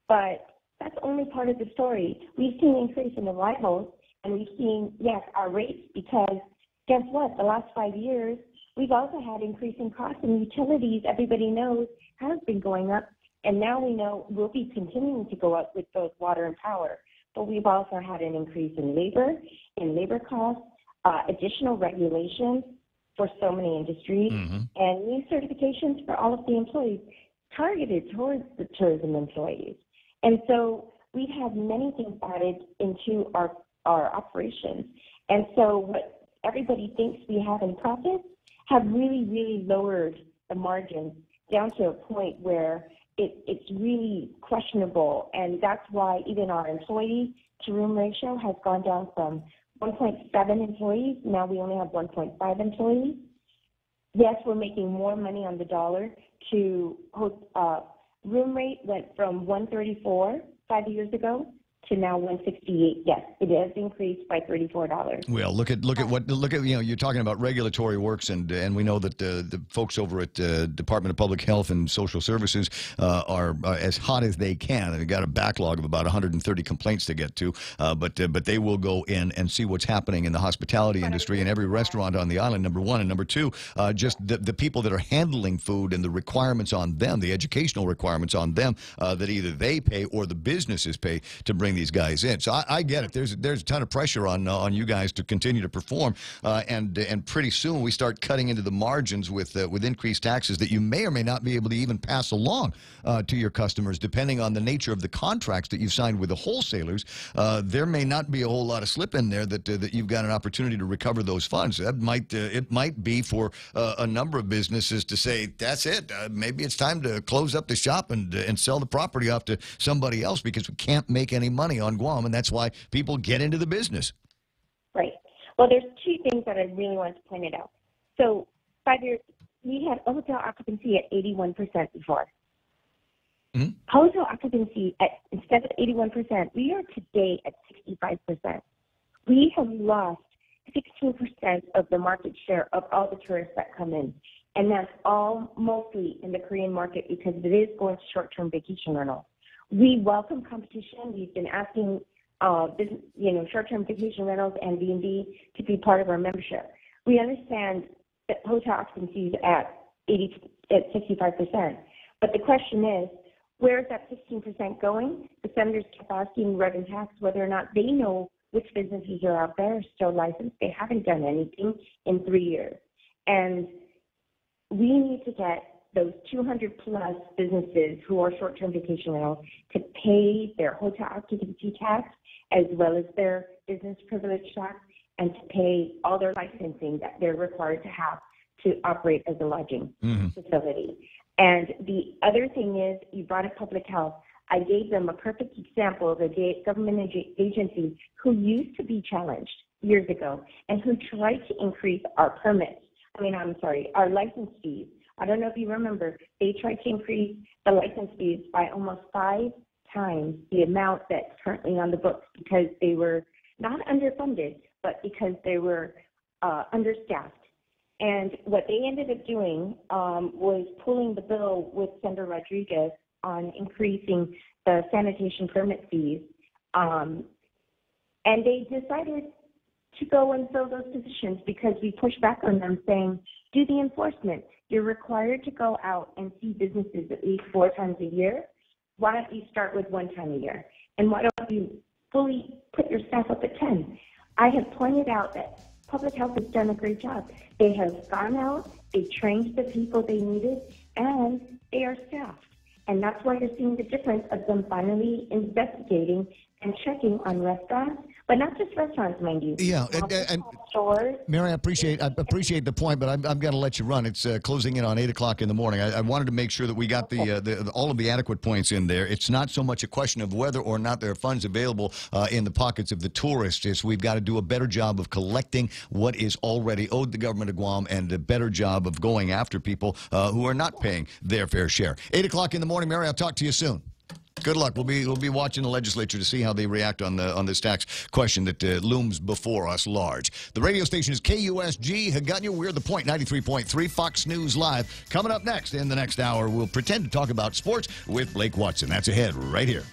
But that's only part of the story. We've seen increase in arrivals, and we've seen, yes, our rates, because guess what? The last 5 years, we've also had increasing costs in utilities. Everybody knows has been going up. And now we know we'll be continuing to go up with both water and power. But we've also had an increase in labor costs, additional regulations for so many industries, and new certifications for all of the employees targeted towards the tourism employees. And so we've had many things added into our operations. And so what everybody thinks we have in profits have really, really lowered the margins down to a point where it's really questionable, and that's why even our employee-to-room ratio has gone down from 1.7 employees. Now we only have 1.5 employees. Yes, we're making more money on the dollar. Room rate went from 134 5 years ago to now 168. Yes, it has increased by $34. Well, look at you're talking about regulatory works, and we know that the folks over at Department of Public Health and Social Services are as hot as they can. They've got a backlog of about 130 complaints to get to, but they will go in and see what's happening in the hospitality industry and every restaurant on the island. Number one, and number two, just the people that are handling food and the requirements on them, the educational requirements on them that either they pay or the businesses pay to bring these guys in. So I get it. There's a ton of pressure on you guys to continue to perform, and pretty soon we start cutting into the margins with increased taxes that you may or may not be able to even pass along to your customers, depending on the nature of the contracts that you've signed with the wholesalers. There may not be a whole lot of slip in there that you've got an opportunity to recover those funds. That it might be for a number of businesses to say that's it. Maybe it's time to close up the shop and sell the property off to somebody else because we can't make any money on Guam, and that's why people get into the business. Right. Well, there's two things that I really want to point it out. So 5 years, we had hotel occupancy at 81% before. Hotel occupancy instead of 81%, we are today at 65%. We have lost 16% of the market share of all the tourists that come in. And that's all mostly in the Korean market because it is going to short-term vacation rentals. We welcome competition. We've been asking, short-term vacation rentals and B&B to be part of our membership. We understand that hotel occupancy is at 65%. But the question is, where is that 16% going? The senators kept asking Rev and Tax whether or not they know which businesses are out there still licensed. They haven't done anything in 3 years. And we need to get those 200-plus businesses who are short-term vacation rentals to pay their hotel occupancy tax as well as their business privilege tax and to pay all their licensing that they're required to have to operate as a lodging facility. And the other thing is, you brought up public health. I gave them a perfect example of a government agency who used to be challenged years ago and who tried to increase our our license fees. I don't know if you remember, they tried to increase the license fees by almost 5 times the amount that's currently on the books because they were not underfunded, but because they were understaffed. And what they ended up doing was pulling the bill with Senator Rodriguez on increasing the sanitation permit fees. And they decided to go and fill those positions because we pushed back on them saying, do the enforcement. You're required to go out and see businesses at least 4 times a year. Why don't you start with 1 time a year? And why don't you fully put your staff up at 10? I have pointed out that Public Health has done a great job. They have gone out, they trained the people they needed, and they are staffed. And that's why you're seeing the difference of them finally investigating and checking on restaurants, but not just restaurants, mind you. Yeah, and stores. Mary, I appreciate the point, but I'm going to let you run. It's closing in on 8 o'clock in the morning. I wanted to make sure that we got all of the adequate points in there. It's not so much a question of whether or not there are funds available in the pockets of the tourists. It's we've got to do a better job of collecting what is already owed the government of Guam and a better job of going after people who are not paying their fair share. 8 o'clock in the morning, Mary, I'll talk to you soon. Good luck. We'll be watching the legislature to see how they react on this tax question that looms before us large. The radio station is KUSG Hagåtña. We're The Point 93.3 Fox News Live. Coming up next in the next hour, we'll pretend to talk about sports with Blake Watson. That's ahead right here.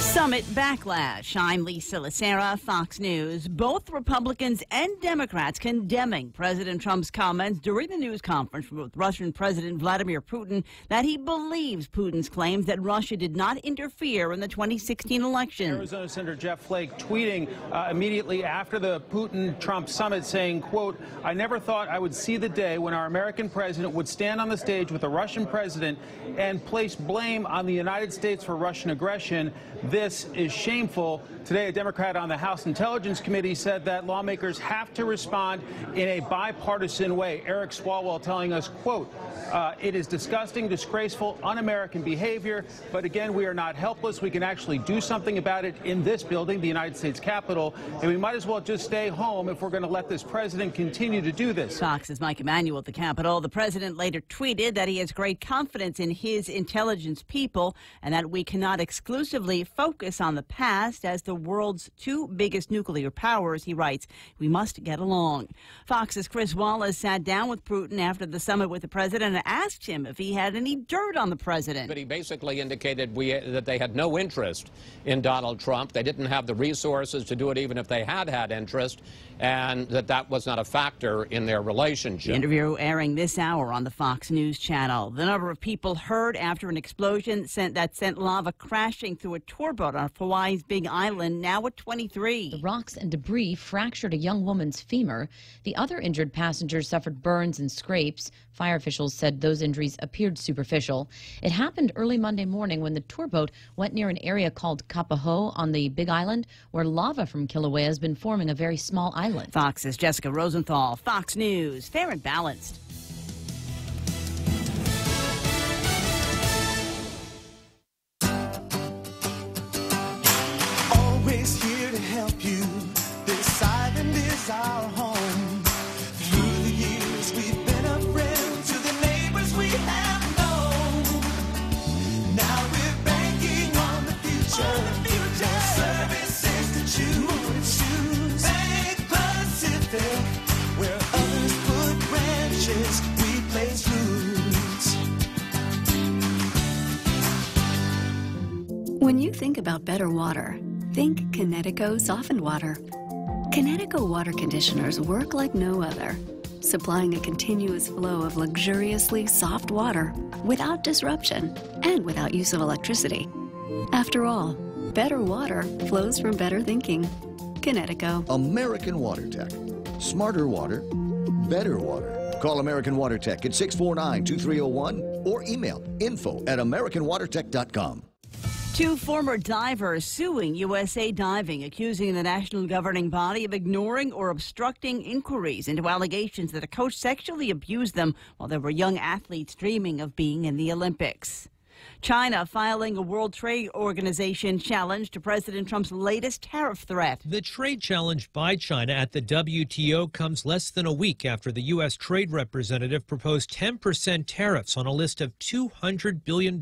Summit backlash. I'm Lisa Lacera, Fox News. Both Republicans and Democrats condemning President Trump's comments during the news conference with Russian President Vladimir Putin that he believes Putin's claims that Russia did not interfere in the 2016 election. Arizona Senator Jeff Flake tweeting immediately after the Putin-Trump summit saying, quote, "I never thought I would see the day when our American president would stand on the stage with a Russian president and place blame on the United States for Russian aggression. This is shameful." Today, a Democrat on the House Intelligence Committee said that lawmakers have to respond in a bipartisan way. Eric Swalwell telling us, quote, "It is disgusting, disgraceful, un-American behavior, but again, we are not helpless. We can actually do something about it in this building, the United States Capitol, and we might as well just stay home if we're going to let this president continue to do this." Fox's Mike Emanuel at the Capitol. The president later tweeted that he has great confidence in his intelligence people and that we cannot exclusively focus on the past as the world's 2 biggest nuclear powers. He writes, "We must get along." Fox's Chris Wallace sat down with Putin after the summit with the president and asked him if he had any dirt on the president. But he basically indicated that they had no interest in Donald Trump. They didn't have the resources to do it even if they had interest, and that was not a factor in their relationship. The interview airing this hour on the Fox News channel. The number of people hurt after an explosion that sent lava crashing through a tour boat on Hawaii's Big Island now at 23. The rocks and debris fractured a young woman's femur. The other injured passengers suffered burns and scrapes. Fire officials said those injuries appeared superficial. It happened early Monday morning when the tour boat went near an area called Kapaho on the Big Island, where lava from Kilauea has been forming a very small island. Fox's Jessica Rosenthal, Fox News, fair and balanced. Always here to help you. This island is our home. Through the years we've been a friend to the neighbors we have known. Now we're banking on the future. Their services to choose. Bank Pacific, where others put branches, we place roots. When you think about better water, think Kinetico softened water. Kinetico water conditioners work like no other, supplying a continuous flow of luxuriously soft water without disruption and without use of electricity. After all, better water flows from better thinking. Kinetico. American Water Tech. Smarter water, better water. Call American Water Tech at 649-2301 or email info@americanwatertech.com. Two former divers suing USA Diving, accusing the national governing body of ignoring or obstructing inquiries into allegations that a coach sexually abused them while they were young athletes dreaming of being in the Olympics. China filing a World Trade Organization challenge to President Trump's latest tariff threat. The trade challenge by China at the WTO comes less than a week after the U.S. trade representative proposed 10% tariffs on a list of $200 billion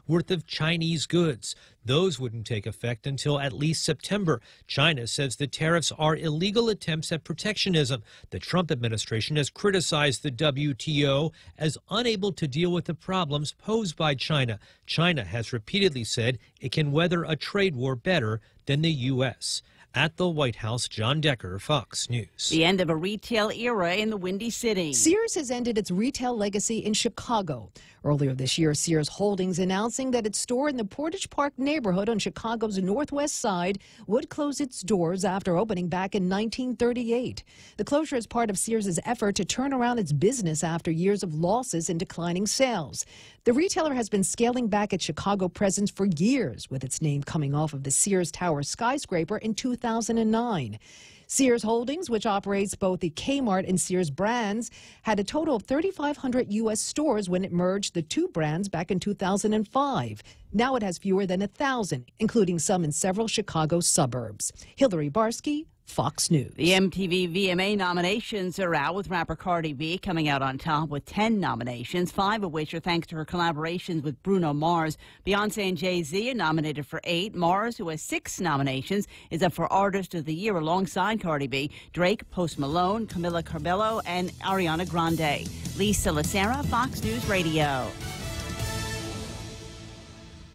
worth of Chinese goods. Those wouldn't take effect until at least September. China says the tariffs are illegal attempts at protectionism. The Trump administration has criticized the WTO as unable to deal with the problems posed by China. China has repeatedly said it can weather a trade war better than the U.S. At the White House, John Decker, Fox News. The end of a retail era in the Windy City. Sears has ended its retail legacy in Chicago. Earlier this year, Sears Holdings announcing that its store in the Portage Park neighborhood on Chicago's northwest side would close its doors after opening back in 1938. The closure is part of Sears' effort to turn around its business after years of losses and declining sales. The retailer has been scaling back its Chicago presence for years, with its name coming off of the Sears Tower skyscraper in 2009. Sears Holdings, which operates both the Kmart and Sears brands, had a total of 3,500 U.S. stores when it merged the two brands back in 2005. Now it has fewer than 1,000, including some in several Chicago suburbs. Hillary Barsky, Fox News. The MTV VMA nominations are out, with rapper Cardi B coming out on top with 10 nominations, 5 of which are thanks to her collaborations with Bruno Mars. Beyonce and Jay-Z are nominated for 8. Mars, who has 6 nominations, is up for Artist of the Year alongside Cardi B, Drake, Post Malone, Camila Cabello, and Ariana Grande. Lisa Lacera, Fox News Radio.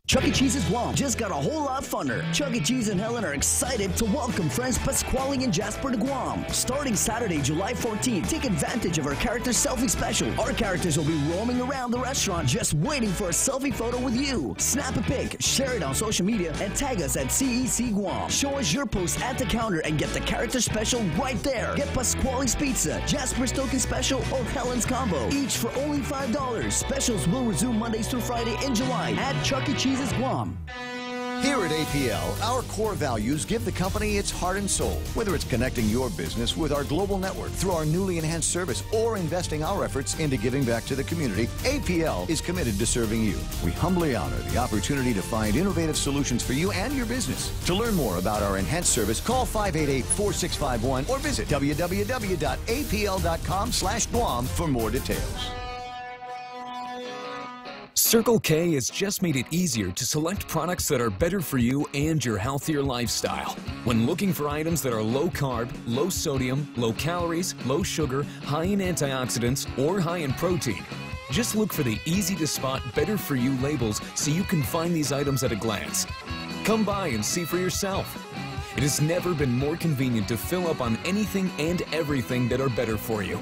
Chuck E. Cheese's Guam just got a whole lot funner. Chuck E. Cheese and Helen are excited to welcome friends Pasquale and Jasper to Guam. Starting Saturday, July 14th, take advantage of our character selfie special. Our characters will be roaming around the restaurant just waiting for a selfie photo with you. Snap a pic, share it on social media, and tag us at CEC Guam. Show us your post at the counter and get the character special right there. Get Pasquale's Pizza, Jasper's Token Special, or Helen's Combo, each for only $5. Specials will resume Mondays through Friday in July at Chuck E. Cheese's Guam. Here at APL, our core values give the company its heart and soul. Whether it's connecting your business with our global network through our newly enhanced service or investing our efforts into giving back to the community, APL is committed to serving you. We humbly honor the opportunity to find innovative solutions for you and your business. To learn more about our enhanced service, call 588-4651 or visit www.apl.com/Guam for more details. Circle K has just made it easier to select products that are better for you and your healthier lifestyle. When looking for items that are low carb, low sodium, low calories, low sugar, high in antioxidants, or high in protein, just look for the easy to spot better for you labels so you can find these items at a glance. Come by and see for yourself. It has never been more convenient to fill up on anything and everything that are better for you.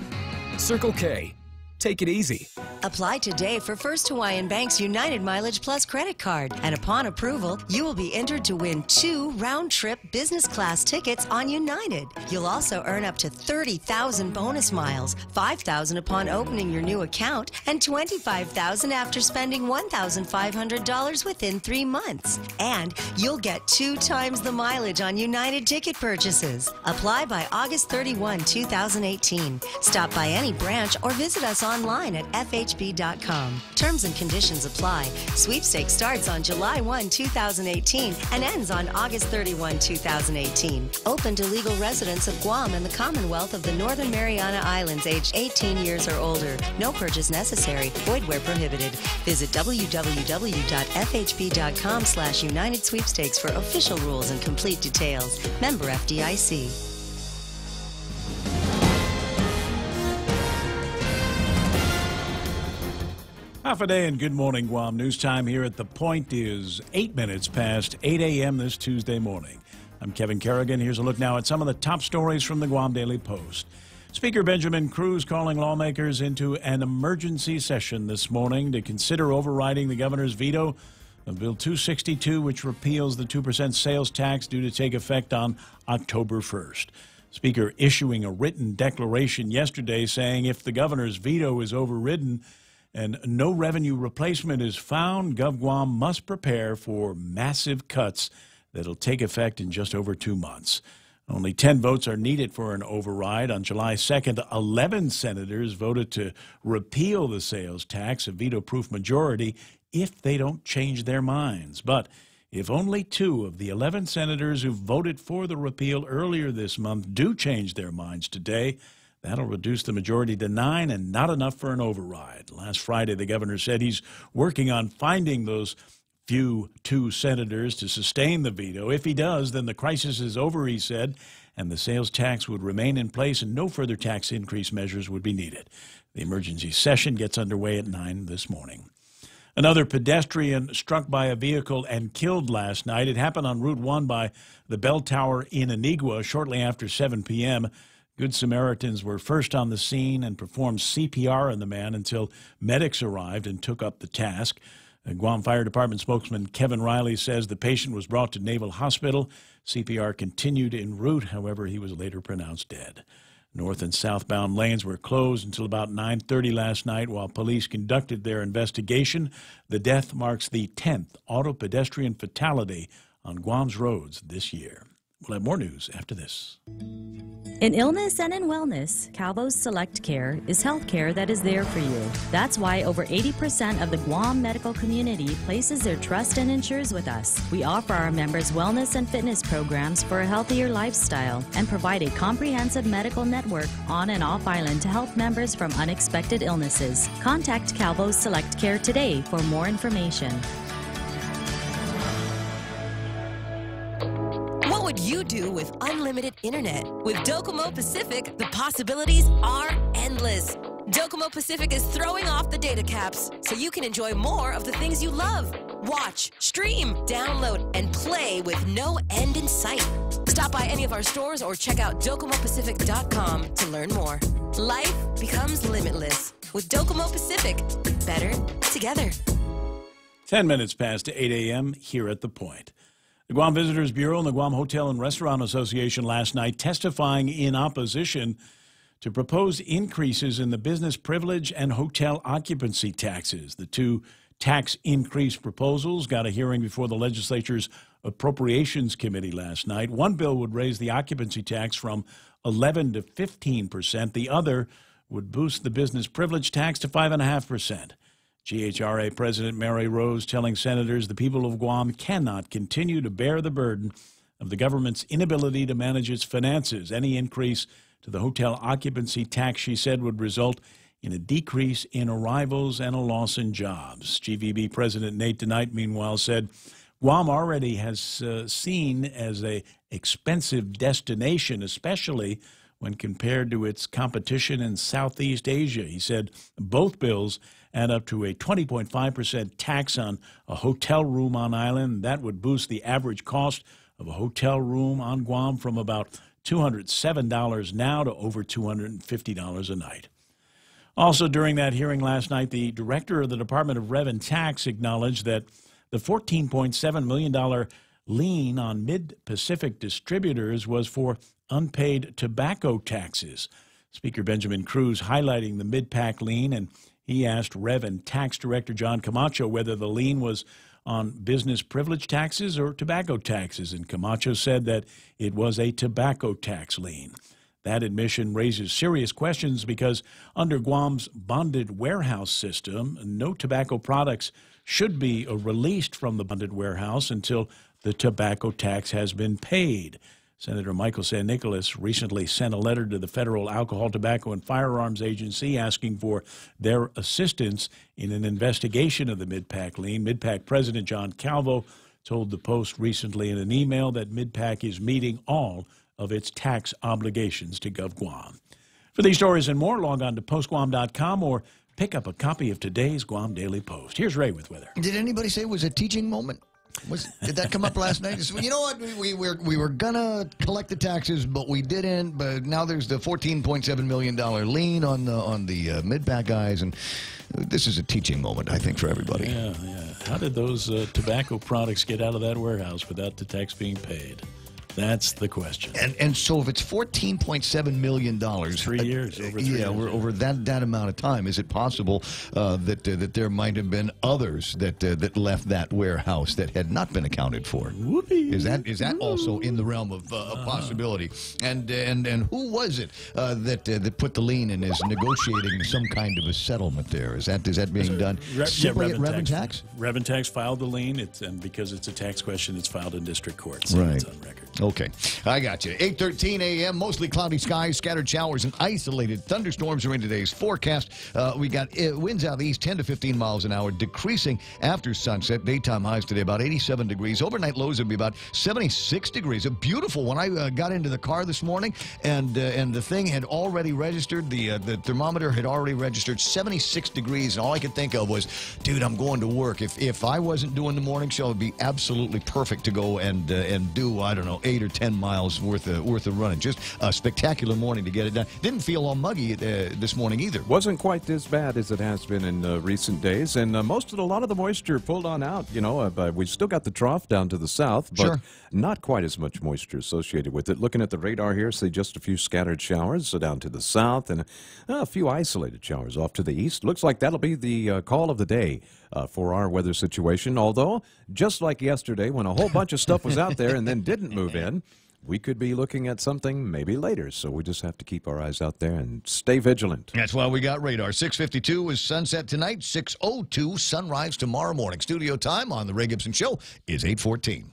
Circle K. Take it easy. Apply today for First Hawaiian Bank's United Mileage Plus credit card. And upon approval, you will be entered to win 2 round-trip business class tickets on United. You'll also earn up to 30,000 bonus miles, 5,000 upon opening your new account, and 25,000 after spending $1,500 within 3 months. And you'll get 2 times the mileage on United ticket purchases. Apply by August 31, 2018. Stop by any branch or visit us online at FHB.com. Terms and conditions apply. Sweepstakes starts on July 1, 2018 and ends on August 31, 2018. Open to legal residents of Guam and the Commonwealth of the Northern Mariana Islands aged 18 years or older. No purchase necessary. Void where prohibited. Visit www.fhb.com/United Sweepstakes for official rules and complete details. Member FDIC. Half a day and good morning, Guam. News time here at The Point is 8 minutes past 8 a.m. this Tuesday morning. I'm Kevin Kerrigan. Here's a look now at some of the top stories from the Guam Daily Post. Speaker Benjamin Cruz calling lawmakers into an emergency session this morning to consider overriding the governor's veto of Bill 262, which repeals the 2% sales tax due to take effect on October 1st. Speaker issuing a written declaration yesterday saying if the governor's veto is overridden, and no revenue replacement is found, GovGuam must prepare for massive cuts that'll take effect in just over 2 months. Only 10 votes are needed for an override. On July 2nd, 11 senators voted to repeal the sales tax, a veto-proof majority, if they don't change their minds. But if only 2 of the 11 senators who voted for the repeal earlier this month do change their minds today, that'll reduce the majority to 9 and not enough for an override. Last Friday, the governor said he's working on finding those few 2 senators to sustain the veto. If he does, then the crisis is over, he said, and the sales tax would remain in place and no further tax increase measures would be needed. The emergency session gets underway at 9 this morning. Another pedestrian struck by a vehicle and killed last night. It happened on Route 1 by the bell tower in Anigua shortly after 7 p.m. Good Samaritans were first on the scene and performed CPR on the man until medics arrived and took up the task. Guam Fire Department spokesman Kevin Riley says the patient was brought to Naval Hospital. CPR continued en route. However, he was later pronounced dead. North and southbound lanes were closed until about 9:30 last night while police conducted their investigation. The death marks the 10th auto pedestrian fatality on Guam's roads this year. We'll have more news after this. In illness and in wellness, Calvo's Select Care is health care that is there for you. That's why over 80% of the Guam medical community places their trust and insures with us. We offer our members wellness and fitness programs for a healthier lifestyle and provide a comprehensive medical network on and off island to help members from unexpected illnesses. Contact Calvo's Select Care today for more information. What would you do with unlimited internet? With Docomo Pacific, the possibilities are endless. Docomo Pacific is throwing off the data caps so you can enjoy more of the things you love. Watch, stream, download, and play with no end in sight. Stop by any of our stores or check out DocomoPacific.com to learn more. Life becomes limitless with Docomo Pacific. Better together. 10 minutes past 8 a.m. here at The Point. The Guam Visitors Bureau and the Guam Hotel and Restaurant Association last night testifying in opposition to proposed increases in the business privilege and hotel occupancy taxes. The 2 tax increase proposals got a hearing before the legislature's Appropriations Committee last night. One bill would raise the occupancy tax from 11% to 15%. The other would boost the business privilege tax to 5.5%. GHRA President Mary Rose telling senators the people of Guam cannot continue to bear the burden of the government's inability to manage its finances. Any increase to the hotel occupancy tax, she said, would result in a decrease in arrivals and a loss in jobs. GVB President Nate DeKnight, meanwhile, said Guam already has seen as an expensive destination, especially when compared to its competition in Southeast Asia. He said both bills add up to a 20.5% tax on a hotel room on island. That would boost the average cost of a hotel room on Guam from about $207 now to over $250 a night. Also during that hearing last night, the director of the Department of Rev and Tax acknowledged that the $14.7 million lien on Mid-Pacific distributors was for unpaid tobacco taxes. Speaker Benjamin Cruz highlighting the Mid-Pac lien, and he asked Rev and Tax Director John Camacho whether the lien was on business privilege taxes or tobacco taxes, and Camacho said that it was a tobacco tax lien. That admission raises serious questions because under Guam's bonded warehouse system, no tobacco products should be released from the bonded warehouse until the tobacco tax has been paid. Senator Michael San Nicolas recently sent a letter to the Federal Alcohol, Tobacco, and Firearms Agency asking for their assistance in an investigation of the Mid-Pac lien. Mid-Pac President John Calvo told the Post recently in an email that Mid-Pac is meeting all of its tax obligations to GovGuam. For these stories and more, log on to postguam.com or pick up a copy of today's Guam Daily Post. Here's Ray with weather. Did anybody say it was a teaching moment? Did that come up last night? You know what? We were going to collect the taxes, but we didn't. But now there's the $14.7 million lien on the Mid-Pac guys, and this is a teaching moment, I think, for everybody. Yeah. How did those tobacco products get out of that warehouse without the tax being paid? That's the question. And so if it's $14.7 million, 3 years, over 3 years. over that amount of time, is it possible that there might have been others that left that warehouse that had not been accounted for? Whoopee. Is that also in the realm of possibility? And who was it that put the lien and is negotiating some kind of a settlement there? Is that being done simply at Reventex? Reventex filed the lien, and because it's a tax question, it's filed in district court. So Right. it's on record. Okay, I got you. 8:13 a.m., mostly cloudy skies, scattered showers, and isolated thunderstorms are in today's forecast. We got winds out of the east, 10 to 15 miles an hour, decreasing after sunset. Daytime highs today about 87 degrees. Overnight lows would be about 76 degrees. A beautiful one. I got into the car this morning, and the thing had already registered, the thermometer had already registered 76 degrees, and all I could think of was, dude, I'm going to work. If I wasn't doing the morning show, it would be absolutely perfect to go and do, I don't know, 8 or 10 miles worth of running. Just a spectacular morning to get it done. Didn't feel all muggy this morning either. Wasn't quite as bad as it has been in recent days, and a lot of the moisture pulled on out. We still got the trough down to the south, but Sure. not quite as much moisture associated with it. Looking at the radar here, see just a few scattered showers down to the south, and a few isolated showers off to the east. Looks like that'll be the call of the day for our weather situation. Although, just like yesterday, when a whole bunch of stuff was out there and then didn't move in, we could be looking at something maybe later. So we just have to keep our eyes out there and stay vigilant. That's why we got radar. 6:52 is sunset tonight. 6:02 sunrise tomorrow morning. Studio time on the Ray Gibson Show is 8:14.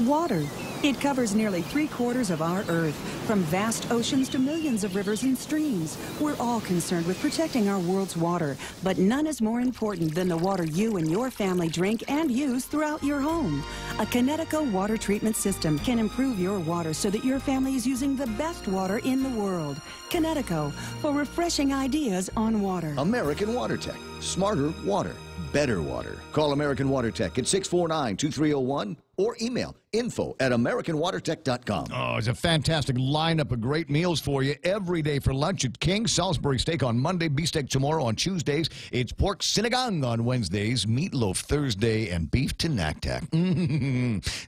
Water. It covers nearly 3/4 of our Earth, from vast oceans to millions of rivers and streams. We're all concerned with protecting our world's water, but none is more important than the water you and your family drink and use throughout your home. A Connecticut water treatment system can improve your water so that your family is using the best water in the world. Connecticut, for refreshing ideas on water. American Water Tech. Smarter water. Better water. Call American Water Tech at 649-2301 or email info@americanwatertech.com. Oh, it's a fantastic lineup of great meals for you every day for lunch at King's. Salisbury steak on Monday, beefsteak tomorrow on Tuesdays. It's pork sinigang on Wednesdays, meatloaf Thursday, and beef tinactac.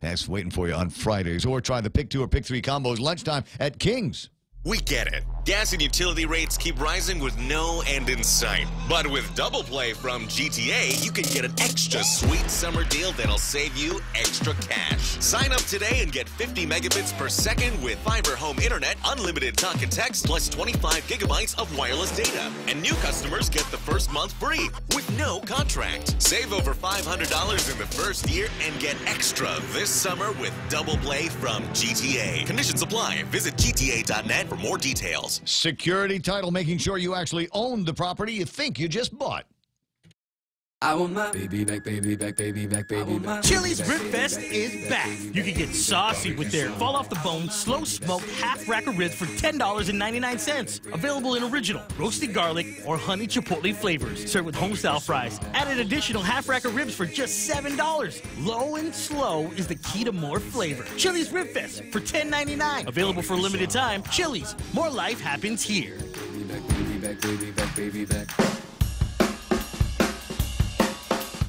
That's waiting for you on Fridays. Or try the Pick 2 or Pick 3 combos lunchtime at King's. We get it. Gas and utility rates keep rising with no end in sight. But with Double Play from GTA, you can get an extra sweet summer deal that'll save you extra cash. Sign up today and get 50 megabits per second with fiber home internet, unlimited talk and text, plus 25 gigabytes of wireless data. And new customers get the first month free with no contract. Save over $500 in the first year and get extra this summer with Double Play from GTA. Conditions apply. Visit GTA.net for more details. Security title, making sure you actually own the property you think you just bought. I want my baby back, baby back, baby back, baby back. Chili's Rib Fest is back. You can get saucy with their fall-off-the-bone, slow-smoked half-rack of ribs for $10.99. Available in original, roasted garlic, or honey chipotle flavors. Served with home-style fries. Add an additional half-rack of ribs for just $7. Low and slow is the key to more flavor. Chili's Rib Fest for $10.99. Available for a limited time. Chili's. More life happens here. Baby back, baby back, baby back, baby back.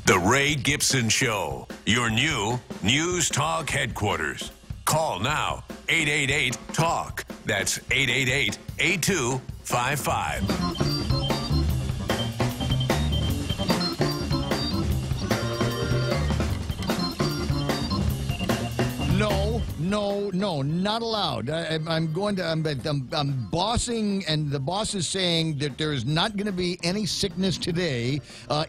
The Ray Gibson Show, your new News Talk headquarters. Call now, 888-TALK. That's 888-8255. No, not allowed. I'm bossing, and the boss is saying that there is not going to be any sickness today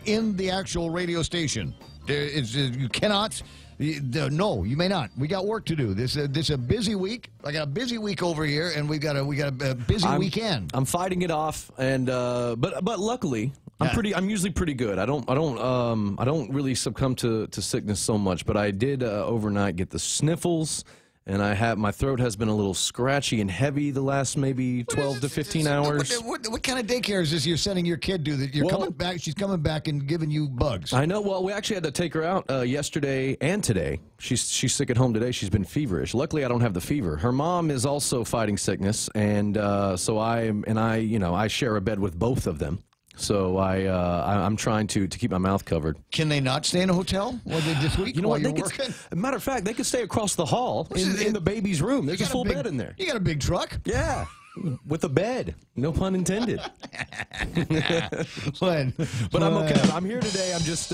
in the actual radio station. You cannot. No, you may not. We got work to do. This is a busy week. I got a busy week over here, and we got a busy weekend. I'm fighting it off, and but luckily. I'm usually pretty good. I don't really succumb to sickness so much, but I did overnight get the sniffles, and my throat has been a little scratchy and heavy the last maybe 12 to 15 hours. What kind of daycare is this you're sending your kid to that you're coming back? She's coming back and giving you bugs. I know. Well, we actually had to take her out yesterday and today. She's sick at home today. She's been feverish. Luckily, I don't have the fever. Her mom is also fighting sickness, and so I share a bed with both of them. So I'm trying to keep my mouth covered. Can they not stay in a hotel this week while you're working? Matter of fact, they could stay across the hall in the baby's room. There's a full bed in there. You got a big truck? Yeah. With a bed. No pun intended. But I'm okay. I'm here today. I'm just,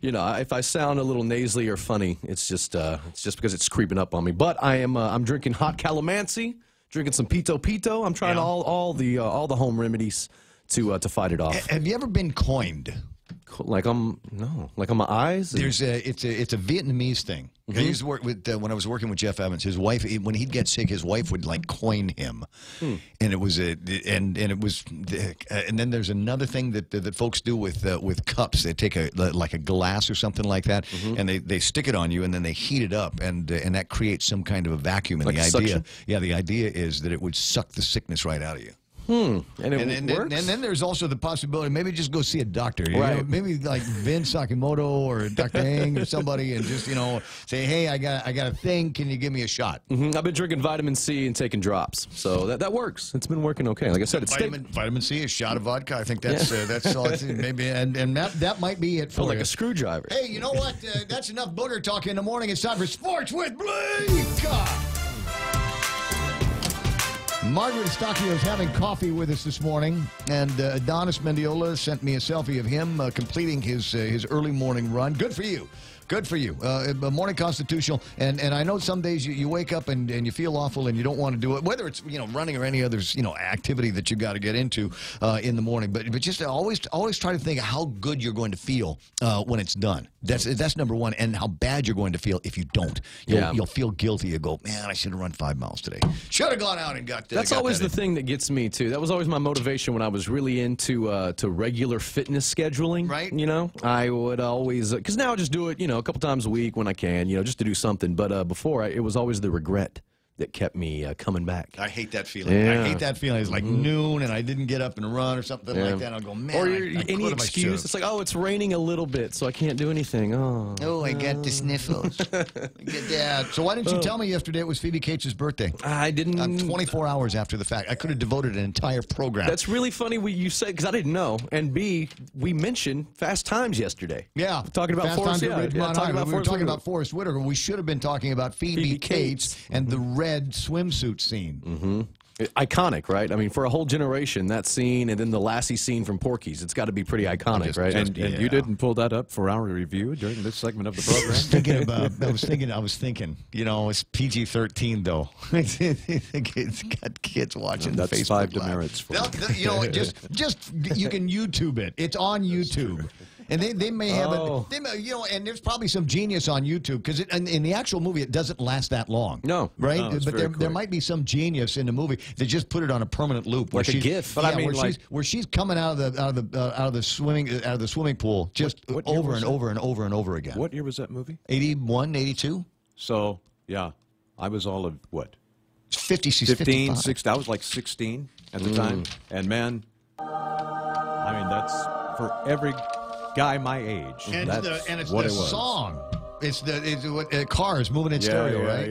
if I sound a little nasally or funny, it's just because it's creeping up on me. But I'm drinking hot calamansi, drinking some Pito Pito. I'm trying all the home remedies to fight it off. Have you ever been coined? Like on my eyes? It's a Vietnamese thing. I used to work with when I was working with Jeff Evans. His wife, when he'd get sick, his wife would like coin him, and it was and then there's another thing that folks do with cups. They take like a glass or something like that, and they stick it on you, and then they heat it up, and that creates some kind of a vacuum. And like the idea is that it would suck the sickness right out of you. And it works? And then there's also the possibility maybe just go see a doctor. You Right. know, maybe like Vince Sakimoto or Dr. Hang or somebody, and just say, hey, I got a thing. Can you give me a shot? I've been drinking vitamin C and taking drops, so that works. It's been working okay. Like I said, it's vitamin C, a shot of vodka. I think that's all. Maybe and that might be it for like you. a screwdriver. Hey, you know what? That's enough booger talk in the morning. It's time for Sports with Blake. Margaret Stocchio is having coffee with us this morning, and Adonis Mendiola sent me a selfie of him completing his early morning run. Good for you. Good for you. Morning constitutional. And I know some days you wake up and you feel awful and you don't want to do it, whether it's running or any other activity that you got to get into in the morning. But just always try to think of how good you're going to feel when it's done. That's number one. And how bad you're going to feel if you don't. You'll feel guilty. You go, man, I should have run 5 miles today. Should have gone out and got. That's always the thing that gets me too. That was always my motivation when I was really into to regular fitness scheduling. Right. I would always because now I just do it. A couple times a week when I can. just to do something. But before, it was always the regret that kept me coming back. I hate that feeling. Yeah. I hate that feeling. It's like noon and I didn't get up and run or something like that. I'll go, man. Or I any could if I excuse. should've. It's like, oh, it's raining a little bit, so I can't do anything. Oh, I got the sniffles. Yeah. So why didn't you tell me yesterday it was Phoebe Cates' birthday? I didn't. 24 hours after the fact. I could have devoted an entire program. That's really funny what you said, because I didn't know. And B, we mentioned Fast Times yesterday. Yeah. Talking about Fast Forrest. Times at Ridgemont High. We were talking about Forrest Whitaker. We should have been talking about Phoebe Cates and the red swimsuit scene. Iconic, right? I mean, for a whole generation, that scene, and then the Lassie scene from Porky's, it's got to be pretty iconic, right? And you didn't pull that up for our review during this segment of the program? I was thinking, it's PG-13 though. It's got kids watching. That's Facebook 5 Live. demerits for just you can YouTube it. It's on YouTube. And they may have and there's probably some genius on YouTube because in the actual movie it doesn't last that long. No, right? No, but there might be some genius in the movie that just put it on a permanent loop, like a GIF. But where she's coming out of the swimming pool just over and over and over and over again. What year was that movie? 81, 82. So yeah, I was all of what? 50, 15, 55. 16. I was like 16 at the time, and man, I mean that's for every guy my age. And it's what the it was. song. It's Cars moving in stereo, right?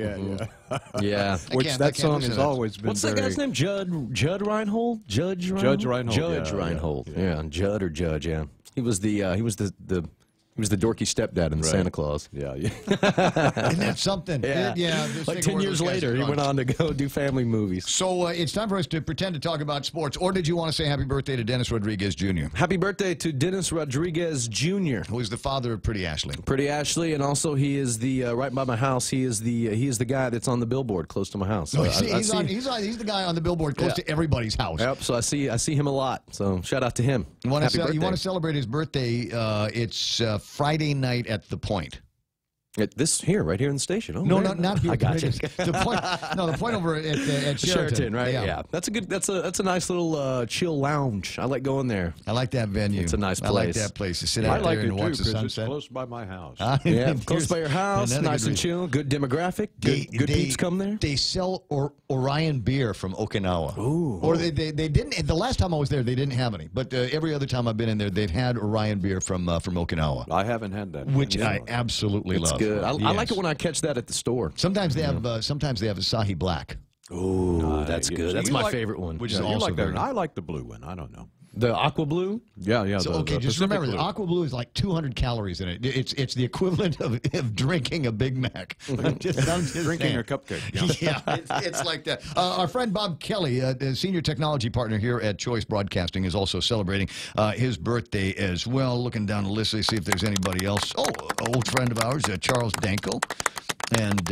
Yeah. Which that song has always been. What's that guy's name? Judd Reinhold? Judge Reinhold. Judge Reinhold. Yeah, Judd or Judge. Yeah. He was the dorky stepdad in Santa Claus. Yeah. Isn't that something? Yeah. Like 10 years later, he went on to go do family movies. So it's time for us to pretend to talk about sports. Or did you want to say happy birthday to Dennis Rodriguez Jr.? Happy birthday to Dennis Rodriguez Jr., who is the father of Pretty Ashley. Pretty Ashley, and also he is the right by my house. He is the guy that's on the billboard close to my house. So he's the guy on the billboard close to everybody's house. Yep. So I see him a lot. So shout out to him. You want to celebrate his birthday? It's Friday night at the Point. This here, right here in the station. Oh, no, man. not here. I got you. The point over at Sheraton, right? Yeah. That's a nice little chill lounge. I like going there. I like that venue. It's a nice place. I like that place to sit out there and watch the sunset. It's close by my house. Yeah, close by your house. Nice and chill. Good demographic. Good peeps come there. They sell Orion beer from Okinawa. Ooh. Or they didn't. The last time I was there, they didn't have any. But every other time I've been in there, they've had Orion beer from Okinawa. I haven't had that, which I absolutely love. Good. I like it when I catch that at the store. Sometimes they have Asahi Black. Ooh, that's good. That's my favorite one. Which is also like that. I like the blue one. I don't know. The Aqua Blue? Yeah. So, okay, just Pacific remember Blue. that Aqua Blue is like 200 calories in it. It's the equivalent of drinking a Big Mac. I'm just Drinking saying. a cupcake. Yeah, it's like that. Our friend Bob Kelly, the senior technology partner here at Choice Broadcasting, is also celebrating his birthday as well. Looking down the list to see if there's anybody else. Oh, an old friend of ours, Charles Danko. And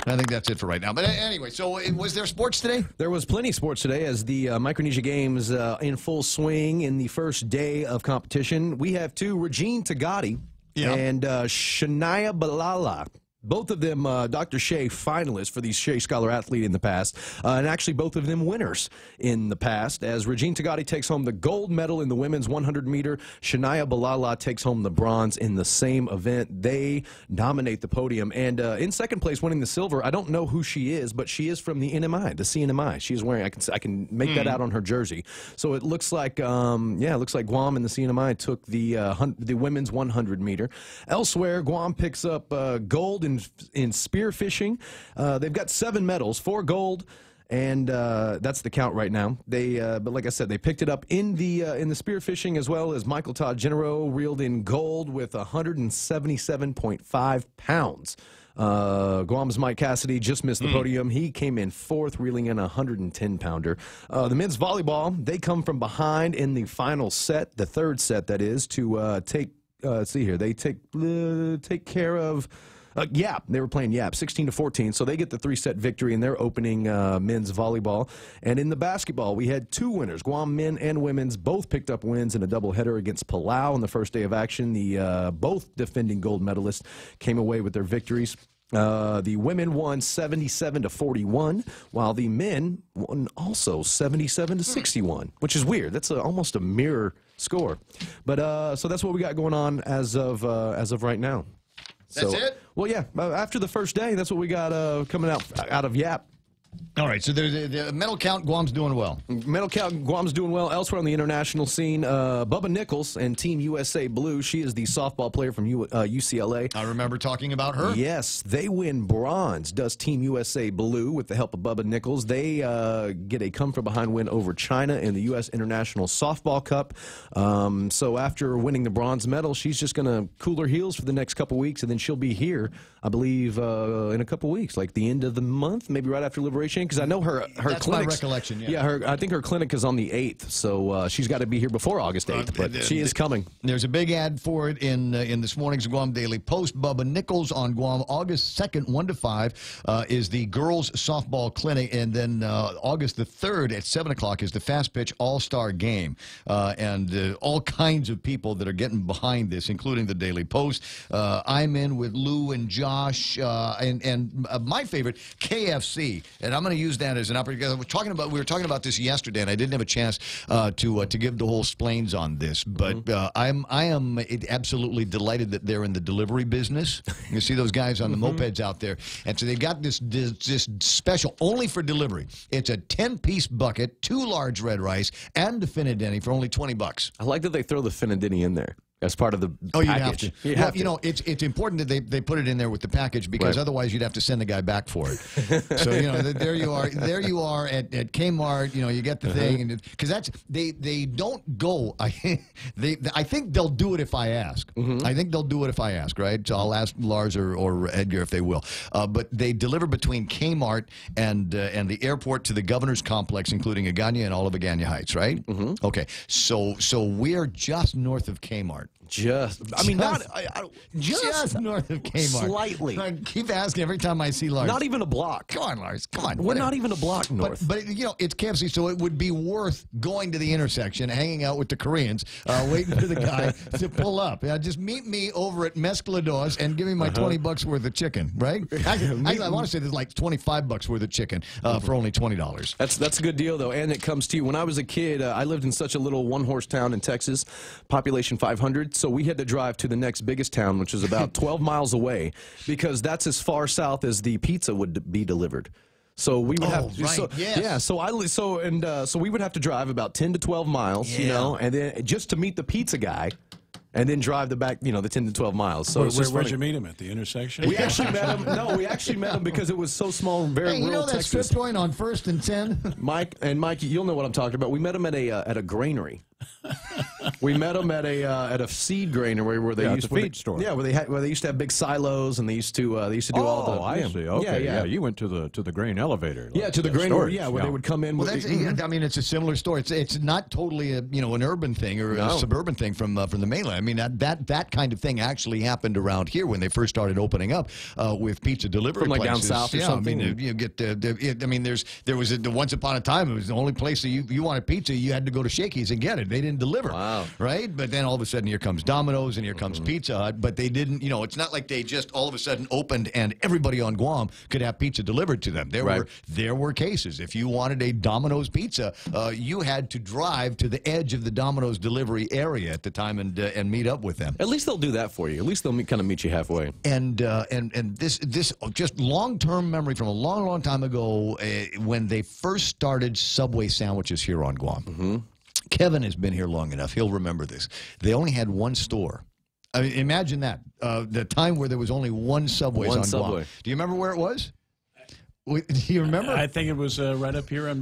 I think that's it for right now. But anyway, so was there sports today? There was plenty of sports today as the Micronesia Games in full swing in the first day of competition. We have two, Regine Tagati and Shania Balala. Both of them Dr. Shea finalists for the Shea Scholar Athlete in the past, and actually both of them winners in the past, as Regine Tagati takes home the gold medal in the women's 100-meter. Shania Balala takes home the bronze in the same event. They dominate the podium, and in second place, winning the silver, I don't know who she is, but she is from the NMI, the CNMI. She is wearing, I can make that out on her jersey. So it looks like, it looks like Guam and the CNMI took the women's 100-meter. Elsewhere, Guam picks up gold in spearfishing. They've got 7 medals, 4 gold, and that's the count right now. But like I said, they picked it up in the spearfishing, as well as Michael Todd Genero reeled in gold with 177.5 pounds. Guam's Mike Cassidy just missed the podium. He came in 4th, reeling in a 110-pounder. The men's volleyball, they come from behind in the final set, the third set, that is, to take. Let's see here. They take care of. Yap. They were playing Yap, 16-14, so they get the 3-set victory in their opening men's volleyball. And in the basketball, we had 2 winners. Guam men and women's both picked up wins in a doubleheader against Palau on the first day of action. The both defending gold medalists came away with their victories. The women won 77-41, while the men won also 77-61, which is weird. That's almost a mirror score. But so that's what we got going on as of right now. That's it? Well, yeah. After the first day, that's what we got coming out of Yap. All right, so there's the medal count, Guam's doing well. Medal count, Guam's doing well. Elsewhere on the international scene, Bubba Nichols and Team USA Blue. She is the softball player from UCLA. I remember talking about her. Yes, they win bronze, does Team USA Blue, with the help of Bubba Nichols. They get a come-from-behind win over China in the U.S. International Softball Cup. So after winning the bronze medal, she's just going to cool her heels for the next couple weeks, and then she'll be here, I believe, in a couple weeks, like the end of the month, maybe right after Liberation. Because I know her That's my recollection, yeah. I think her clinic is on the 8th, so she's got to be here before August 8th, but she is coming. There's a big ad for it in this morning's Guam Daily Post. Bubba Nichols on Guam, August 2nd, 1 to 5, is the girls softball clinic, and then August the 3rd at 7 o'clock is the Fast Pitch All-Star Game, and all kinds of people that are getting behind this, including the Daily Post. I'm in with Lou and Josh, and my favorite, KFC. And I'm going to use that as an opportunity. We were talking about this yesterday, and I didn't have a chance to give the whole splains on this. But I am absolutely delighted that they're in the delivery business. You see those guys on the mopeds out there, and so they've got this special only for delivery. It's a 10-piece bucket, 2 large red rice, and a Finadini for only $20. I like that they throw the Finadini in there as part of the package. You'd have to. You know, it's important that they put it in there with the package, because otherwise you'd have to send the guy back for it. So, you know, there you are at Kmart, you know, you get the thing, and because they don't go, I think they'll do it if I ask. I think they'll do it if I ask, right? So I'll ask Lars or Edgar if they will. But they deliver between Kmart and the airport to the governor's complex, including Agana and all of Agana Heights, right? Okay, so we're just north of Kmart. Just north of Kmart. Slightly. I keep asking every time I see Lars. Not even a block. Come on, Lars. Come on. We're not even a block north. But you know, it's KFC, so it would be worth going to the intersection, hanging out with the Koreans, waiting for the guy to pull up. Just meet me over at Mezclados and give me my $20 worth of chicken, right? Actually, I want to say there's like $25 worth of chicken for only $20. That's a good deal, though, and it comes to you. When I was a kid, I lived in such a little one-horse town in Texas, population 500. So we had to drive to the next biggest town, which is about 12 miles away, because that's as far south as the pizza would be delivered. So we would have to, right, so, yes. yeah. So we would have to drive about 10 to 12 miles, you know, and then just to meet the pizza guy. And then drive the 10 to 12 miles. So where'd you meet him, at the intersection? We actually met him. No, we actually met him because it was so small, very rural Texas. You know that strip joint on 1st and 10? Mike, you'll know what I'm talking about. We met him at a granary. We met them at a seed grainer where they Yeah, at used the feed store. Yeah, where they used to have big silos and they used to do all the. I see. Okay, yeah, you went to the grain elevator. Yeah, to the grain. Where they would come in. Well, that's, I mean, it's a similar story. It's not totally an urban thing or a suburban thing from the mainland. I mean, that kind of thing actually happened around here when they first started opening up with pizza delivery from like places. down south or something. I mean, you get. I mean, there was once upon a time it was the only place that you wanted pizza, you had to go to Shakey's and get it. They didn't deliver. Wow. Right? But then all of a sudden here comes Domino's and here comes Pizza Hut. But they didn't. It's not like they just all of a sudden opened and everybody on Guam could have pizza delivered to them. There were cases. If you wanted a Domino's pizza, you had to drive to the edge of the Domino's delivery area at the time and meet up with them. At least they'll do that for you. At least they'll kind of meet you halfway. And this just long-term memory from a long time ago when they first started Subway sandwiches here on Guam. Kevin has been here long enough. He'll remember this. They only had one store. I mean, imagine that. The time where there was only one Subway on Guam. Do you remember where it was? Do you remember? I think it was right up here in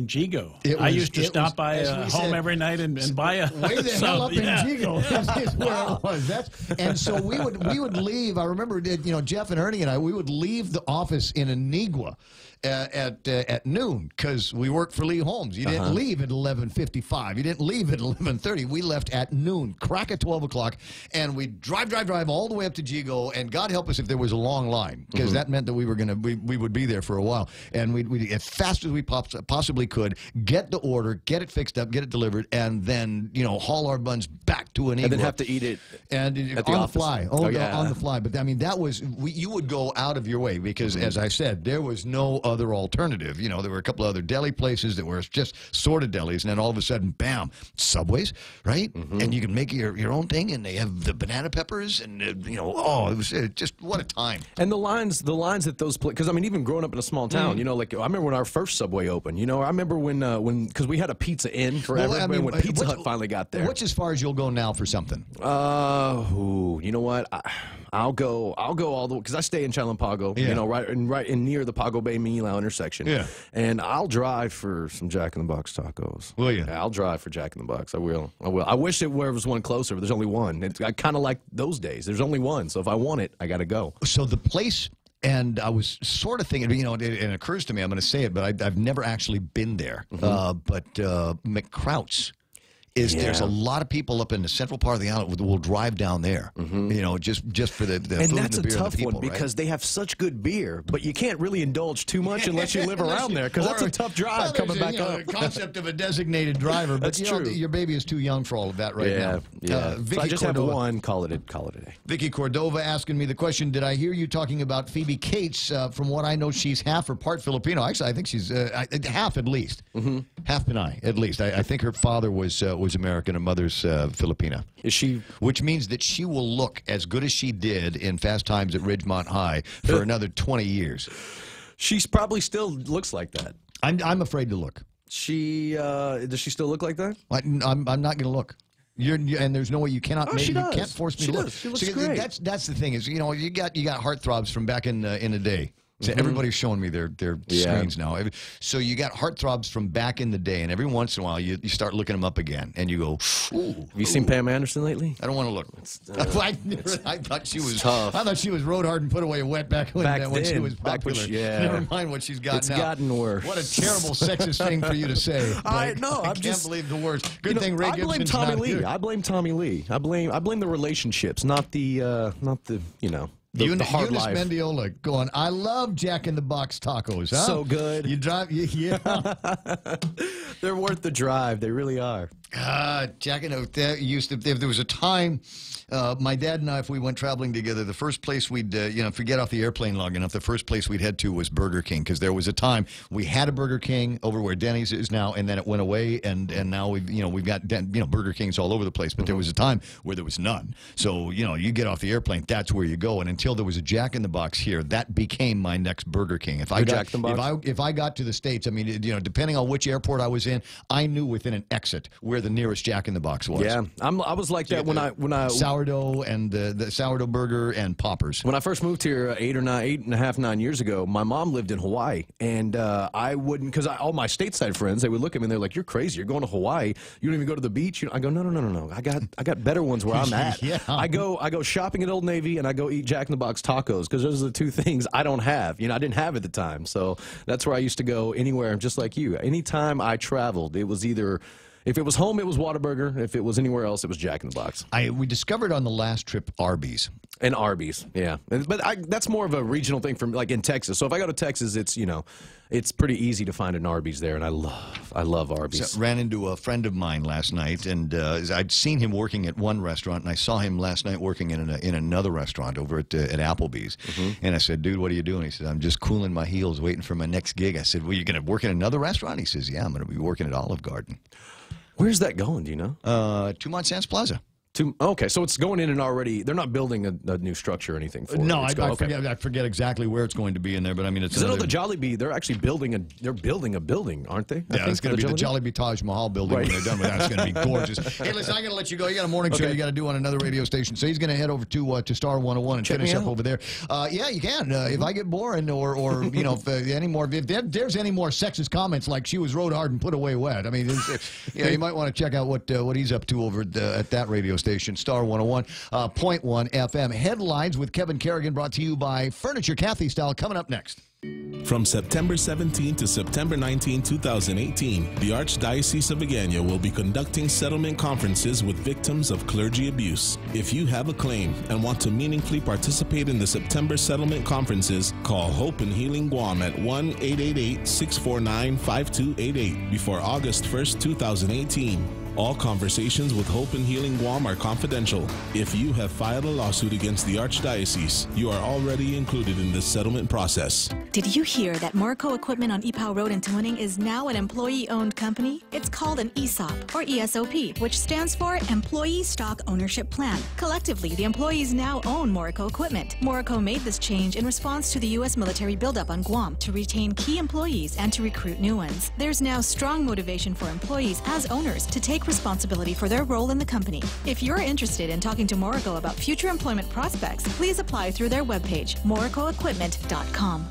Jigo. I used to stop by home every night and buy a way the hell up in Jigo is where it was. And so we would leave. I remember, Jeff and Ernie and I, we would leave the office in Anigua at noon because we worked for Lee Holmes. You didn't leave at 11:55. You didn't leave at 11:30. We left at noon, crack at 12 o'clock, and we'd drive all the way up to Jigo. And God help us if there was a long line because that meant that we would be there for a while. And we'd as fast as we possibly could get the order, get it fixed up, get it delivered, and then haul our buns back to Anigua. And then have to eat it and at the on office. the fly. Oh, yeah. On the fly. But I mean, that was you would go out of your way because, as I said, there was no other alternative. There were a couple other deli places that were just sort of delis, and then all of a sudden, bam, Subways, right? And you can make your own thing, and they have the banana peppers, and it was just what a time. And the lines at those places, because I mean, even growing up in a small town, like I remember when our first Subway opened. I remember when because we had a Pizza Inn forever. When Pizza Hut finally got there. What's as far as you'll go now for something? You know what? I'll go all the way because I stay in Chalampago, right in near the Pago Bay Milao intersection. Yeah. And I'll drive for some Jack in the Box tacos. Will you? Yeah, I'll drive for Jack in the Box. I will. I wish there was one closer, but there's only one. I kind of like those days. There's only one, so if I want it, I got to go. So the place. And I was sort of thinking, it occurs to me, I'm going to say it, but I've never actually been there. But McCrouts there's a lot of people up in the central part of the island that will drive down there, just for the food and that's the beer a tough and the people, one because they have such good beer, but you can't really indulge too much unless you live around there because that's a tough drive coming back up. The concept of a designated driver, but that's true. Your baby is too young for all of that right now. Yeah, Vicky so I just Cordova, have one. Call it a day. Vicky Cordova asking me the question: did I hear you talking about Phoebe Cates? From what I know, she's half or part Filipino. Actually, I think she's half at least. Half Pinay at least. I think her father was American and mother's Filipina. Is she? Which means that she will look as good as she did in Fast Times at Ridgemont High for another 20 years. She's probably still looks like that. I'm afraid to look. Does she still look like that? I'm not going to look. And there's no way you cannot. She does. You can't force me to look. She looks great. That's the thing is you got heartthrobs from back in the day. So everybody's showing me their screens now. So you got heartthrobs from back in the day, and every once in a while you start looking them up again, and you go, ooh. Have you seen Pam Anderson lately? I don't want to look. I thought she was tough. I thought she was rode hard and put away wet back when she was popular. Never mind what she's got now. It's gotten worse. What a terrible sexist thing for you to say. I know. I can't believe the worst. Good thing Ray Gibson's not here. I blame Tommy Lee. I blame the relationships, not the the hard Eunice life. Mendiola going, I love Jack in the Box tacos. Huh? So good. You drive, yeah. They're worth the drive. They really are. Jack in if there was a time, my dad and I, if we went traveling together, the first place we'd, if we get off the airplane long enough, the first place we'd head to was Burger King because there was a time we had a Burger King over where Denny's is now, and then it went away, and now we've got Burger Kings all over the place, but there was a time where there was none. So you get off the airplane, that's where you go, and until there was a Jack in the Box here. That became my next Burger King. If I got if I got to the States, I mean, you know, depending on which airport I was in, I knew within an exit where the nearest Jack in the Box was. Yeah, I was like that when I sourdough and the sourdough burger and poppers. When I first moved here 9 years ago, my mom lived in Hawaii, and I wouldn't, because all my stateside friends, they would look at me and they're like, "You're crazy. You're going to Hawaii. You don't even go to the beach." I go, "No. I got better ones where I'm at." Yeah. I go shopping at Old Navy and I go eat Jack in the Box tacos because those are the two things I don't have. You know, I didn't have at the time, so that's where I used to go anywhere. Just like you, anytime I traveled, it was either. If it was home, it was Whataburger. If it was anywhere else, it was Jack in the Box. We discovered on the last trip Arby's. And Arby's, yeah. But that's more of a regional thing from like in Texas. So if I go to Texas, it's, you know, it's pretty easy to find an Arby's there, and I love Arby's. So, ran into a friend of mine last night, and I'd seen him working at one restaurant, and I saw him last night working in another restaurant over at Applebee's. And I said, "Dude, what are you doing?" He said, "I'm just cooling my heels, waiting for my next gig." I said, "Well, you're going to work in another restaurant?" He says, "Yeah, I'm going to be working at Olive Garden." Where's that going, do you know? Tremont Sands Plaza. Okay, so it's going in and already, they're not building a new structure or anything for it. No, I forget exactly where it's going to be in there, but I mean, it's. Because I know the Jollibee, they're actually building a building, aren't they? Yeah, it's going to be the Jollibee Taj Mahal building when they're done with that. It's going to be gorgeous. Hey, listen, I got to let you go. You got a morning show you got to do on another radio station, so he's going to head over to Star 101 and finish up over there. Yeah, you can. If I get boring or you know, if there's any more sexist comments like she was rode hard and put away wet, I mean, you might want to check out what he's up to over at that radio station, Star 101.1 FM. Headlines with Kevin Kerrigan, brought to you by Furniture Kathy Style, coming up next. From September 17 to September 19, 2018, the Archdiocese of Agana will be conducting settlement conferences with victims of clergy abuse. If you have a claim and want to meaningfully participate in the September settlement conferences, call Hope and Healing Guam at 1-888-649-5288 before August 1st, 2018. All conversations with Hope and Healing Guam are confidential. If you have filed a lawsuit against the Archdiocese, you are already included in this settlement process. Did you hear that Morrico Equipment on Ipoh Road in Tuning is now an employee-owned company? It's called an ESOP, or ESOP, which stands for Employee Stock Ownership Plan. Collectively, the employees now own Morrico Equipment. Morrico made this change in response to the U.S. military buildup on Guam to retain key employees and to recruit new ones. There's now strong motivation for employees as owners to take responsibility for their role in the company. If you're interested in talking to Morrico about future employment prospects, please apply through their webpage, morricoequipment.com.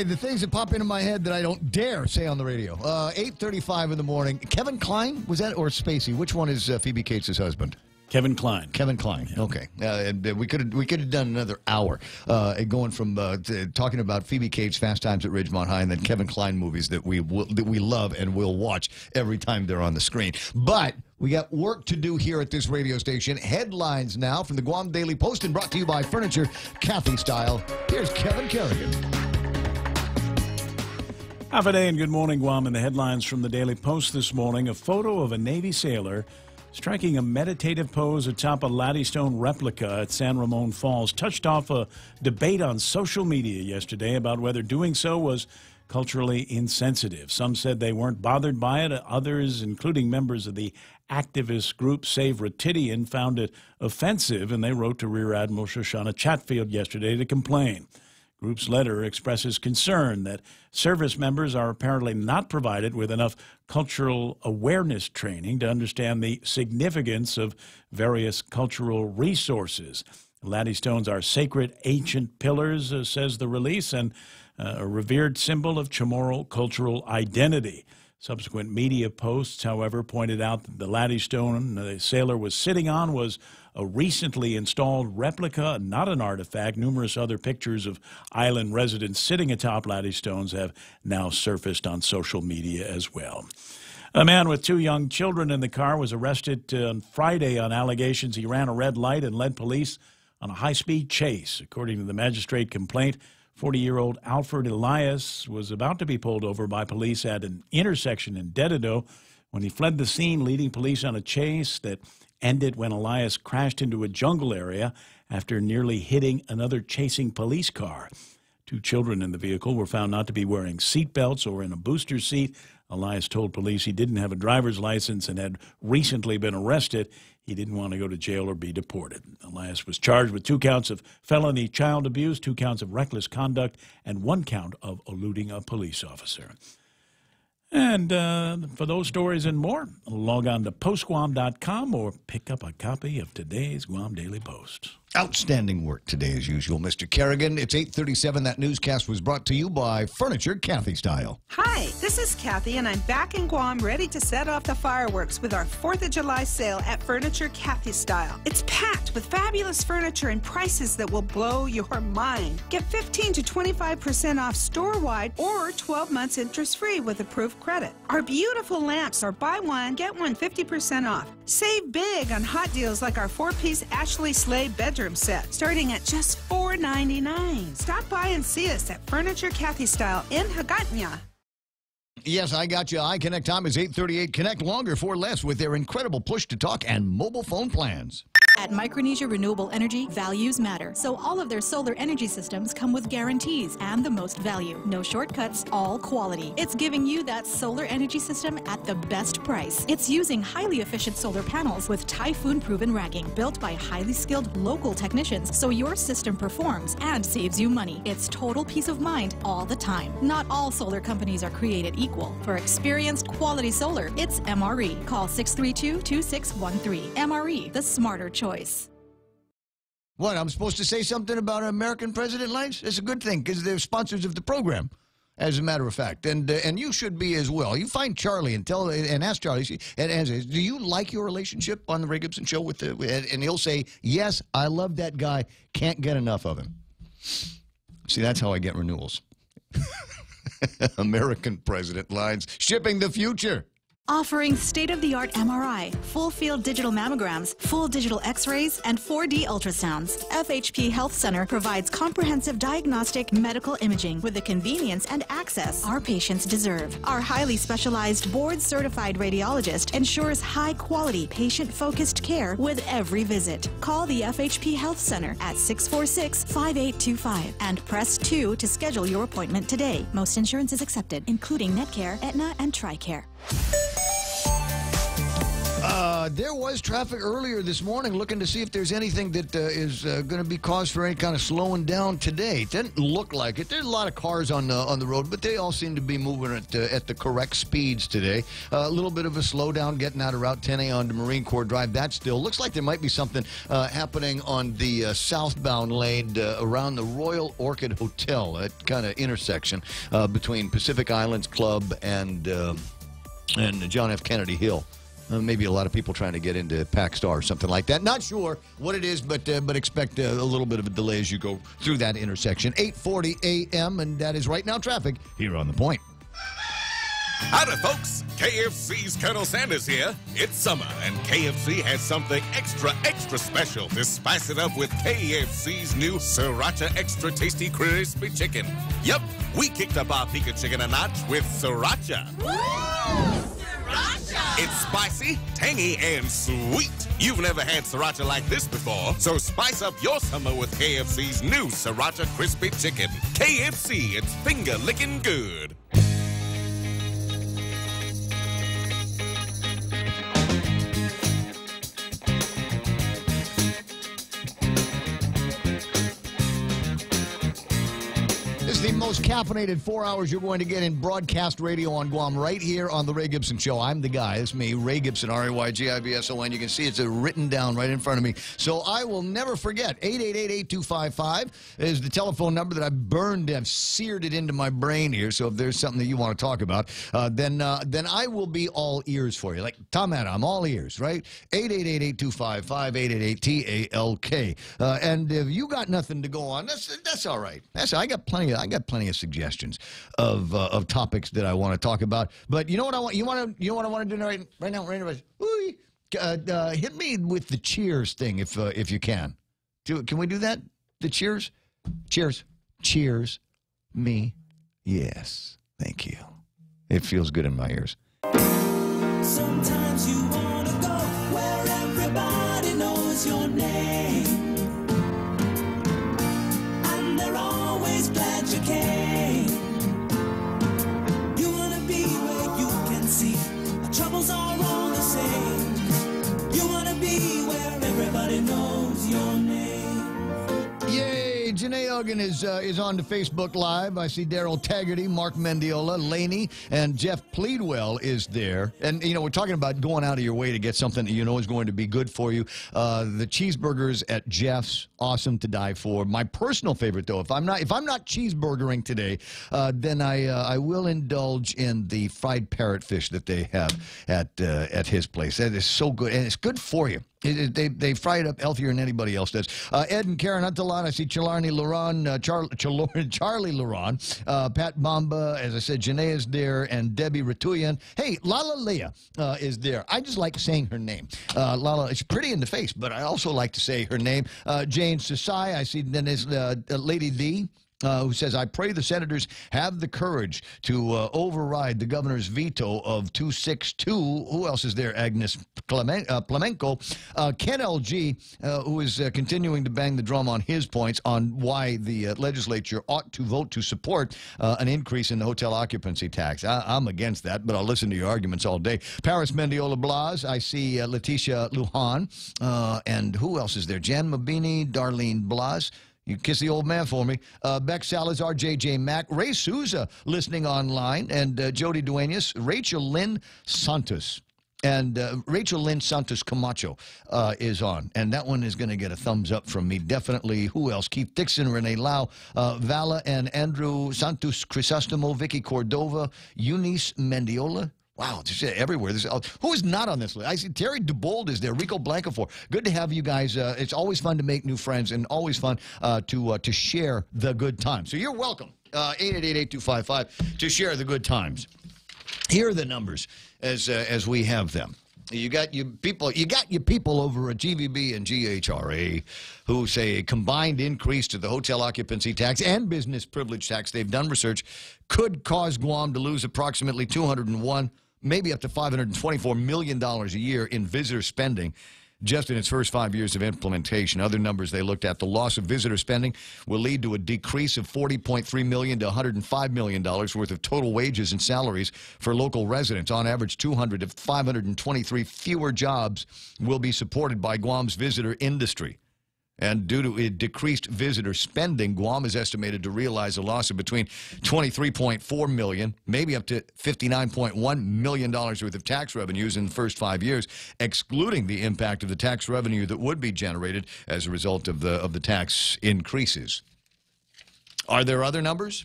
The things that pop into my head that I don't dare say on the radio. 8:35 in the morning. Kevin Kline, was that, or Spacey? Which one is Phoebe Cates' husband? Kevin Kline. Kevin Kline. Okay. We could have done another hour going from talking about Phoebe Cates' Fast Times at Ridgemont High and then Kevin Kline movies that we love and will watch every time they're on the screen. But we got work to do here at this radio station. Headlines now from the Guam Daily Post and brought to you by Furniture Kathy Style. Here's Kevin Kerrigan. Half a day and good morning, Guam. And the headlines from the Daily Post this morning: a photo of a Navy sailor striking a meditative pose atop a Laddystone replica at San Ramon Falls touched off a debate on social media yesterday about whether doing so was culturally insensitive. Some said they weren't bothered by it. Others, including members of the activist group Save Ratidian, found it offensive, and they wrote to Rear Admiral Shoshana Chatfield yesterday to complain. Group's letter expresses concern that service members are apparently not provided with enough cultural awareness training to understand the significance of various cultural resources. Laddystones are sacred ancient pillars, says the release, and a revered symbol of Chamorro cultural identity. Subsequent media posts, however, pointed out that the Laddystone the sailor was sitting on was a recently installed replica, not an artifact. Numerous other pictures of island residents sitting atop Laddystones have now surfaced on social media as well. A man with 2 young children in the car was arrested on Friday on allegations he ran a red light and led police on a high-speed chase. According to the magistrate complaint, 40-year-old Alfred Elias was about to be pulled over by police at an intersection in Dededo when he fled the scene, leading police on a chase that ended when Elias crashed into a jungle area after nearly hitting another chasing police car. 2 children in the vehicle were found not to be wearing seatbelts or in a booster seat. Elias told police he didn't have a driver's license and had recently been arrested. He didn't want to go to jail or be deported. Elias was charged with 2 counts of felony child abuse, 2 counts of reckless conduct, and 1 count of eluding a police officer. And for those stories and more, log on to postguam.com or pick up a copy of today's Guam Daily Post. Outstanding work today, as usual, Mr. Kerrigan. It's 8:37. That newscast was brought to you by Furniture Kathy Style. Hi, this is Kathy, and I'm back in Guam ready to set off the fireworks with our 4th of July sale at Furniture Kathy Style. It's packed with fabulous furniture and prices that will blow your mind. Get 15 to 25% off store-wide or 12 months interest-free with approved credit. Our beautiful lamps are buy one, get one 50% off. Save big on hot deals like our 4-piece Ashley Slade bedroom set, starting at just $4.99. Stop by and see us at Furniture Kathy Style in Hagatnya. Yes, I got you. iConnect time is 8:38. Connect longer for less with their incredible push-to-talk and mobile phone plans. At Micronesia Renewable Energy, values matter. So all of their solar energy systems come with guarantees and the most value. No shortcuts, all quality. It's giving you that solar energy system at the best price. It's using highly efficient solar panels with typhoon-proven racking, built by highly skilled local technicians, so your system performs and saves you money. It's total peace of mind all the time. Not all solar companies are created equal. For experienced quality solar, it's MRE. Call 632-2613. MRE, the smarter choice. What, I'm supposed to say something about American President Lights? It's a good thing, because they're sponsors of the program, as a matter of fact. And you should be as well. You find Charlie and ask Charlie, and do you like your relationship on the Ray Gibson Show and he'll say, yes, I love that guy, can't get enough of him. See, that's how I get renewals. American President Lines, shipping the future. Offering state-of-the-art MRI, full-field digital mammograms, full digital X-rays, and 4D ultrasounds. FHP Health Center provides comprehensive diagnostic medical imaging with the convenience and access our patients deserve. Our highly specialized, board-certified radiologist ensures high-quality, patient-focused care with every visit. Call the FHP Health Center at 646-5825 and press 2 to schedule your appointment today. Most insurance is accepted, including Netcare, Aetna, and TRICARE. There was traffic earlier this morning looking to see if there's anything that is going to be cause for any kind of slowing down today. It didn't look like it. There's a lot of cars on the road, but they all seem to be moving at the correct speeds today. A little bit of a slowdown getting out of Route 10A onto Marine Corps Drive. That still looks like there might be something happening on the southbound lane around the Royal Orchid Hotel, that kind of intersection between Pacific Islands Club and John F. Kennedy Hill. Maybe a lot of people trying to get into Pac Star or something like that. Not sure what it is, but expect a little bit of a delay as you go through that intersection. 8:40 a.m., and that is right now traffic here on The Point. Howdy, folks. KFC's Colonel Sanders here. It's summer, and KFC has something extra special to spice it up with KFC's new Sriracha Extra Tasty Crispy Chicken. Yep, we kicked up our Pika Chicken a notch with Sriracha. It's spicy, tangy, and sweet. You've never had Sriracha like this before, so spice up your summer with KFC's new Sriracha Crispy Chicken. KFC, it's finger-licking good. The most caffeinated 4 hours you're going to get in broadcast radio on Guam right here on The Ray Gibson Show. I'm the guy. It's me, Ray Gibson, R-A-Y-G-I-B-S-O-N. You can see it's written down right in front of me. So I will never forget. 888-8255 is the telephone number that I burned and seared it into my brain here. So if there's something that you want to talk about, then I will be all ears for you. Like Tom Hanna, I'm all ears, right? 888-8255-888-TALK. And if you got nothing to go on, that's all right. I got plenty of suggestions of topics that I want to talk about. But you know what I want? You know what I want to do right now? Hit me with the cheers thing if you can. Can we do that? The cheers? Cheers. Cheers. Me. Yes. Thank you. It feels good in my ears. Sometimes you want to go where everybody knows your name. glad you came. You wanna be where you can see our troubles are all the same. You wanna be where everybody knows your name. Yay! Janae Ogden is on to Facebook Live. I see Daryl Taggarty, Mark Mendiola, Laney, and Jeff Pleadwell is there. And, you know, we're talking about going out of your way to get something that you know is going to be good for you. The cheeseburgers at Jeff's, awesome to die for. My personal favorite, though, if I'm not cheeseburgering today, then I will indulge in the fried parrotfish that they have at his place. That is so good, and it's good for you. They fry it up healthier than anybody else does. Ed and Karen Untalan, I see Charlie Laron, Charlie Laron, Pat Bamba, as I said, Janae is there, and Debbie Ratuyan. Hey, Lala Leah is there. I just like saying her name. Lala, it's pretty in the face, but I also like to say her name. Jane Sasai, I see then is Lady D. Who says, I pray the senators have the courage to override the governor's veto of 262. Who else is there? Agnes Plemenko. Ken LG, who is continuing to bang the drum on his points on why the legislature ought to vote to support an increase in the hotel occupancy tax. I'm against that, but I'll listen to your arguments all day. Paris Mendiola Blas. I see Letitia Lujan. And who else is there? Jan Mabini, Darlene Blas. You kiss the old man for me. Beck Salazar, J.J. Mack, Ray Souza listening online, and Jody Duenas, Rachel Lynn Santos. And Rachel Lynn Santos Camacho is on. And that one is going to get a thumbs up from me. Definitely. Who else? Keith Dixon, Renee Lau, Vala and Andrew Santos Crisostomo, Vicky Cordova, Eunice Mendiola. Wow, this is everywhere. Who is not on this list? I see Terry DeBold is there. Rico Blancafor. Good to have you guys. It's always fun to make new friends and always fun to share the good times. So you're welcome. 888-8255 to share the good times. Here are the numbers as we have them. You got your people over at GVB and GHRA who say a combined increase to the hotel occupancy tax and business privilege tax, they've done research, could cause Guam to lose approximately $201, maybe up to $524 million a year in visitor spending just in its first 5 years of implementation. Other numbers they looked at, the loss of visitor spending will lead to a decrease of $40.3 million to $105 million worth of total wages and salaries for local residents. On average, 200 to 523 fewer jobs will be supported by Guam's visitor industry. And due to decreased visitor spending, Guam is estimated to realize a loss of between $23.4 million, maybe up to $59.1 million worth of tax revenues in the first 5 years, excluding the impact of the tax revenue that would be generated as a result of the tax increases. Are there other numbers?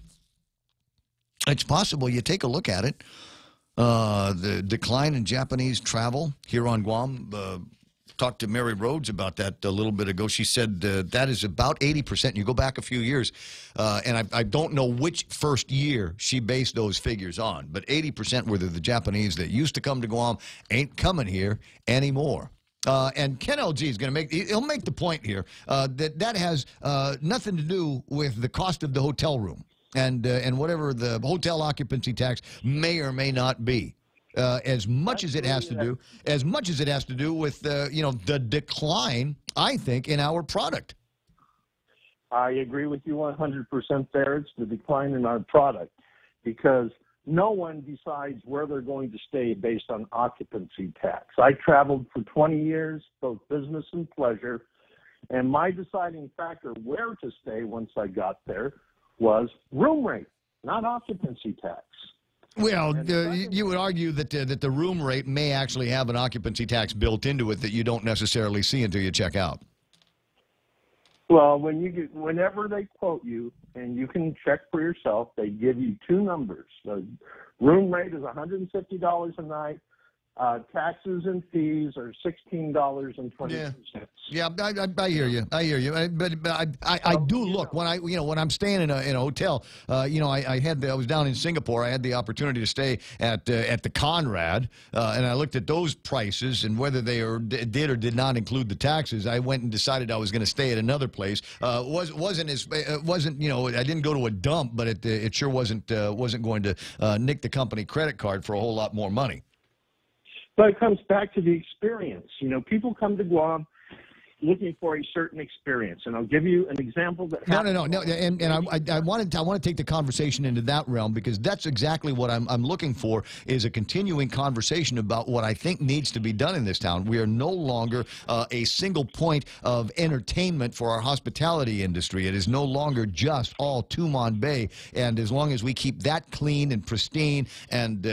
It's possible. You take a look at it. The decline in Japanese travel here on Guam. Talked to Mary Rhodes about that a little bit ago. She said that is about 80%. You go back a few years, and I don't know which first year she based those figures on, but 80% were the Japanese that used to come to Guam ain't coming here anymore. And Ken LG is going to he'll make the point here that has nothing to do with the cost of the hotel room and whatever the hotel occupancy tax may or may not be. As much as it has to do with the decline, I think, in our product. I agree with you 100% there. It's the decline in our product because no one decides where they're going to stay based on occupancy tax. I traveled for 20 years, both business and pleasure, and my deciding factor where to stay once I got there was room rate, not occupancy tax. Well, you would argue that the room rate may actually have an occupancy tax built into it that you don't necessarily see until you check out. Well, whenever they quote you, and you can check for yourself, they give you two numbers. The room rate is $150 a night. Taxes and fees are $16.22. Yeah, I hear you. But I do look when I'm staying in a hotel. I was down in Singapore. I had the opportunity to stay at the Conrad, and I looked at those prices and whether they did or did not include the taxes. I went and decided I was going to stay at another place. I didn't go to a dump, but it sure wasn't going to nick the company credit card for a whole lot more money. But it comes back to the experience. People come to Guam, looking for a certain experience. And I'll give you an example that No. And I want to take the conversation into that realm, because that's exactly what I'm looking for, is a continuing conversation about what I think needs to be done in this town. We are no longer a single point of entertainment for our hospitality industry. It is no longer just all Tumon Bay. And as long as we keep that clean and pristine and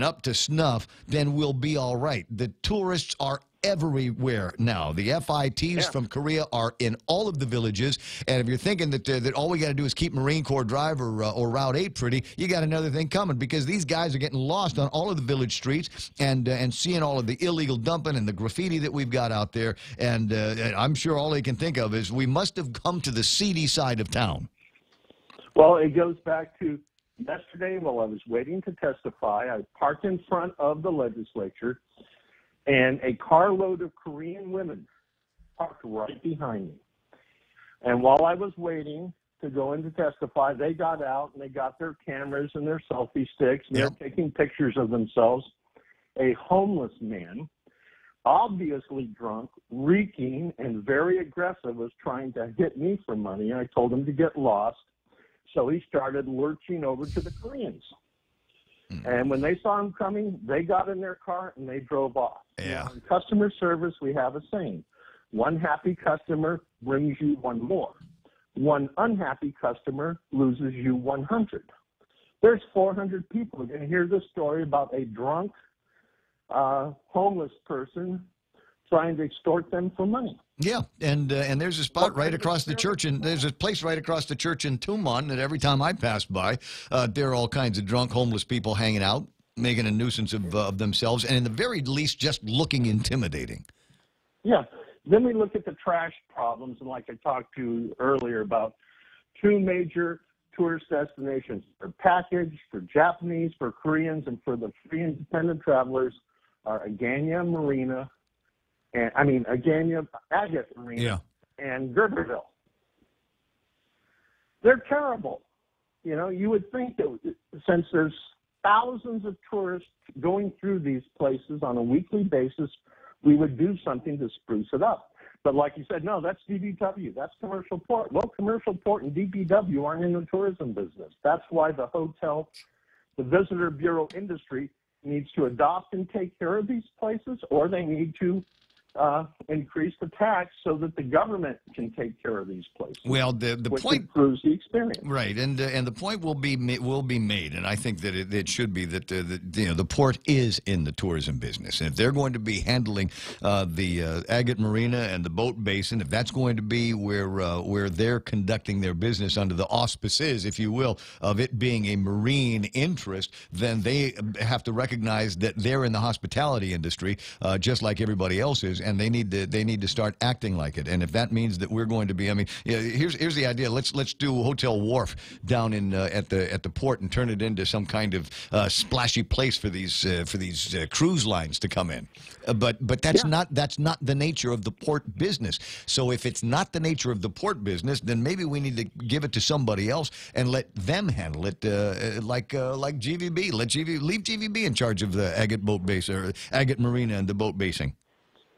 up to snuff, then we'll be all right. The tourists are everywhere now. The FITs from Korea are in all of the villages, and if you're thinking that all we got to do is keep Marine Corps Drive or Route 8 pretty, you got another thing coming, because these guys are getting lost on all of the village streets and seeing all of the illegal dumping and the graffiti that we've got out there, and I'm sure all they can think of is we must have come to the seedy side of town. Well, it goes back to yesterday while I was waiting to testify. I parked in front of the legislature, and a carload of Korean women parked right behind me. And while I was waiting to go in to testify, they got out and they got their cameras and their selfie sticks, and they're taking pictures of themselves. A homeless man, obviously drunk, reeking, and very aggressive, was trying to hit me for money. I told him to get lost, so he started lurching over to the Koreans. And when they saw him coming, they got in their car and they drove off. Yeah. In customer service, we have a saying: one happy customer brings you one more. One unhappy customer loses you 100. There's 400 people who are going to hear this story about a drunk, homeless person trying to extort them for money. Yeah, and there's a spot right across the church, and there's a place right across the church in Tumon that every time I pass by, there are all kinds of drunk, homeless people hanging out, making a nuisance of themselves, and in the very least, just looking intimidating. Yeah. Then we look at the trash problems, and like I talked to earlier about two major tourist destinations for package, for Japanese, for Koreans, and for the free independent travelers are Agana Marina. Agate Marina and Gerberville. They're terrible. You know, you would think that since there's thousands of tourists going through these places on a weekly basis, we would do something to spruce it up. But like you said, no, that's DBW. That's commercial port. Well, commercial port and DBW aren't in the tourism business. That's why the hotel, the visitor bureau industry needs to adopt and take care of these places, or they need to increase the tax so that the government can take care of these places. Well, the which point improves the experience, right? And the point will be made, and I think that it should be that the port is in the tourism business, and if they're going to be handling the Agate Marina and the boat basin, if that's going to be where they're conducting their business under the auspices, if you will, of it being a marine interest, then they have to recognize that they're in the hospitality industry, just like everybody else is. And they need to start acting like it. And if that means that we're going to be, here's the idea. Let's do Hotel Wharf down in at the port and turn it into some kind of splashy place for these cruise lines to come in. But that's not the nature of the port business. So if it's not the nature of the port business, then maybe we need to give it to somebody else and let them handle it, like GVB. Leave GVB in charge of the Agate boat base or Agate Marina and the boat basing.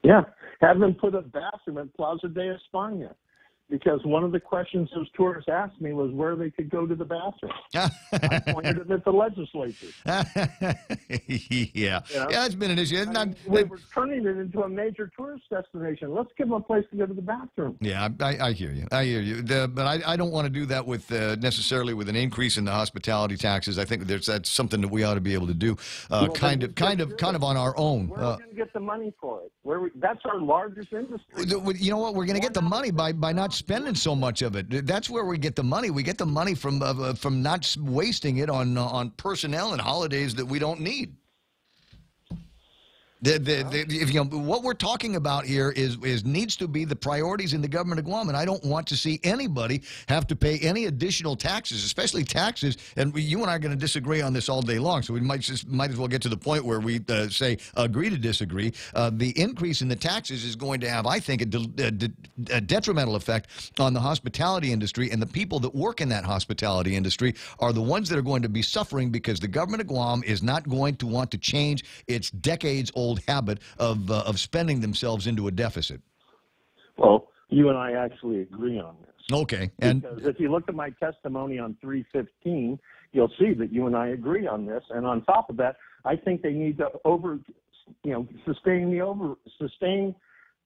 Yeah, have them put a bathroom at Plaza de España, because one of the questions those tourists asked me was where they could go to the bathroom. I pointed them at the legislature. Yeah, it's been an issue. We were turning it into a major tourist destination. Let's give them a place to go to the bathroom. Yeah, I hear you. But I don't want to do that with necessarily with an increase in the hospitality taxes. I think that's something that we ought to be able to do, kind of on our own. Where are we going to get the money for it? That's our largest industry. You know what? We're going to get the money by not spending so much of it. That's where we get the money. We get the money from not wasting it on personnel and holidays that we don't need. What we're talking about here is needs to be the priorities in the government of Guam, and I don't want to see anybody have to pay any additional taxes, especially taxes. And you and I are going to disagree on this all day long, so we might as well get to the point where we say agree to disagree. The increase in the taxes is going to have, I think, a detrimental effect on the hospitality industry, and the people that work in that hospitality industry are the ones that are going to be suffering because the government of Guam is not going to want to change its decades-old habit of spending themselves into a deficit. Well, you and I actually agree on this. Okay. And because if you look at my testimony on 315, you'll see that you and I agree on this. And on top of that, I think they need to sustain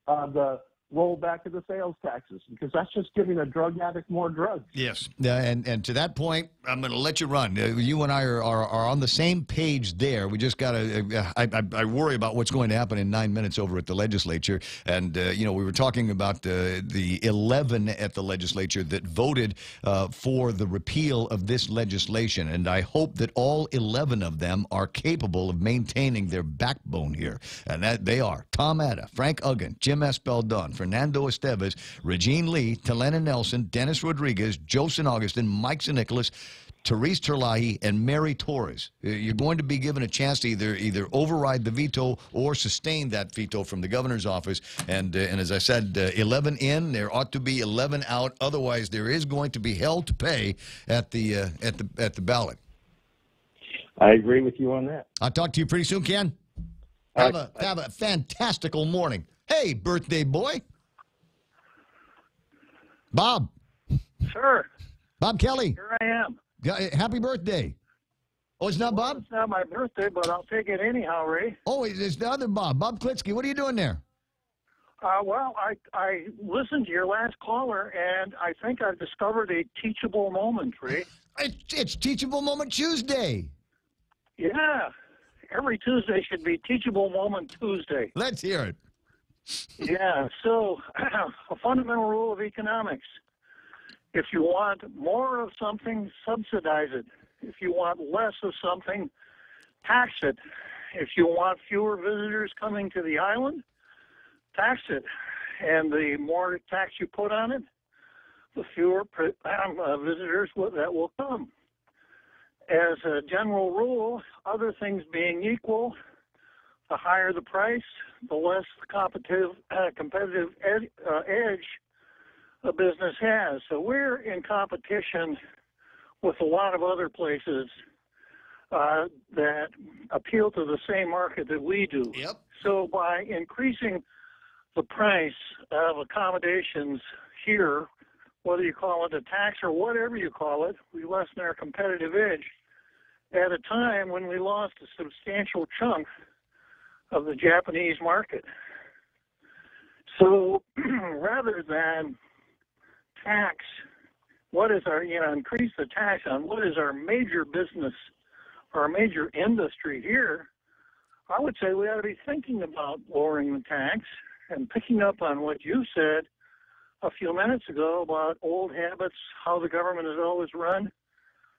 the rollback of the sales taxes, because that's just giving a drug addict more drugs. yes, and to that point, I'm going to let you run. You and I are on the same page there. We just got to. I worry about what's going to happen in 9 minutes over at the legislature, and we were talking about the 11 at the legislature that voted for the repeal of this legislation, and I hope that all 11 of them are capable of maintaining their backbone here, and that they are Tom Atta, Frank Uggan, Jim Espeldon, Fernando Esteves, Regine Lee, Telena Nelson, Dennis Rodriguez, Joe St. Augustin, Mike St. Nicholas, Therese Terlahi, and Mary Torres. You're going to be given a chance to either override the veto or sustain that veto from the governor's office. And as I said, 11 in, there ought to be 11 out. Otherwise, there is going to be hell to pay at the ballot. I agree with you on that. I'll talk to you pretty soon, Ken. Have a fantastical morning. Hey, birthday boy. Bob. Sir. Bob Kelly. Here I am. Happy birthday. Oh, it's not Bob? It's not my birthday, but I'll take it anyhow, Ray. Oh, it's the other Bob. Bob Klitsky. What are you doing there? Well, I listened to your last caller, and I think I've discovered a teachable moment, Ray. It's Teachable Moment Tuesday. Yeah. Every Tuesday should be Teachable Moment Tuesday. Let's hear it. Yeah, so a fundamental rule of economics. If you want more of something, subsidize it. If you want less of something, tax it. If you want fewer visitors coming to the island, tax it. And the more tax you put on it, the fewer visitors that will come. As a general rule, other things being equal, the higher the price, the less competitive edge a business has. So we're in competition with a lot of other places that appeal to the same market that we do. Yep. So by increasing the price of accommodations here, whether you call it a tax or whatever you call it, we lessen our competitive edge at a time when we lost a substantial chunk of the Japanese market. So rather than tax, increase the tax on what is our major business or our major industry here, I would say we ought to be thinking about lowering the tax and picking up on what you said a few minutes ago about old habits, how the government is always run.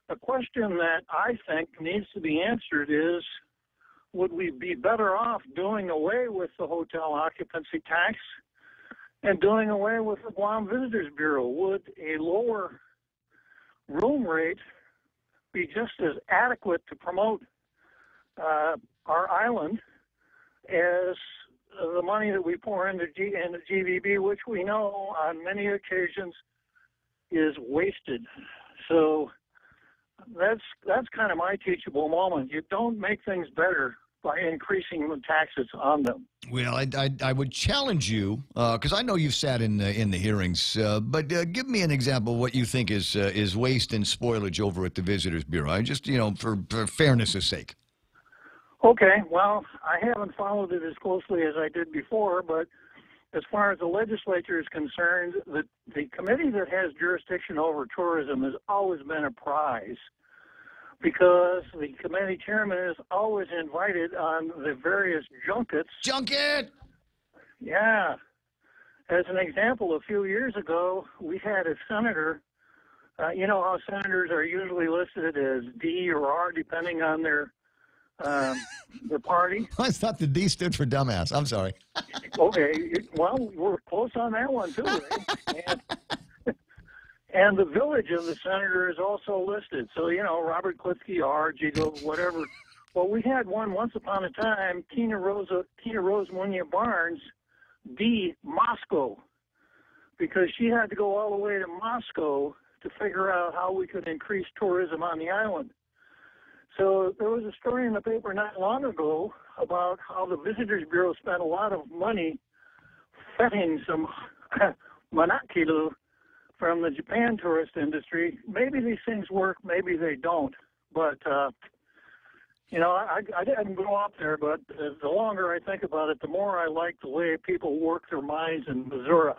A question that I think needs to be answered is, would we be better off doing away with the hotel occupancy tax and doing away with the Guam Visitors Bureau? Would a lower room rate be just as adequate to promote our island as the money that we pour into GVB, which we know on many occasions is wasted? So that's kind of my teachable moment. You don't make things better by increasing the taxes on them. Well, I would challenge you, because I know you've sat in the hearings, but give me an example of what you think is waste and spoilage over at the Visitors Bureau. I just, for fairness' sake. Okay, well, I haven't followed it as closely as I did before, but as far as the legislature is concerned, the committee that has jurisdiction over tourism has always been a prize, because the committee chairman is always invited on the various junkets. Junket! Yeah. As an example, a few years ago, we had a senator. You know how senators are usually listed as D or R, depending on their party. I thought the D stood for dumbass. I'm sorry. Okay. Well, we're close on that one, too, right? And the village of the senator is also listed. So, Robert Klitsky, R, Jigo, whatever. Well, we had one once upon a time, Tina Rose Munya Barnes, D, Moscow, because she had to go all the way to Moscow to figure out how we could increase tourism on the island. So there was a story in the paper not long ago about how the Visitors Bureau spent a lot of money fetting some monoculous from the Japan tourist industry. Maybe these things work, maybe they don't. But, you know, I didn't go out there, but the longer I think about it, the more I like the way people work their minds in Missouri.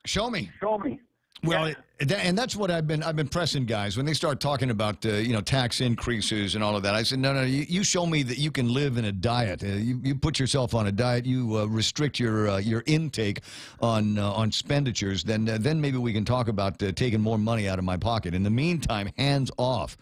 Show me. Show me. Well, and that's what I've been pressing guys when they start talking about tax increases and all of that. I said, no, you show me that you can live in a diet. You put yourself on a diet. You restrict your intake on expenditures. Then maybe we can talk about taking more money out of my pocket. In the meantime, hands off.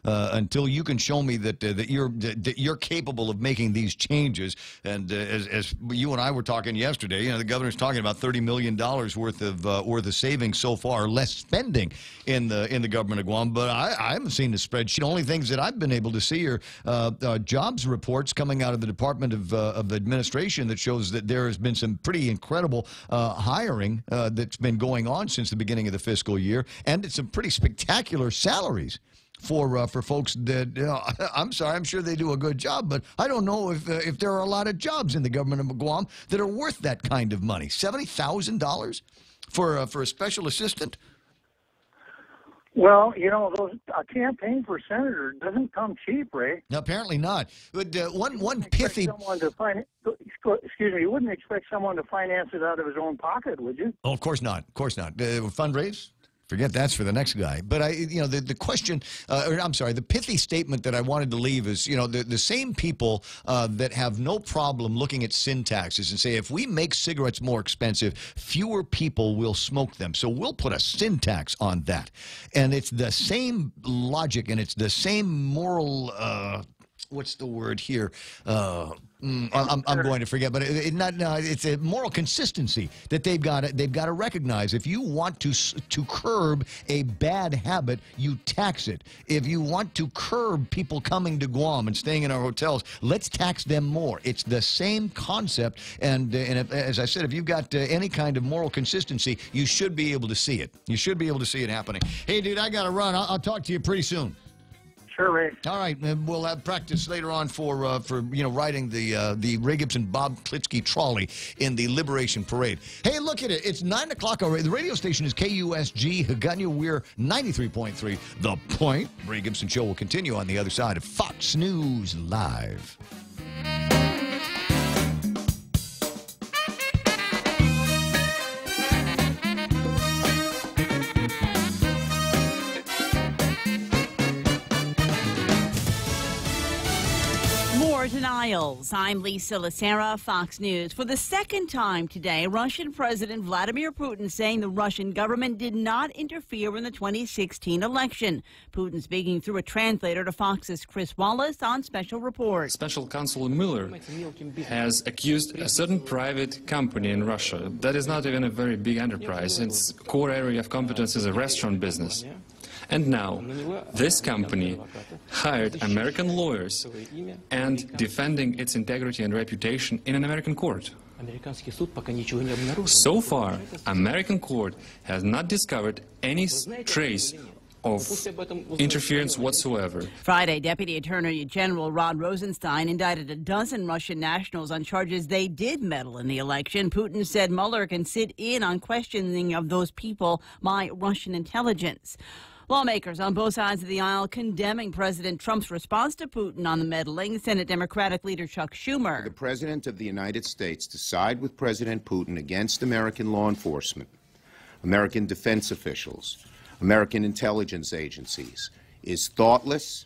Until you can show me that you're capable of making these changes. And as you and I were talking yesterday, the governor's talking about $30 million worth of savings so far, less spending in the government of Guam. But I haven't seen the spreadsheet. The only things that I've been able to see are jobs reports coming out of the Department of Administration that shows that there has been some pretty incredible hiring that's been going on since the beginning of the fiscal year, and it's some pretty spectacular salaries for folks that, I'm sorry, I'm sure they do a good job, but I don't know if there are a lot of jobs in the government of Guam that are worth that kind of money. $70,000 for a special assistant? Well, a campaign for senator doesn't come cheap, Ray. No, apparently not. But one pithy. You wouldn't expect someone to finance it out of his own pocket, would you? Oh, of course not. Of course not. Fundraise? Forget that's for the next guy. But the question, the pithy statement that I wanted to leave is, the same people that have no problem looking at sin taxes and say, if we make cigarettes more expensive, fewer people will smoke them. So we'll put a sin tax on that. And it's the same logic and it's the same moral, what's the word here? I'm going to forget, but it's a moral consistency that they've got to recognize. If you want to curb a bad habit, you tax it. If you want to curb people coming to Guam and staying in our hotels, let's tax them more. It's the same concept, and as I said, if you've got any kind of moral consistency, you should be able to see it. You should be able to see it happening. Hey, dude, I got to run. I'll talk to you pretty soon. Sure, Ray. All right, we'll have practice later on for riding the Ray Gibson Bob Klitsky trolley in the Liberation Parade. Hey, look at it. It's 9 o'clock already. The radio station is KUSG Hagana. We're 93.3. The Point. Ray Gibson Show will continue on the other side of Fox News Live. Denials. I'm Lisa Lacera, Fox News. For the second time today, Russian President Vladimir Putin saying the Russian government did not interfere in the 2016 election. Putin speaking through a translator to Fox's Chris Wallace on Special Report. Special Counsel Mueller has accused a certain private company in Russia that is not even a very big enterprise. Its core area of competence is a restaurant business. And now, this company hired American lawyers and defending its integrity and reputation in an American court. So far, American court has not discovered any trace of interference whatsoever. Friday, Deputy Attorney General Rod Rosenstein indicted a dozen Russian nationals on charges they did meddle in the election. Putin said Mueller can sit in on questioning of those people by Russian intelligence. Lawmakers on both sides of the aisle condemning President Trump's response to Putin on the meddling. Senate Democratic leader Chuck Schumer. The President of the United States to side with President Putin against American law enforcement, American defense officials, American intelligence agencies is thoughtless,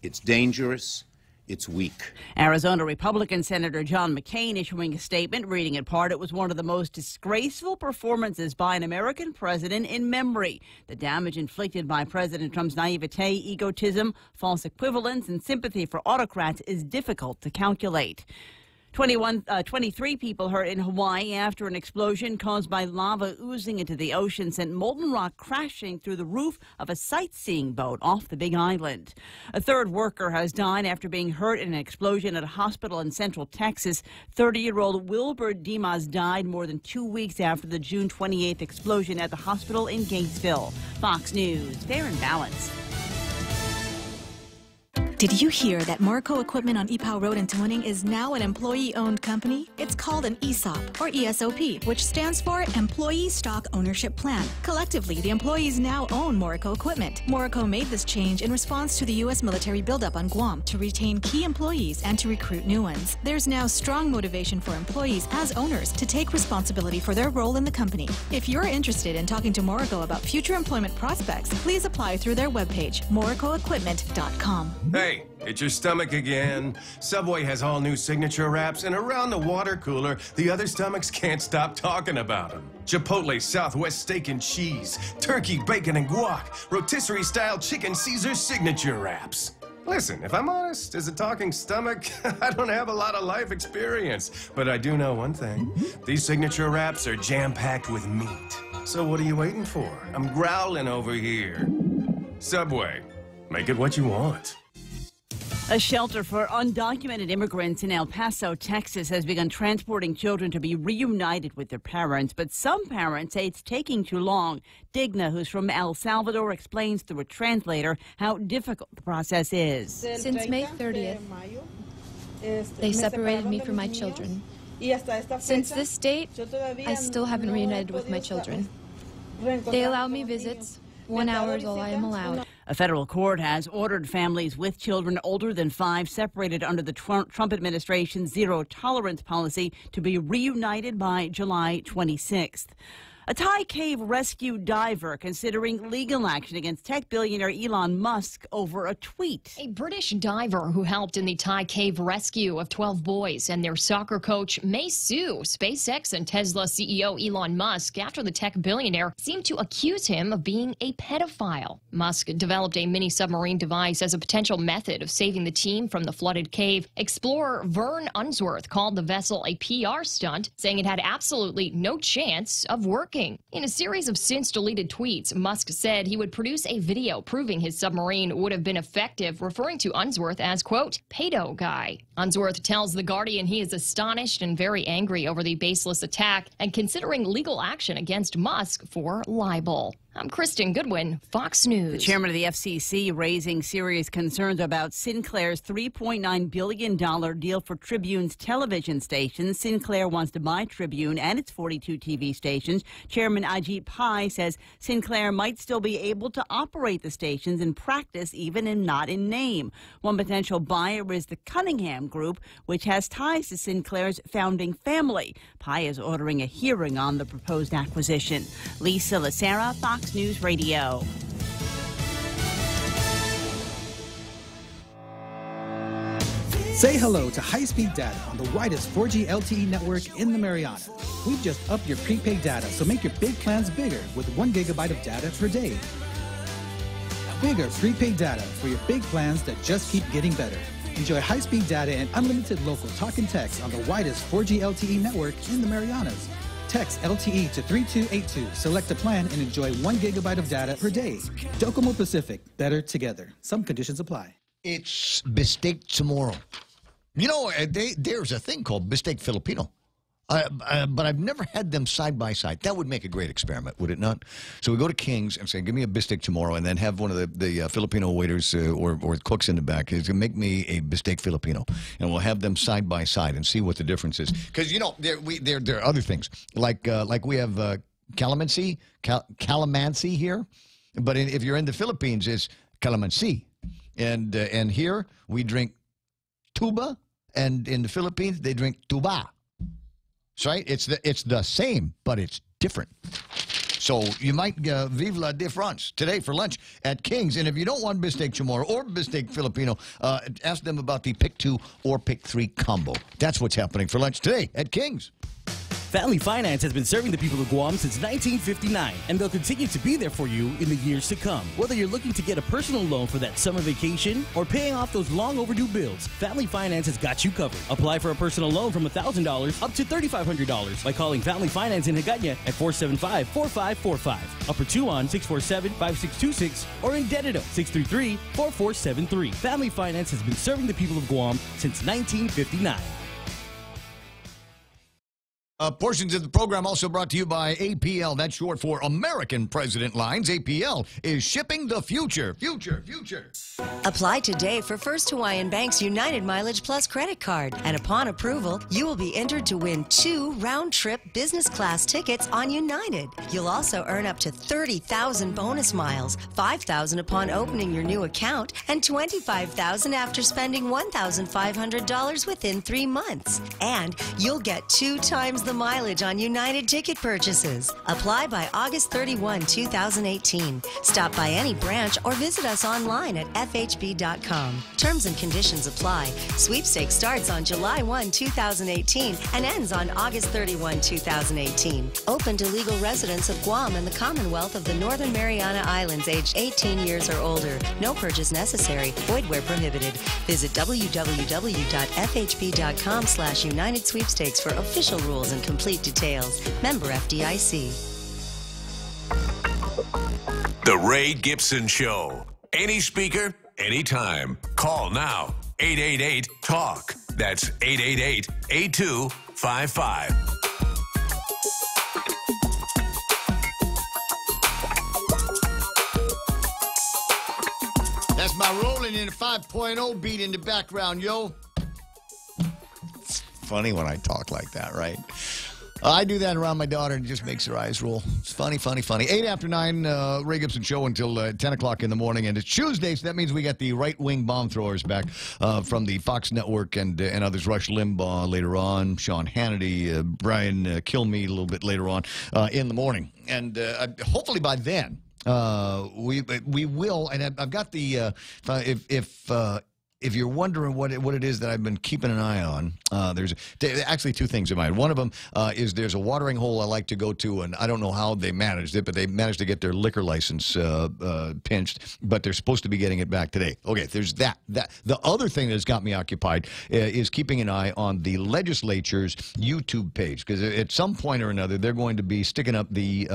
it's dangerous, it's weak. Arizona Republican Senator John McCain issuing a statement, reading in part, it was one of the most disgraceful performances by an American president in memory. The damage inflicted by President Trump's naivete, egotism, false equivalence, and sympathy for autocrats is difficult to calculate. 23 people hurt in Hawaii after an explosion caused by lava oozing into the ocean sent molten rock crashing through the roof of a sightseeing boat off the Big Island. A third worker has died after being hurt in an explosion at a hospital in central Texas. 30-year-old Wilbur Dimas died more than 2 weeks after the June 28th explosion at the hospital in Gatesville. Fox News, fair and balanced. Did you hear that Marco Equipment on Ipoh Road in Tuning is now an employee-owned company? It's called an ESOP, or ESOP, which stands for Employee Stock Ownership Plan. Collectively, the employees now own Morrico Equipment. Morrico made this change in response to the U.S. military buildup on Guam to retain key employees and to recruit new ones. There's now strong motivation for employees as owners to take responsibility for their role in the company. If you're interested in talking to Morrico about future employment prospects, please apply through their webpage, morricoequipment.com. Hey, it's your stomach again. Subway has all new signature wraps, and around the water cooler, the other stomachs can't stop talking about them. Chipotle Southwest Steak and Cheese, Turkey, Bacon, and Guac, Rotisserie-style Chicken Caesar signature wraps. Listen, if I'm honest, as a talking stomach, I don't have a lot of life experience. But I do know one thing. These signature wraps are jam-packed with meat. So what are you waiting for? I'm growling over here. Subway, make it what you want. A shelter for undocumented immigrants in El Paso, Texas, has begun transporting children to be reunited with their parents, but some parents say it's taking too long. Digna, who's from El Salvador, explains through a translator how difficult the process is. Since May 30th, they separated me from my children. Since this date, I still haven't reunited with my children. They allow me visits. 1 hour is all I am allowed. A federal court has ordered families with children older than 5 separated under the Trump administration's zero-tolerance policy to be reunited by July 26th. A Thai cave rescue diver considering legal action against tech billionaire Elon Musk over a tweet. A British diver who helped in the Thai cave rescue of 12 boys and their soccer coach may sue SpaceX and Tesla CEO Elon Musk after the tech billionaire seemed to accuse him of being a pedophile. Musk developed a mini submarine device as a potential method of saving the team from the flooded cave. Explorer Vern Unsworth called the vessel a PR stunt, saying it had absolutely no chance of working. In a series of since-deleted tweets, Musk said he would produce a video proving his submarine would have been effective, referring to Unsworth as, quote, pedo guy. Unsworth tells The Guardian he is astonished and very angry over the baseless attack and considering legal action against Musk for libel. I'm Kristen Goodwin, Fox News. The chairman of the FCC raising serious concerns about Sinclair's $3.9 billion deal for Tribune's television stations. Sinclair wants to buy Tribune and its 42 TV stations. Chairman Ajit Pai says Sinclair might still be able to operate the stations in practice, even and not in name. One potential buyer is the Cunningham Group, which has ties to Sinclair's founding family. Pai is ordering a hearing on the proposed acquisition. Lisa Lacera, Fox News Radio. Say hello to high-speed data on the widest 4G LTE network in the Marianas. We've just upped your prepaid data, so make your big plans bigger with 1 gigabyte of data per day. Bigger prepaid data for your big plans that just keep getting better. Enjoy high-speed data and unlimited local talk and text on the widest 4G LTE network in the Marianas. Text LTE to 3282, select a plan, and enjoy 1 gigabyte of data per day. Docomo Pacific, better together. Some conditions apply. It's Bistec Chamorro. You know, there's a thing called Bistec Filipino. But I've never had them side by side. That would make a great experiment, would it not? So we go to King's and say, give me a Bistec Chamorro, and then have one of the Filipino waiters or cooks in the back is going to make me a Bistec Filipino. And we'll have them side by side and see what the difference is. Because, you know, there are other things. Like we have calamansi here. But if you're in the Philippines, it's calamansi. And here we drink tuba, and in the Philippines, they drink tuba. Right? It's the same, but it's different. So you might vive la différence today for lunch at King's. And if you don't want Bistec Chamorro or Bistec Filipino, ask them about the Pick 2 or Pick 3 combo. That's what's happening for lunch today at King's. Family Finance has been serving the people of Guam since 1959, and they'll continue to be there for you in the years to come. Whether you're looking to get a personal loan for that summer vacation or paying off those long overdue bills, Family Finance has got you covered. Apply for a personal loan from $1,000 up to $3,500 by calling Family Finance in Hagåtña at 475-4545, Upper Tuon 647-5626, or in Dededo 633-4473. Family Finance has been serving the people of Guam since 1959. Portions of the program also brought to you by APL. That's short for American President Lines. APL is shipping the future. Future. Apply today for First Hawaiian Bank's United Mileage Plus credit card. And upon approval, you will be entered to win 2 round-trip business class tickets on United. You'll also earn up to 30,000 bonus miles, 5,000 upon opening your new account, and 25,000 after spending $1,500 within 3 months. And you'll get 2 times the mileage on United ticket purchases. Apply by August 31, 2018. Stop by any branch or visit us online at FHB.com. Terms and conditions apply. Sweepstakes starts on July 1, 2018 and ends on August 31, 2018. Open to legal residents of Guam and the Commonwealth of the Northern Mariana Islands aged 18 years or older. No purchase necessary. Void where prohibited. Visit www.fhb.com/United Sweepstakes for official rules and complete details. Member FDIC. The Ray Gibson Show. Any speaker, anytime. Call now. 888-TALK. That's 888-8255. That's my rolling in a 5.0 beat in the background, yo. It's funny when I talk like that, right? I do that around my daughter and it just makes her eyes roll. It's funny. 8 after 9, Ray Gibson Show until 10 o'clock in the morning. And it's Tuesday, so that means we got the right-wing bomb throwers back from the Fox Network and others. Rush Limbaugh later on, Sean Hannity, Brian Kilmeade a little bit later on in the morning. And hopefully by then, we will, and I've got the if you're wondering what it is that I've been keeping an eye on, there's actually 2 things in mind. One of them is there's a watering hole I like to go to, and I don't know how they managed it, but they managed to get their liquor license pinched, but they're supposed to be getting it back today. Okay, there's that. The other thing that's got me occupied is keeping an eye on the legislature's YouTube page, because at some point or another, they're going to be sticking up the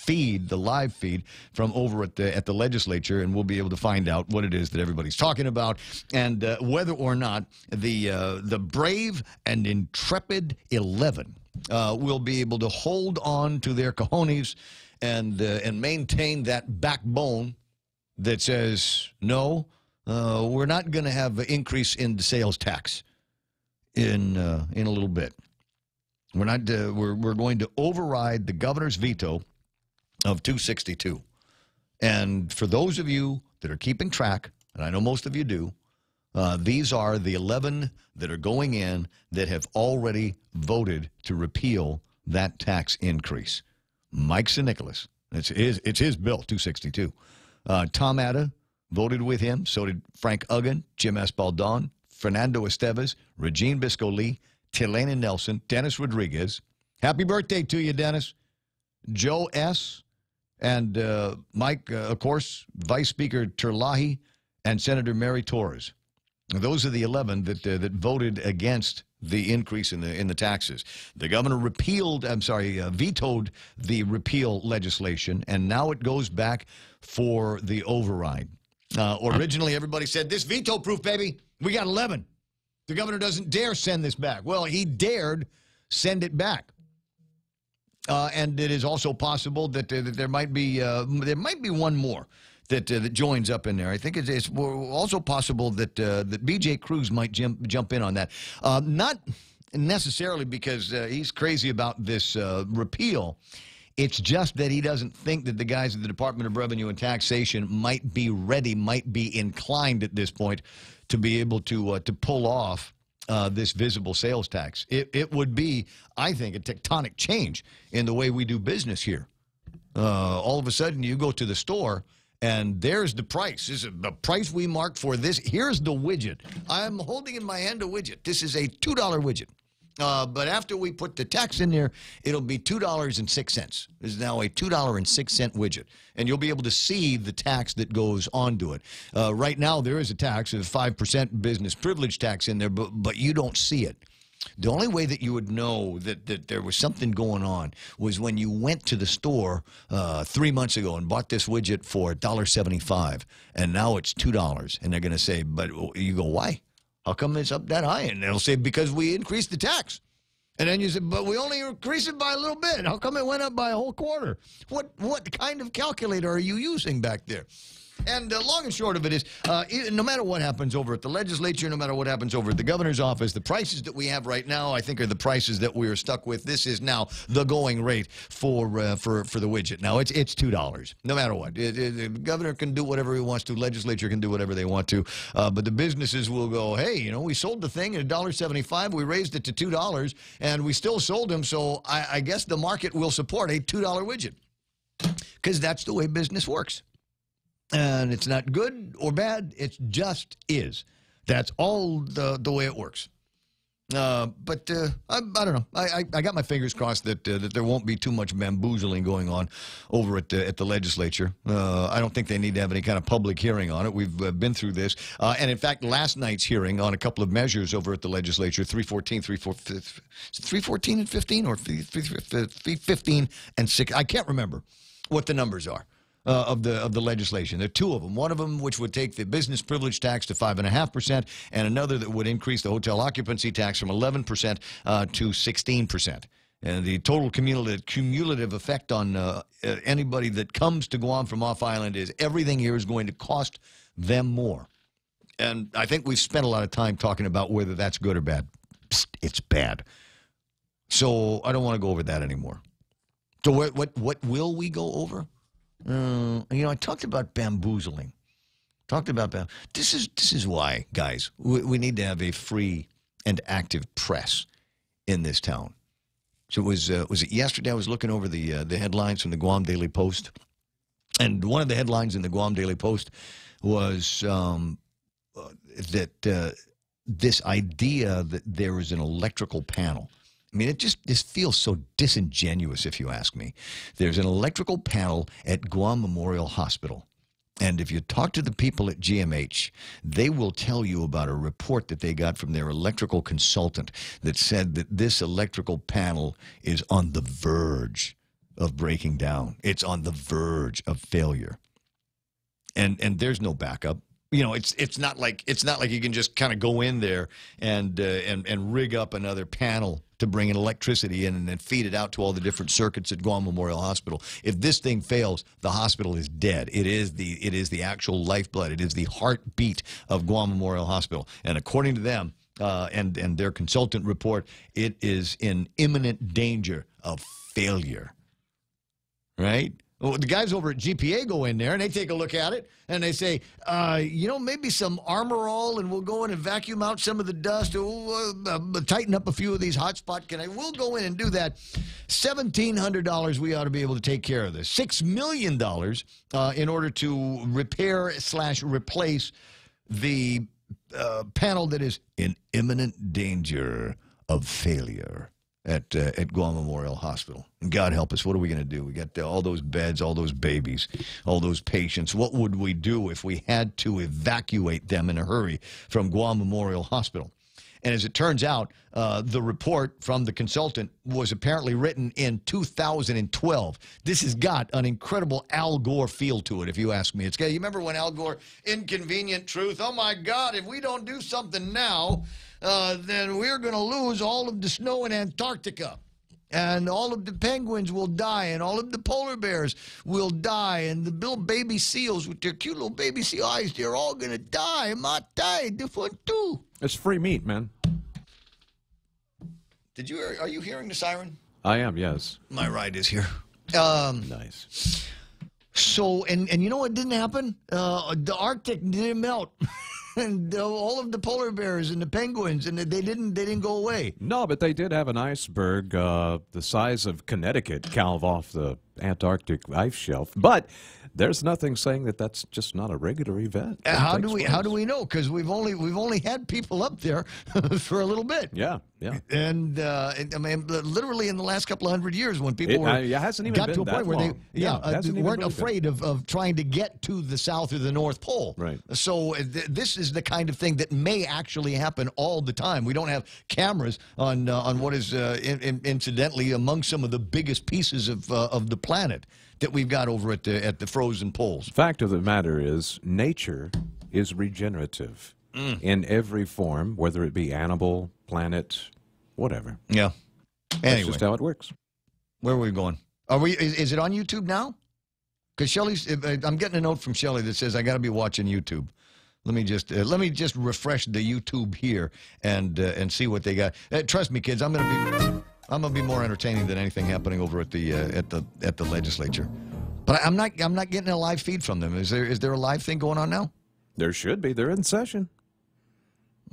the live feed from over at the legislature, and we'll be able to find out what it is that everybody's talking about. And whether or not the brave and intrepid 11 will be able to hold on to their cojones and maintain that backbone that says, no, we're not going to have an increase in the sales tax in a little bit. We're not. We're going to override the governor's veto of 262. And for those of you that are keeping track, and I know most of you do, these are the 11 that are going in that have already voted to repeal that tax increase. Mike Nicholas, it's his bill, 262. Tom Atta voted with him. So did Frank Uggan, Jim Espaldon, Fernando Esteves, Regine Bisco-Lee, Tilena Nelson, Dennis Rodriguez. Happy birthday to you, Dennis. Joe S. And Mike, of course, Vice Speaker Terlahi and Senator Mary Torres. Those are the 11 that voted against the increase in the taxes. The governor vetoed the repeal legislation, and now it goes back for the override. Originally, everybody said, this veto-proof, baby. We got 11. The governor doesn't dare send this back. Well, he dared send it back. And it is also possible that there might be one more that joins up in there. I think it's also possible that B.J. Cruz might jump in on that. Not necessarily because he's crazy about this repeal. It's just that he doesn't think that the guys at the Department of Revenue and Taxation might be ready, might be inclined at this point to be able to pull off this visible sales tax. It would be, I think, a tectonic change in the way we do business here. All of a sudden, you go to the store, and there's the price. This is the price we marked for this. Here's the widget. I'm holding in my hand a widget. This is a $2 widget. But after we put the tax in there, it'll be $2.06. This is now a $2.06 widget. And you'll be able to see the tax that goes onto it. Right now, there is a tax, a 5% business privilege tax in there, but you don't see it. The only way that you would know that there was something going on was when you went to the store 3 months ago and bought this widget for $1.75, and now it's $2. And they're going to say, but you go, why? How come it's up that high? And they'll say, because we increased the tax. And then you said, but we only increased it by a little bit. How come it went up by a whole quarter? What kind of calculator are you using back there? And long and short of it is, no matter what happens over at the legislature, no matter what happens over at the governor's office, the prices that we have right now, I think, are the prices that we are stuck with. This is now the going rate for the widget. Now, it's $2, no matter what. The governor can do whatever he wants to. Legislature can do whatever they want to. But the businesses will go, hey, you know, we sold the thing at $1.75. We raised it to $2, and we still sold them. So I guess the market will support a $2 widget, because that's the way business works. And it's not good or bad. It just is. That's all the way it works. But I don't know. I got my fingers crossed that there won't be too much bamboozling going on over at the legislature. I don't think they need to have any kind of public hearing on it. We've been through this. And in fact, last night's hearing on a couple of measures over at the legislature, 314 and 15, or 315 and 6. I can't remember what the numbers are. Of the legislation. There are two of them. One of them which would take the business privilege tax to 5.5%, and another that would increase the hotel occupancy tax from 11% to 16%. And the total cumulative effect on anybody that comes to Guam from off island is everything here is going to cost them more. And I think we've spent a lot of time talking about whether that's good or bad. Psst, it's bad. So I don't want to go over that anymore. So what will we go over? You know, I talked about bamboozling. This is why, guys, we need to have a free and active press in this town. So was it yesterday? I was looking over the headlines from the Guam Daily Post, and one of the headlines in the Guam Daily Post was that this idea that there is an electrical panel. I mean, it just feels so disingenuous, if you ask me. There's an electrical panel at Guam Memorial Hospital. And if you talk to the people at GMH, they will tell you about a report that they got from their electrical consultant that said that this electrical panel is on the verge of breaking down. It's on the verge of failure. And there's no backup. You know, it's not like you can just kind of go in there and rig up another panel to bring in electricity in and then feed it out to all the different circuits at Guam Memorial Hospital. If this thing fails, the hospital is dead. It is the actual lifeblood. It is the heartbeat of Guam Memorial Hospital. And according to them and their consultant report, it is in imminent danger of failure. Right? Well, the guys over at GPA go in there and they take a look at it and they say, you know, maybe some Armorall, and we'll go in and vacuum out some of the dust. We'll tighten up a few of these hotspot connectors. We'll go in and do that. $1,700, we ought to be able to take care of this. $6 million in order to repair/replace the panel that is in imminent danger of failure at Guam Memorial Hospital. And God help us, what are we going to do? We got all those beds, all those babies, all those patients. What would we do if we had to evacuate them in a hurry from Guam Memorial Hospital? And as it turns out, the report from the consultant was apparently written in 2012. This has got an incredible Al Gore feel to it, if you ask me. You remember when Al Gore, Inconvenient Truth, oh my God, if we don't do something now, then we're going to lose all of the snow in Antarctica. And all of the penguins will die, and all of the polar bears will die, and the little baby seals with their cute little baby seal eyes, they're all going to die. Matai, different too. It's free meat, man. Are you hearing the siren? I am, yes. My ride is here. Nice. So, and you know what didn't happen? The Arctic didn't melt. And all of the polar bears and the penguins, and they didn't go away. No, but they did have an iceberg the size of Connecticut calve off the Antarctic ice shelf. But there's nothing saying that that's just not a regular event. How do we know? Because we've only had people up there for a little bit. Yeah. And I mean, literally in the last couple of 100 years, when people got to a point where they weren't afraid of trying to get to the South or the North Pole. Right. So this is the kind of thing that may actually happen all the time. We don't have cameras on what is incidentally among some of the biggest pieces of the planet that we've got over at the frozen poles. Fact of the matter is, nature is regenerative in every form, whether it be animal, planet, whatever. Yeah. That's just how it works. Where are we going? Are we? Is it on YouTube now? Because Shelley's. I'm getting a note from Shelley that says I got to be watching YouTube. Let me just refresh the YouTube here and see what they got. Trust me, kids, I'm gonna be more entertaining than anything happening over at the legislature. But I'm not getting a live feed from them. Is there a live thing going on now? There should be. They're in session.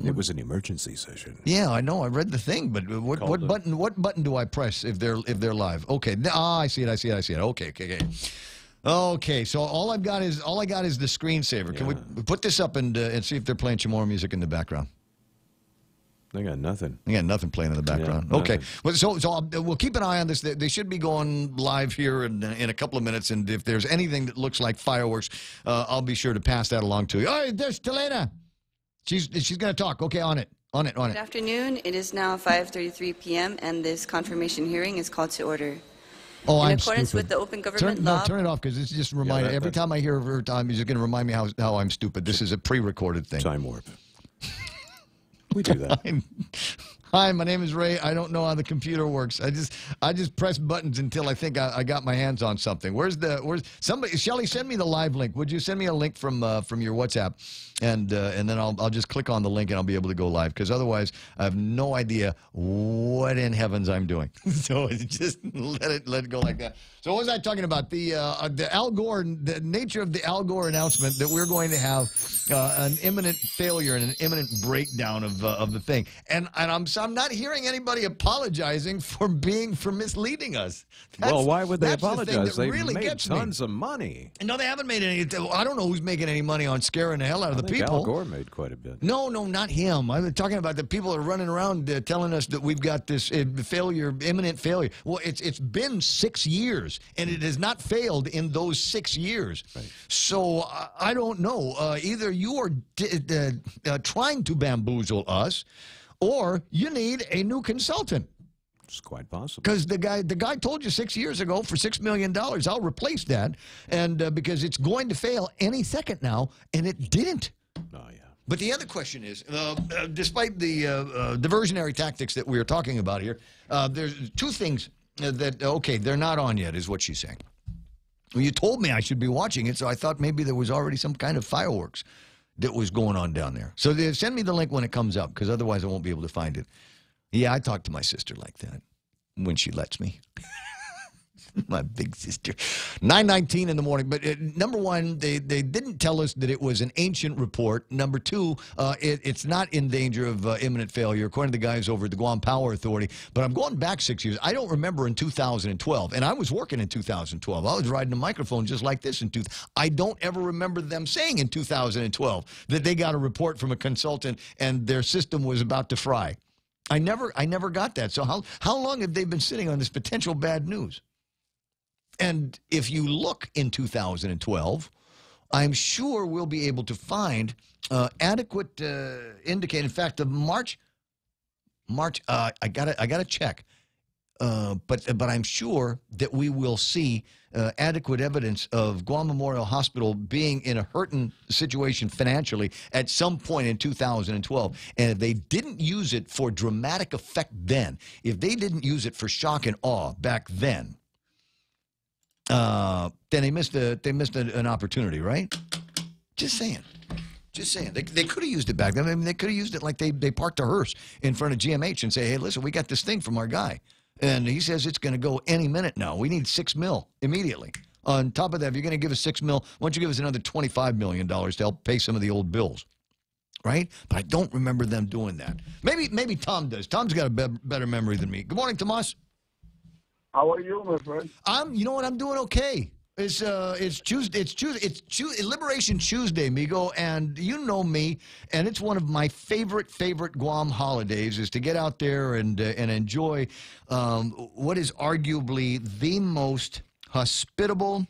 It was an emergency session. Yeah, I know. I read the thing, but what button do I press if they're live? Okay. I see it. Okay. Okay, so all I got is the screensaver. Can we put this up and see if they're playing some more music in the background? They got nothing. They got nothing playing in the background. Yeah, okay, well, so we'll keep an eye on this. They should be going live here in a couple of minutes, and if there's anything that looks like fireworks, I'll be sure to pass that along to you. Oh, there's Telena. She's going to talk. Okay, on it. Good afternoon. It is now 5:33 p.m. and this confirmation hearing is called to order. Oh, in accordance with the Open Government Law. Turn it off because it's just reminding. Every time I hear her time, it's just going to remind me how I'm stupid. This is a pre-recorded thing. Time warp. We do that. Hi, my name is Ray. I don't know how the computer works. I just press buttons until I think I got my hands on something. Where's somebody? Shelley, send me the live link. Would you send me a link from your WhatsApp, and then I'll just click on the link and I'll be able to go live. Because otherwise, I have no idea what in heavens I'm doing. So just let it go like that. So what was I talking about? The Al Gore, the nature of the Al Gore announcement that we're going to have an imminent failure and an imminent breakdown of the thing. And I'm not hearing anybody apologizing for misleading us. Well, why would they apologize? They really made tons of money. No, they haven't made any. I don't know who's making any money on scaring the hell out of the people. Al Gore made quite a bit. No, not him. I'm talking about the people that are running around telling us that we've got this failure, imminent failure. Well, it's been 6 years, and it has not failed in those 6 years. Right. So I don't know. Either you are trying to bamboozle us, or you need a new consultant. It's quite possible. Because the guy told you 6 years ago for $6 million, I'll replace that, and because it's going to fail any second now, and it didn't. Oh, yeah. But the other question is, despite the diversionary tactics that we are talking about here, there's two things that, okay, they're not on yet, is what she's saying. Well, you told me I should be watching it, so I thought maybe there was already some kind of fireworks that was going on down there. So send me the link when it comes up, because otherwise I won't be able to find it. Yeah, I talk to my sister like that when she lets me. My big sister. 9:19 in the morning. But number one, they didn't tell us that it was an ancient report. Number two, it's not in danger of imminent failure, according to the guys over at the Guam Power Authority. But I'm going back 6 years. I don't remember in 2012. And I was working in 2012. I was riding a microphone just like this in 2000. I don't ever remember them saying in 2012 that they got a report from a consultant and their system was about to fry. I never got that. So how long have they been sitting on this potential bad news? And if you look in 2012, I'm sure we'll be able to find adequate indicate. In fact, the March, I gotta check. But I'm sure that we will see adequate evidence of Guam Memorial Hospital being in a hurting situation financially at some point in 2012. And if they didn't use it for dramatic effect then, if they didn't use it for shock and awe back then they missed an opportunity, right? Just saying. They could have used it back then. I mean, they could have used it like they parked a hearse in front of GMH and say, hey, listen, we got this thing from our guy. And he says it's going to go any minute now. We need $6 million immediately. On top of that, if you're going to give us $6 million, why don't you give us another $25 million to help pay some of the old bills? Right? But I don't remember them doing that. Maybe Tom does. Tom's got a better memory than me. Good morning, Tomas. How are you, my friend? You know what? I'm doing okay. It's Tuesday. It's Liberation Tuesday, Migo, and you know me, and it's one of my favorite Guam holidays is to get out there and enjoy what is arguably the most hospitable,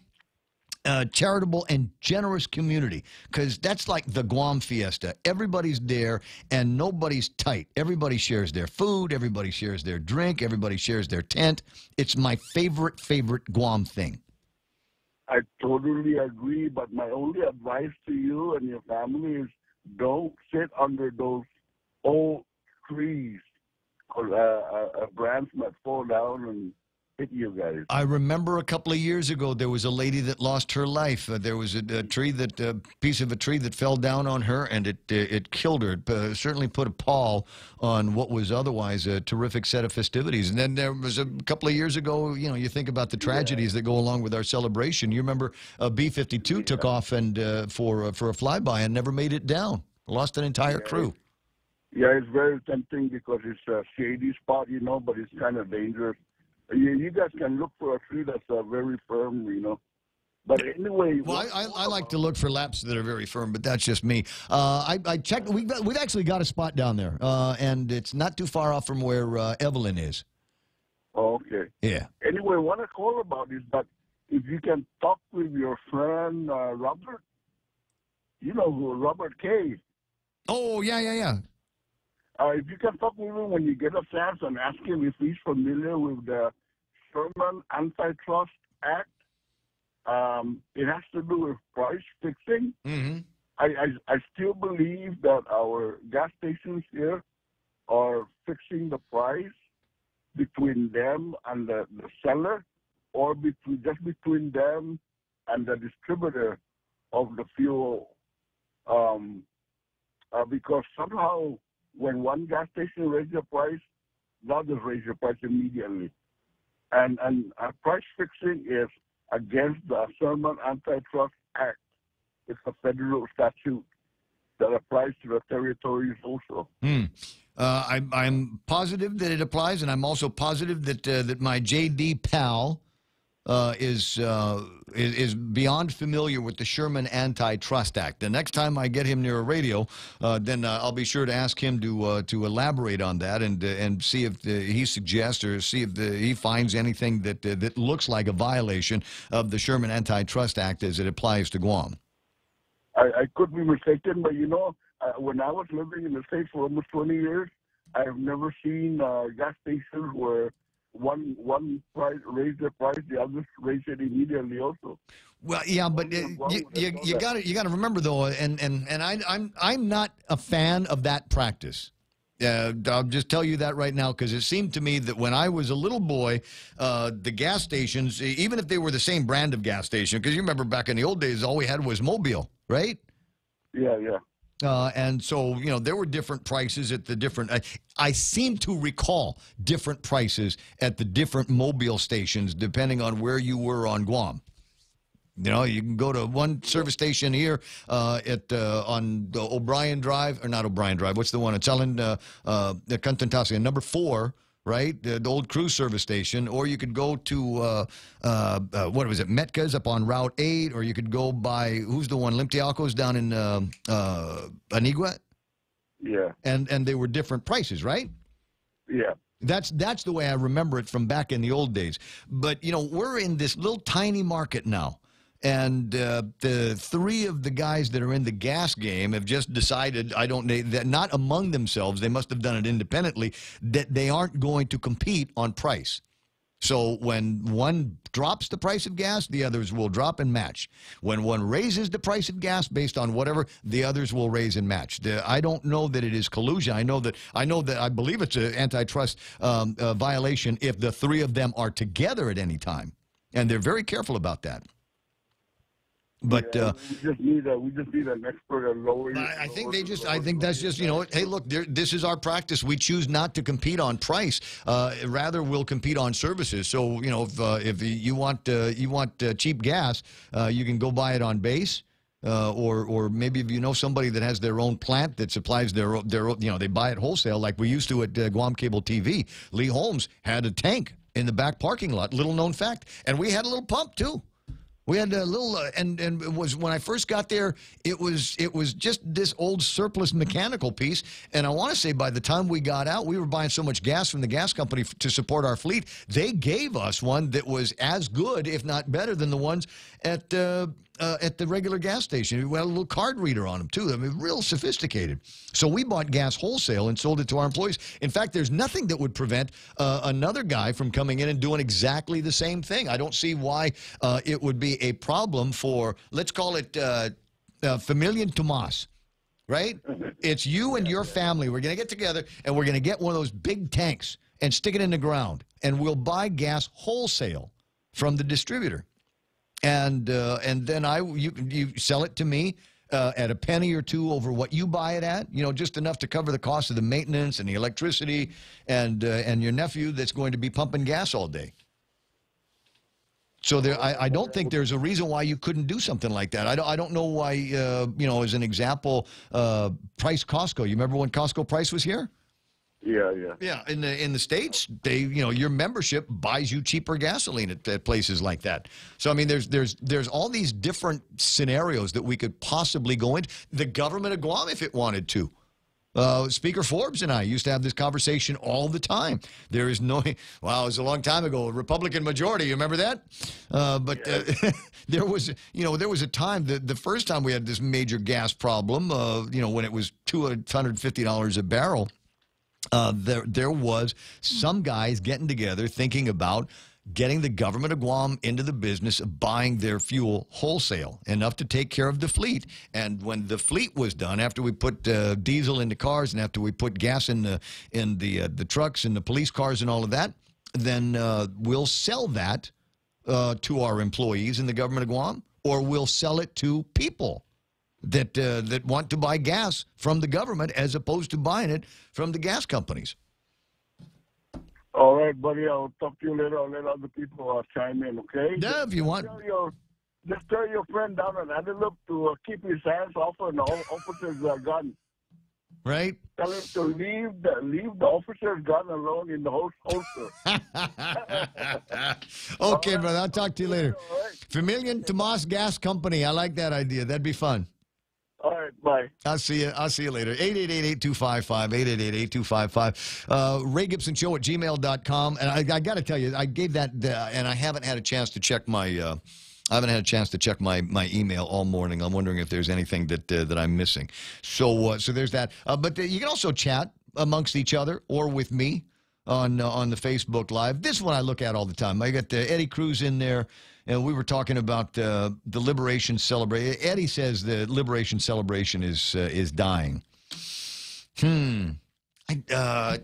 charitable, and generous community, because that's like the Guam Fiesta. Everybody's there, and nobody's tight. Everybody shares their food. Everybody shares their drink. Everybody shares their tent. It's my favorite Guam thing. I totally agree, but my only advice to you and your family is don't sit under those old trees. branch might fall down and hit you guys. I remember a couple of years ago there was a lady that lost her life. There was a piece of a tree that fell down on her, and it killed her. It certainly put a pall on what was otherwise a terrific set of festivities. And then there was a couple of years ago, you think about the tragedies that go along with our celebration. You remember B-52 took off and for a flyby and never made it down. Lost an entire crew. Yeah, it's very tempting because it's a shady spot, but it's kind of dangerous. You guys can look for a tree that's very firm, But anyway, well, I like to look for laps that are very firm, but that's just me. I checked. We've actually got a spot down there, and it's not too far off from where Evelyn is. Okay. Yeah. Anyway, what I call about is that if you can talk with your friend Robert, who Robert K. Oh yeah. If you can talk with him when you get a chance and ask him if he's familiar with the Sherman Antitrust Act, it has to do with price fixing. Mm-hmm. I still believe that our gas stations here are fixing the price between them and the seller, or just between them and the distributor of the fuel, because somehow when one gas station raises the price, the others raise the price immediately. And price fixing is against the Sherman Antitrust Act. It's a federal statute that applies to the territories also. I'm positive that it applies, and I'm also positive that my JD pal is beyond familiar with the Sherman Antitrust Act. The next time I get him near a radio, then I'll be sure to ask him to elaborate on that and see if he suggests or see if he finds anything that looks like a violation of the Sherman Antitrust Act as it applies to Guam. I could be mistaken, but when I was living in the States for almost 20 years, I have never seen gas stations where one price raised the price, the others raised it immediately also. Well, yeah, but you got to remember though, and I'm not a fan of that practice. I'll just tell you that right now, because it seemed to me that when I was a little boy, the gas stations, even if they were the same brand of gas station, because you remember back in the old days, all we had was Mobile, right? Yeah. And so, there were different prices at the different, I seem to recall different prices at the different Mobile stations depending on where you were on Guam. You can go to one service station here on the O'Brien Drive, or not O'Brien Drive, what's the one? It's Ellen, Cantantasi, number 4, right? The old cruise service station. Or you could go to, what was it, Metca's up on Route 8, or you could go by, who's the one, Limtialco's down in Anigua? Yeah. And they were different prices, right? Yeah. That's the way I remember it from back in the old days. But, we're in this little tiny market now. And the 3 of the guys that are in the gas game have just decided, that not among themselves, they must have done it independently, that they aren't going to compete on price. So when one drops the price of gas, the others will drop and match. When one raises the price of gas based on whatever, the others will raise and match. I don't know that it is collusion. I believe it's an antitrust violation if the 3 of them are together at any time. And they're very careful about that. But we just need an expert at lowering. I think that's just hey, look, this is our practice. We choose not to compete on price. Rather, we'll compete on services. So if you want cheap gas, you can go buy it on base. Or maybe if somebody that has their own plant that supplies their they buy it wholesale like we used to at Guam Cable TV. Lee Holmes had a tank in the back parking lot. Little known fact, and we had a little pump too. We had a little, and it was when I first got there, it was just this old surplus mechanical piece. And I want to say by the time we got out, we were buying so much gas from the gas company to support our fleet. They gave us one that was as good, if not better, than the ones at the regular gas station. We had a little card reader on them, too. I mean, real sophisticated. So we bought gas wholesale and sold it to our employees. In fact, there's nothing that would prevent another guy from coming in and doing exactly the same thing. I don't see why it would be a problem for, let's call it Familia Tomas, right? It's you and your family. We're going to get together, and we're going to get one of those big tanks. and stick it in the ground, and we'll buy gas wholesale from the distributor. And then you sell it to me at a penny or two over what you buy it at, just enough to cover the cost of the maintenance and the electricity and your nephew that's going to be pumping gas all day. So I don't think there's a reason why you couldn't do something like that. I don't know why, as an example, Price Costco. You remember when Costco Price was here? Yeah. Yeah, in the States, your membership buys you cheaper gasoline at places like that. So I mean, there's all these different scenarios that we could possibly go into. The government of Guam, if it wanted to. Speaker Forbes and I used to have this conversation all the time. There is no, wow, it was a long time ago, Republican majority. You remember that? There was a time, the first time we had this major gas problem, when it was $250 a barrel. There was some guys getting together thinking about getting the government of Guam into the business of buying their fuel wholesale, enough to take care of the fleet. And when the fleet was done, after we put diesel in the cars and after we put gas in the trucks and the police cars and all of that, then we'll sell that to our employees in the government of Guam, or we'll sell it to people that want to buy gas from the government as opposed to buying it from the gas companies. All right, buddy. I'll talk to you later. I'll let other people chime in, okay? Yeah, if you want. Just tell your friend down at Adelup to keep his hands off an officer's gun. Right? Tell him to leave the officer's gun alone in the holster. Okay, brother. I'll talk to you later. Familian Tomas Gas Company. I like that idea. That'd be fun. All right, bye. I'll see you later. 888-8255, 888-8255. Ray Gibson Show at gmail.com. And I got to tell you, I gave that, and I haven't had a chance to check my email all morning. I'm wondering if there's anything that I'm missing. So there's that. But you can also chat amongst each other or with me on the Facebook Live. This one I look at all the time. I got Eddie Cruz in there. And we were talking about the Liberation Celebration. Eddie says the Liberation Celebration is dying. And I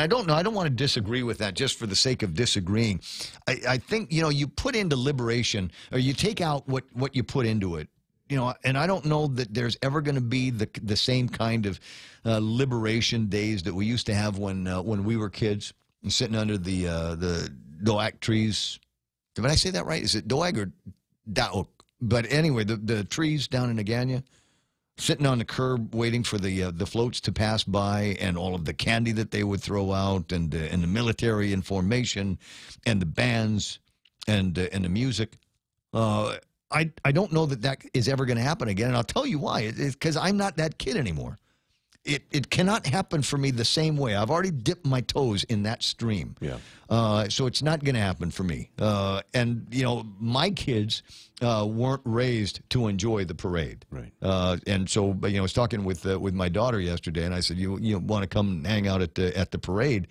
don't know. I don't want to disagree with that just for the sake of disagreeing. I think, you put into liberation, or you take out what you put into it. And I don't know that there's ever going to be the same kind of liberation days that we used to have when we were kids and sitting under the doak trees. Did I say that right? Is it doag or daok? But anyway, the trees down in Naganya, sitting on the curb waiting for the floats to pass by, and all of the candy that they would throw out, and the military information, and the bands, and the music. I don't know that is ever going to happen again, and I'll tell you why. It's because I'm not that kid anymore. It cannot happen for me the same way. I've already dipped my toes in that stream. Yeah. So it's not going to happen for me. And, my kids weren't raised to enjoy the parade. Right. And so, I was talking with my daughter yesterday, and I said, you want to come hang out at the parade?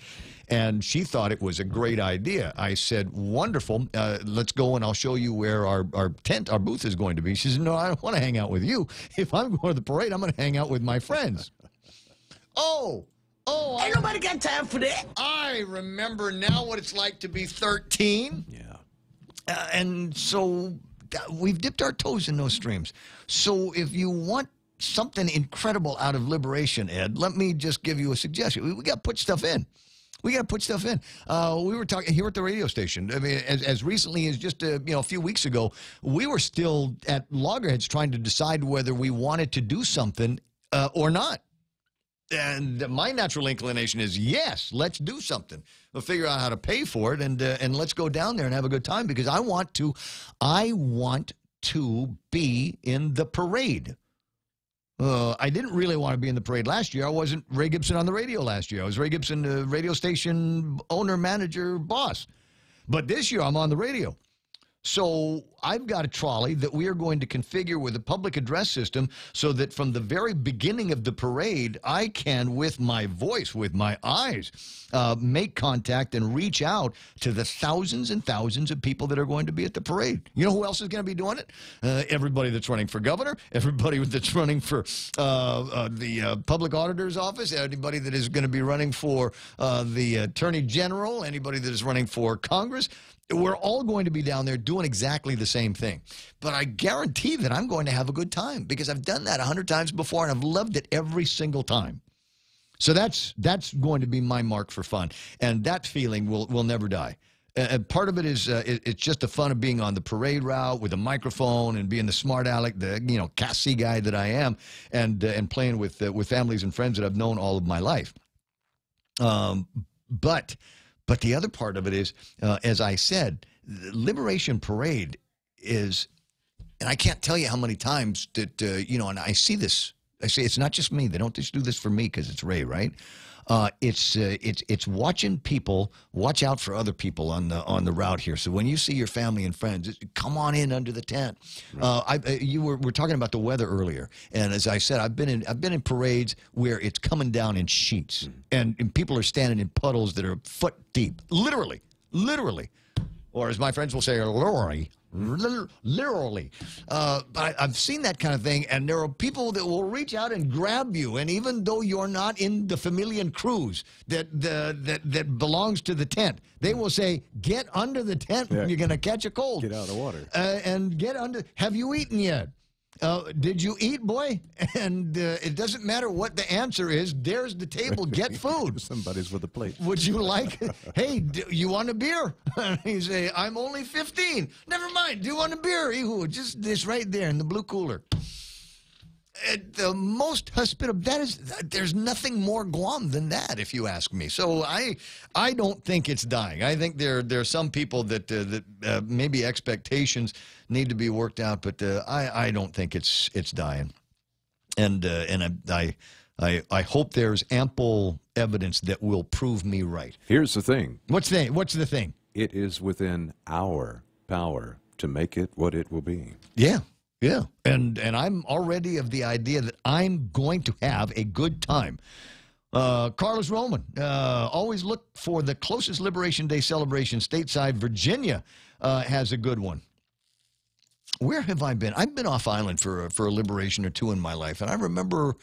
And she thought it was a great idea. I said, wonderful. Let's go, and I'll show you where our booth is going to be. She said, no, I don't want to hang out with you. If I'm going to the parade, I'm going to hang out with my friends. Oh, ain't nobody got time for that. I remember now what it's like to be 13. Yeah. And so we've dipped our toes in those streams. So if you want something incredible out of liberation, Ed, let me just give you a suggestion. We got to put stuff in. We got to put stuff in. We were talking here at the radio station. I mean, as recently as just a few weeks ago, we were still at loggerheads trying to decide whether we wanted to do something or not. And my natural inclination is, yes, let's do something. We'll figure out how to pay for it, and let's go down there and have a good time, because I want to be in the parade. I didn't really want to be in the parade last year. I wasn't Ray Gibson on the radio last year. I was Ray Gibson, the radio station owner, manager, boss. But this year I'm on the radio. So I've got a trolley that we are going to configure with a public address system so that from the very beginning of the parade, I can, with my voice, with my eyes, make contact and reach out to the thousands and thousands of people that are going to be at the parade. You know who else is going to be doing it? Everybody that's running for governor, everybody that's running for the public auditor's office, anybody that is going to be running for the attorney general, anybody that is running for Congress. We're all going to be down there doing exactly the same thing. But I guarantee that I'm going to have a good time because I've done that 100 times before and I've loved it every single time. So that's going to be my mark for fun. And that feeling will never die. Part of it is it's just the fun of being on the parade route with a microphone and being the smart aleck, the Cassie guy that I am, and playing with families and friends that I've known all of my life. But the other part of it is, as I said, the Liberation Parade is, and I can't tell you how many times that, and I see this. I say it's not just me. They don't just do this for me because it's Ray, right? It's watching people watch out for other people on the route here. So when you see your family and friends, come on in under the tent. We're talking about the weather earlier, and as I said, I've been in parades where it's coming down in sheets, and people are standing in puddles that are foot deep, literally, or as my friends will say, literally. But I've seen that kind of thing, and there are people that will reach out and grab you, and even though you're not in the familiar cruise that belongs to the tent, they will say, get under the tent, you're going to catch a cold. Get out of the water. And get under. Have you eaten yet? Did you eat, boy? And it doesn't matter what the answer is. There's the table. Get food. Somebody's with a plate. Would you like? Hey, do you want a beer? And you say, I'm only 15. Never mind. Do you want a beer? Just this right there in the blue cooler. The most hospitable. There's nothing more Guam than that, if you ask me. So I don't think it's dying. I think there are some people that maybe expectations need to be worked out, but I don't think it's dying. And I hope there's ample evidence that will prove me right. Here's the thing. What's the thing? It is within our power to make it what it will be. Yeah. Yeah, and I'm already of the idea that I'm going to have a good time. Carlos Roman, always look for the closest Liberation Day celebration stateside. Virginia has a good one. Where have I been? I've been off island for a liberation or two in my life, and I remember,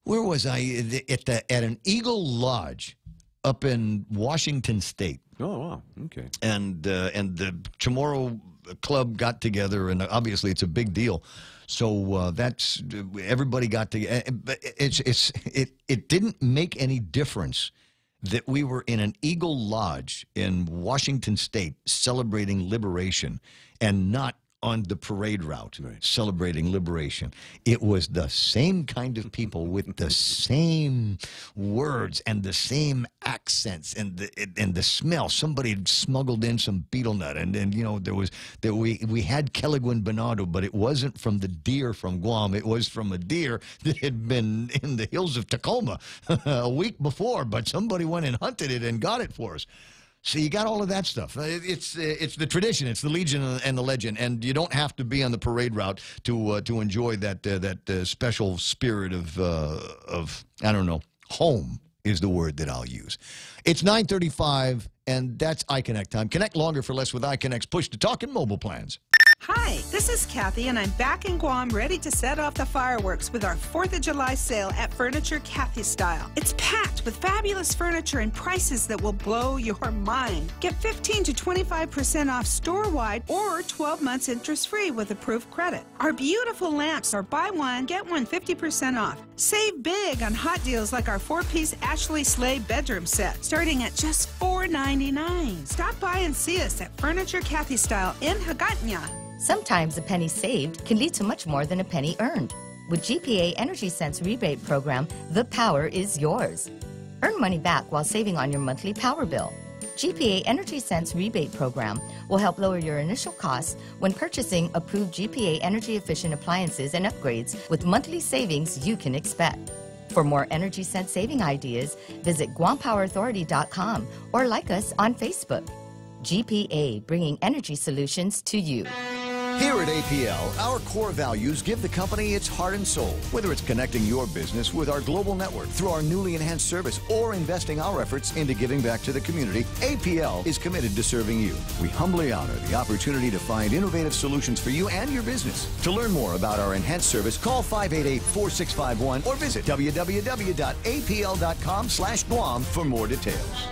where was I? At an Eagle Lodge up in Washington State. Oh, wow, okay. And the Chamorro Club got together, and obviously it's a big deal. So that's everybody got together. But it didn't make any difference that we were in an Eagle Lodge in Washington State celebrating liberation and not on the parade route celebrating liberation. It was the same kind of people with the same words and the same accents and the smell. Somebody had smuggled in some betel nut, and we had Keligwin Bonado, but it wasn't from the deer from Guam. It was from a deer that had been in the hills of Tacoma a week before, but somebody went and hunted it and got it for us. So you got all of that stuff. It's the tradition. It's the legion and the legend, and you don't have to be on the parade route to enjoy that special spirit of I don't know. Home is the word that I'll use. It's 9:35, and that's iConnect time. Connect longer for less with iConnect's push to talk and mobile plans. Hi, this is Kathy, and I'm back in Guam ready to set off the fireworks with our 4th of July sale at Furniture Kathy Style. It's packed with fabulous furniture and prices that will blow your mind. Get 15 to 25% off store-wide or 12 months interest-free with approved credit. Our beautiful lamps are buy one, get one 50% off. Save big on hot deals like our 4-piece Ashley Sleigh bedroom set, starting at just $4.99. Stop by and see us at Furniture Kathy Style in Hagåtña. Sometimes a penny saved can lead to much more than a penny earned. With GPA Energy Sense rebate program, the power is yours. Earn money back while saving on your monthly power bill. GPA Energy Sense rebate program will help lower your initial costs when purchasing approved GPA energy efficient appliances and upgrades with monthly savings you can expect. For more Energy Sense saving ideas, visit GuamPowerAuthority.com or like us on Facebook. GPA, bringing energy solutions to you. Here at APL, our core values give the company its heart and soul. Whether it's connecting your business with our global network through our newly enhanced service or investing our efforts into giving back to the community, APL is committed to serving you. We humbly honor the opportunity to find innovative solutions for you and your business. To learn more about our enhanced service, call 588-4651 or visit www.apl.com/Guam for more details.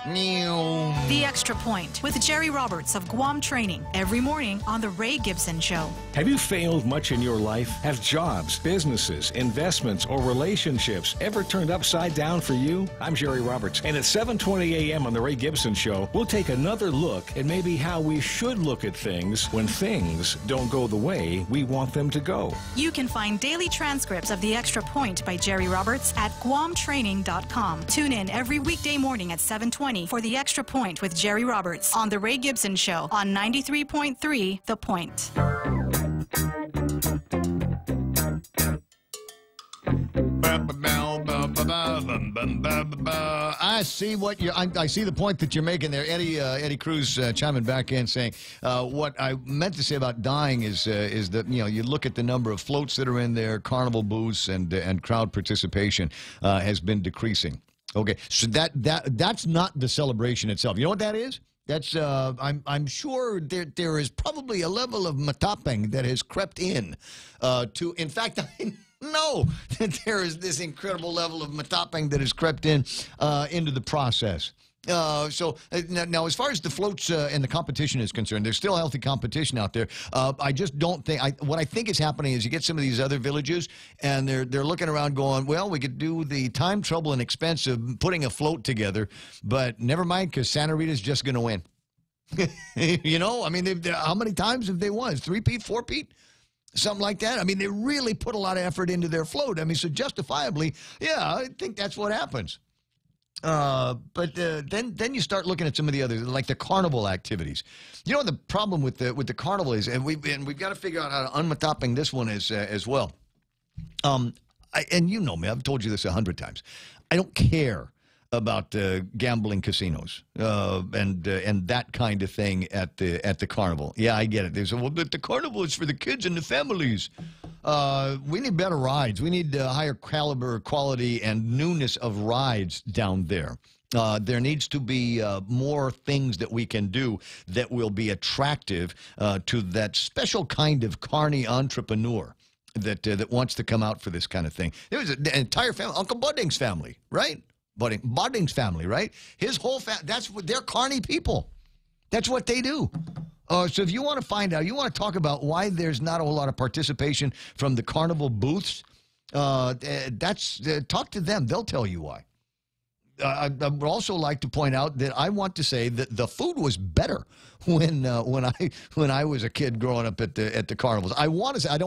The Extra Point with Jerry Roberts of Guam Training every morning on The Ray Gibson Show. Have you failed much in your life? Have jobs, businesses, investments, or relationships ever turned upside down for you? I'm Jerry Roberts, and at 7:20 a.m. on The Ray Gibson Show, we'll take another look at maybe how we should look at things when things don't go the way we want them to go. You can find daily transcripts of The Extra Point by Jerry Roberts at GuamTraining.com. Tune in every weekday morning at 7:20 for The Extra Point with Jerry Roberts on The Ray Gibson Show on 93.3 The Point. I see what you. I see the point that you're making there, Eddie Cruz chiming back in saying what I meant to say about dying is that you look at the number of floats that are in there, carnival booths, and crowd participation has been decreasing. Okay, so that's not the celebration itself. You know what that is? That's I'm sure there is probably a level of matapang that has crept in to. In fact, I know that there is this incredible level of matapang that has crept in into the process. So now, as far as the floats and the competition is concerned, there's still healthy competition out there. I just don't think. What I think is happening is you get some of these other villages, and they're looking around, going, "Well, we could do the time, trouble, and expense of putting a float together, but never mind, because Santa Rita's just going to win." You know, I mean, how many times have they won? 3-peat, 4-peat? Something like that. I mean, they really put a lot of effort into their float. I mean, so justifiably, yeah, I think that's what happens. But then you start looking at some of the others, like the carnival activities. You know, the problem with the carnival is, and we've got to figure out how to unmatapang this one as well. And you know me, I've told you this 100 times. I don't care about gambling casinos and that kind of thing at the carnival. Yeah, I get it. They say, well, but the carnival is for the kids and the families. We need better rides. We need higher caliber, quality, and newness of rides down there. There needs to be more things that we can do that will be attractive to that special kind of carny entrepreneur that wants to come out for this kind of thing. There was an entire family, Uncle Budding's family, right? Budding's family, right? His whole family, they're carny people. That's what they do. So if you want to find out, you want to talk about why there's not a whole lot of participation from the carnival booths, talk to them. They'll tell you why. I would also like to point out that I want to say that the food was better when I was a kid growing up at the carnivals. I want to say I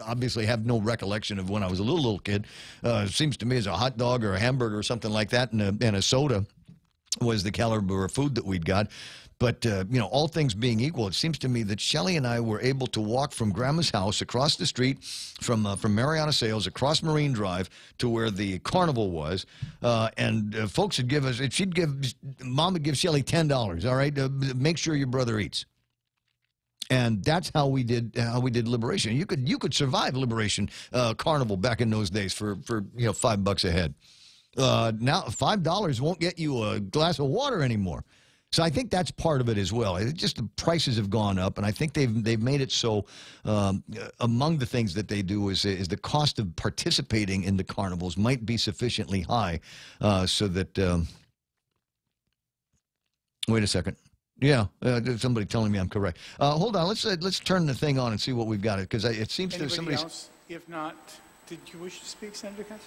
obviously have no recollection of when I was a little kid. It seems to me as a hot dog or a hamburger or something like that and a soda was the caliber of food that we'd got. But, all things being equal, it seems to me that Shelley and I were able to walk from Grandma's house across the street from Mariana Sales across Marine Drive to where the carnival was. And folks would give us, Mom would give Shelley $10, all right, make sure your brother eats. And that's how we did Liberation. You could survive Liberation Carnival back in those days for $5 a head. Now $5 won't get you a glass of water anymore. So I think that's part of it as well. It's just the prices have gone up, and I think they've made it so. Among the things that they do is the cost of participating in the carnivals might be sufficiently high, so that. Wait a second. Yeah, somebody telling me I'm correct. Hold on. Let's turn the thing on and see what we've got. Because it seems there's somebody else. If not, did you wish to speak, Senator Katz?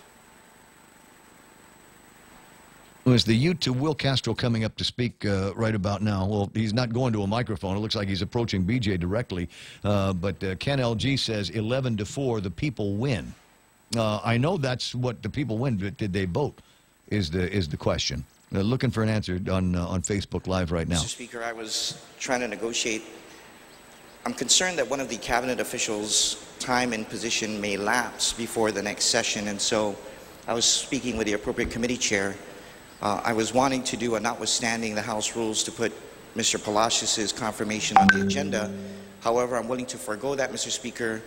Was the youth to Will Castro coming up to speak right about now? Well, he's not going to a microphone. It looks like he's approaching BJ directly. But Ken LG says 11-4, the people win. I know that's what the people win, but did they vote is the question. Looking for an answer on Facebook Live right now. Mr. Speaker, I was trying to negotiate. I'm concerned that one of the cabinet officials' time and position may lapse before the next session, and so I was speaking with the appropriate committee chair. I was wanting to do a notwithstanding the House rules to put Mr. Palacios' confirmation on the agenda. However, I'm willing to forego that, Mr. Speaker,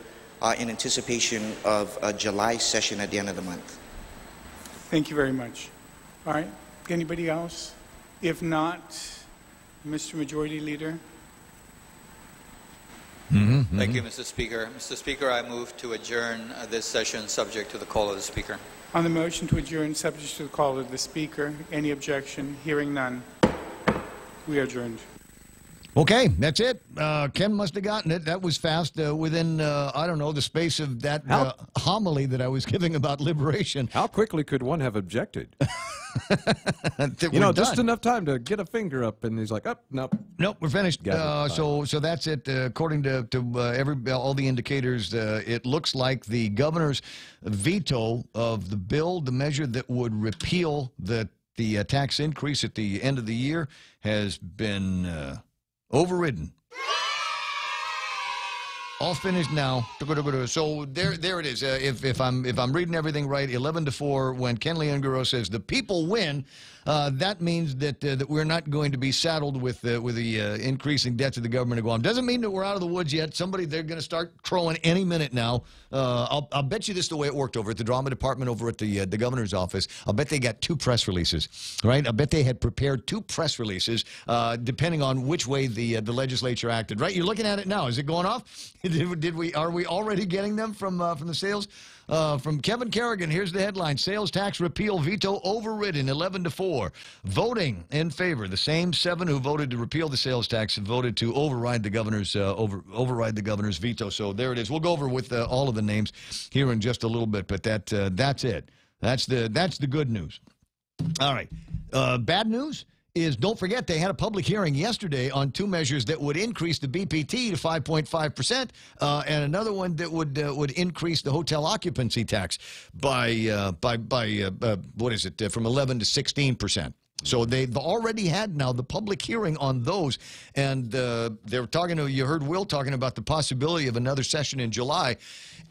in anticipation of a July session at the end of the month. Thank you very much. All right. Anybody else? If not, Mr. Majority Leader. Thank you, Mr. Speaker. Mr. Speaker, I move to adjourn this session subject to the call of the Speaker. On the motion to adjourn, subject to the call of the Speaker, any objection? Hearing none. We are adjourned. Okay, that's it. Ken must have gotten it. That was fast within, I don't know, the space of that homily that I was giving about liberation. How quickly could one have objected? You know, just enough time to get a finger up, and he's like, "Oh, nope, nope, we're finished." So that's it. According to all the indicators, it looks like the governor's veto of the bill, the measure that would repeal the tax increase at the end of the year, has been overridden. All finished now. So there it is. If I'm reading everything right, 11-4. When Ken Leunguro says the people win, that means that we're not going to be saddled with the increasing debt to the government of Guam. Doesn't mean that we're out of the woods yet. They're going to start crowing any minute now. I'll bet you this is the way it worked over at the drama department over at the governor's office. I'll bet they got 2 press releases, right? I bet they had prepared 2 press releases, depending on which way the legislature acted. Right? You're looking at it now. Is it going off? Are we already getting them from the sales? From Kevin Kerrigan, here's the headline: Sales tax repeal veto overridden, 11-4. Voting in favor. The same 7 who voted to repeal the sales tax voted to override the governor's override the governor's veto. So there it is. We'll go over with all of the names here in just a little bit, but that's it. That's the good news. All right. Bad news is, don't forget, they had a public hearing yesterday on 2 measures that would increase the BPT to 5.5%, and another one that would increase the hotel occupancy tax by what is it, from 11 to 16%. So they've already had now the public hearing on those, and they're talking to, you heard Will talking about the possibility of another session in July.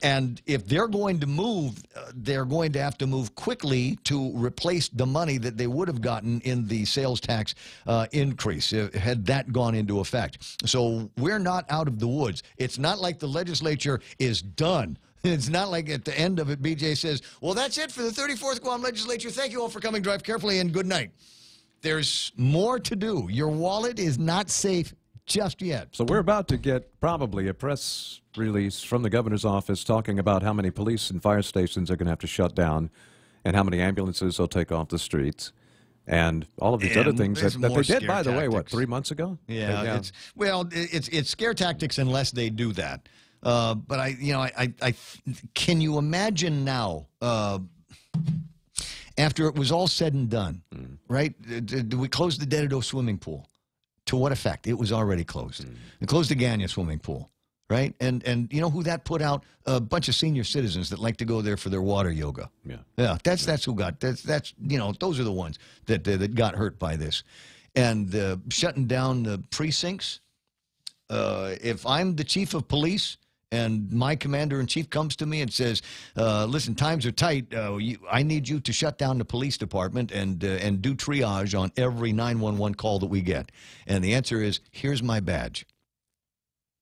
And if they're going to move, they're going to have to move quickly to replace the money that they would have gotten in the sales tax increase had that gone into effect. So we're not out of the woods. It's not like the legislature is done. It's not like at the end of it, BJ says, well, that's it for the 34th Guam legislature. Thank you all for coming. Drive carefully and good night. There's more to do. Your wallet is not safe just yet. So we're about to get probably a press release from the governor's office talking about how many police and fire stations are going to have to shut down and how many ambulances they'll take off the streets and all of these other things that they did, by the way, what, 3 months ago? Yeah. It's scare tactics unless they do that. But I can you imagine now, after it was all said and done, right? We closed the Dededo swimming pool. To what effect? It was already closed. We closed the Ganya swimming pool, right? And you know who that put out? A bunch of senior citizens that like to go there for their water yoga. Yeah. That's who got that's you know, those are the ones that got hurt by this, and shutting down the precincts. If I'm the chief of police and my commander-in-chief comes to me and says, listen, times are tight. I need you to shut down the police department and do triage on every 911 call that we get. And the answer is, here's my badge.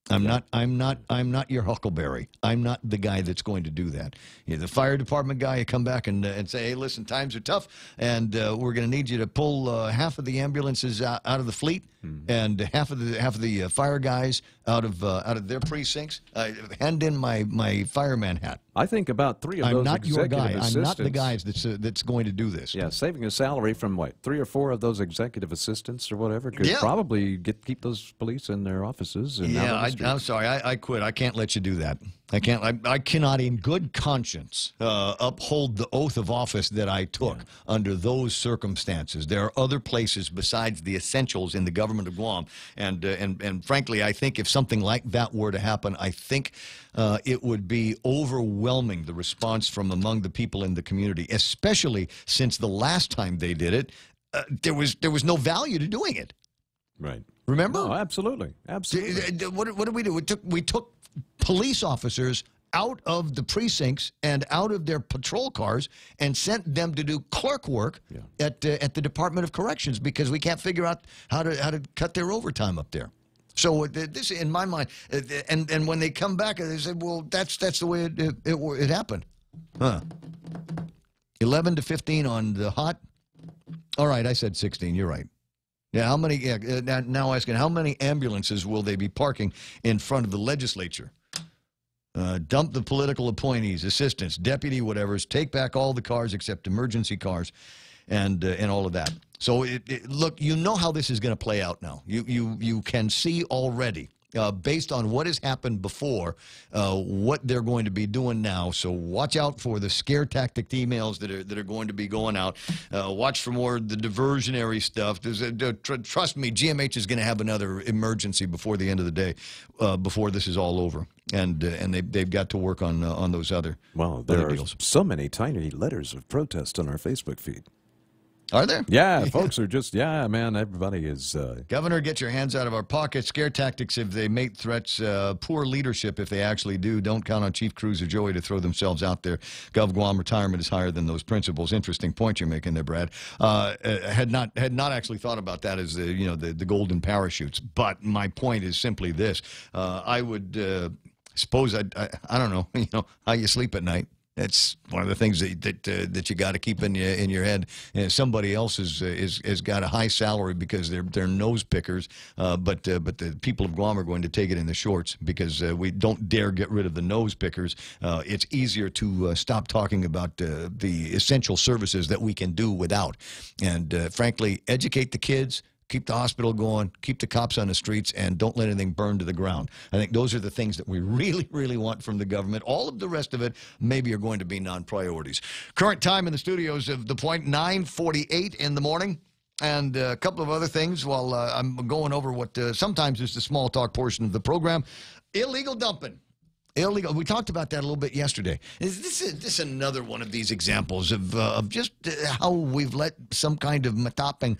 I'm not your Huckleberry. I'm not the guy that's going to do that. You're the fire department guy. You come back and say, hey, listen, times are tough, and we're going to need you to pull half of the ambulances out of the fleet and half of the fire guys out of their precincts. Hand in my fireman hat. I think about 3 of those. I'm not your guy. I'm not the guys that's going to do this. Yeah, saving a salary from what, 3 or 4 of those executive assistants or whatever could probably keep those police in their offices. And I'm sorry. I quit. I can't let you do that. I cannot in good conscience uphold the oath of office that I took under those circumstances. There are other places besides the essentials in the government of Guam, and frankly, I think if something like that were to happen, I think it would be overwhelming, the response from among the people in the community, especially since the last time they did it, there was no value to doing it. Right. Remember? Oh, absolutely. Absolutely. What did we do? We took police officers out of the precincts and out of their patrol cars and sent them to do clerk work at the Department of Corrections because we can't figure out how to cut their overtime up there. So this, in my mind, and when they come back, they say, well, that's the way it happened. Huh. 11 to 15 on the hot. All right, I said 16. You're right. Yeah, how many? Now asking, how many ambulances will they be parking in front of the legislature? Dump the political appointees, assistants, deputy whatevers, take back all the cars except emergency cars, and all of that. So look, you know how this is going to play out now. You can see already. Based on what has happened before, what they're going to be doing now. So watch out for the scare tactic emails that are going to be going out. Watch for more of the diversionary stuff. Trust me, GMH is going to have another emergency before the end of the day, before this is all over. And they've got to work on those other there are deals. So many tiny letters of protest on our Facebook feed. Are there? Yeah, folks are just, man, everybody is... Governor, get your hands out of our pockets. Scare tactics if they make threats. Poor leadership if they actually do. Don't count on Chief Cruz or Joey to throw themselves out there. Gov Guam retirement is higher than those principles. Interesting point you're making there, Brad. Had not actually thought about that as the golden parachutes. But my point is simply this. I would suppose, I don't know, how you sleep at night. That's one of the things that you got to keep in your head. Somebody else has got a high salary because they're nose pickers, but the people of Guam are going to take it in the shorts because we don't dare get rid of the nose pickers. It's easier to stop talking about the essential services that we can do without, and frankly, educate the kids. Keep the hospital going, keep the cops on the streets, and don't let anything burn to the ground. I think those are the things that we really, really want from the government. All of the rest of it maybe are going to be non-priorities. Current time in the studios of The Point, 9:48 in the morning. And a couple of other things while I'm going over what sometimes is the small talk portion of the program. Illegal dumping. Illegal. We talked about that a little bit yesterday. This is another one of these examples of just how we've let some kind of matapping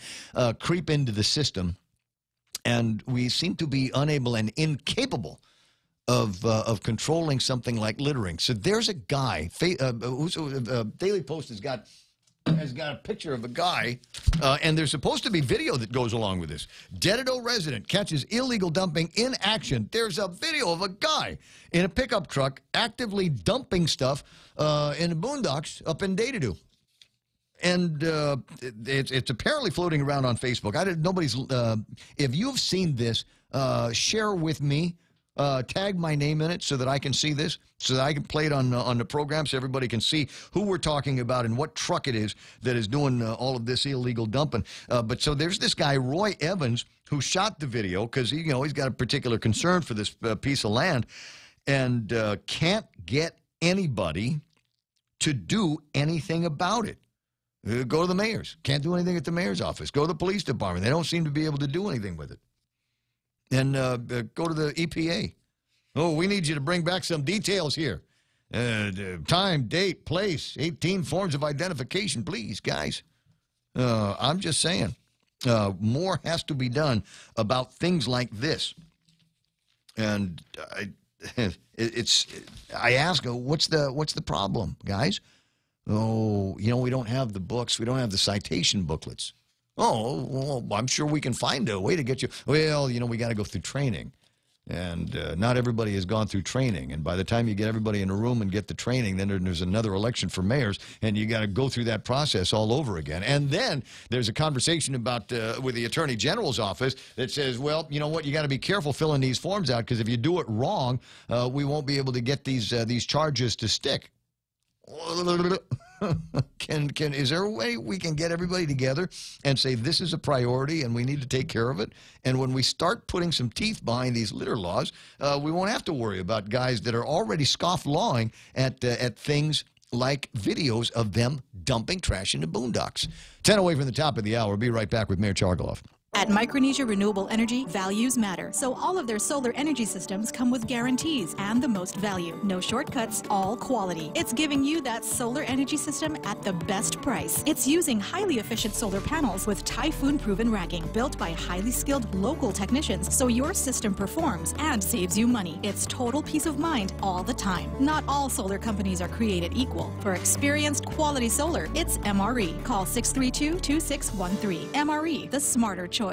creep into the system, and we seem to be unable and incapable of controlling something like littering. So there's a guy. Daily Post has got a picture of a guy, and there's supposed to be video that goes along with this. Dededo resident catches illegal dumping in action. There's a video of a guy in a pickup truck actively dumping stuff in the boondocks up in Dededo. And it's apparently floating around on Facebook. If you've seen this, share with me. Tag my name in it so that I can see this, so that I can play it on the program so everybody can see who we're talking about and what truck it is that is doing all of this illegal dumping. But so there's this guy, Roy Evans, who shot the video because he's got a particular concern for this piece of land and can't get anybody to do anything about it. Go to the mayor's. Can't do anything at the mayor's office. Go to the police department. They don't seem to be able to do anything with it. And go to the EPA. Oh, we need you to bring back some details here. Time, date, place, 18 forms of identification, please, guys. I'm just saying, more has to be done about things like this. And I ask, what's the problem, guys? Oh, we don't have the books. We don't have the citation booklets. Oh, well, I'm sure we can find a way to get you. Well, we got to go through training. And not everybody has gone through training. And by the time you get everybody in a room and get the training, then there's another election for mayors, and you got to go through that process all over again. And then there's a conversation about with the Attorney General's office that says, well, you know what, you got to be careful filling these forms out because if you do it wrong, we won't be able to get these charges to stick. Is there a way we can get everybody together and say this is a priority and we need to take care of it? And when we start putting some teeth behind these litter laws, we won't have to worry about guys that are already scofflawing at things like videos of them dumping trash into boondocks. 10 away from the top of the hour. We'll be right back with Mayor Chargaloff. At Micronesia Renewable Energy, values matter, so all of their solar energy systems come with guarantees and the most value. No shortcuts, all quality. It's giving you that solar energy system at the best price. It's using highly efficient solar panels with typhoon-proven racking, built by highly skilled local technicians, so your system performs and saves you money. It's total peace of mind all the time. Not all solar companies are created equal. For experienced quality solar, it's MRE. Call 632-2613. MRE, the smarter choice.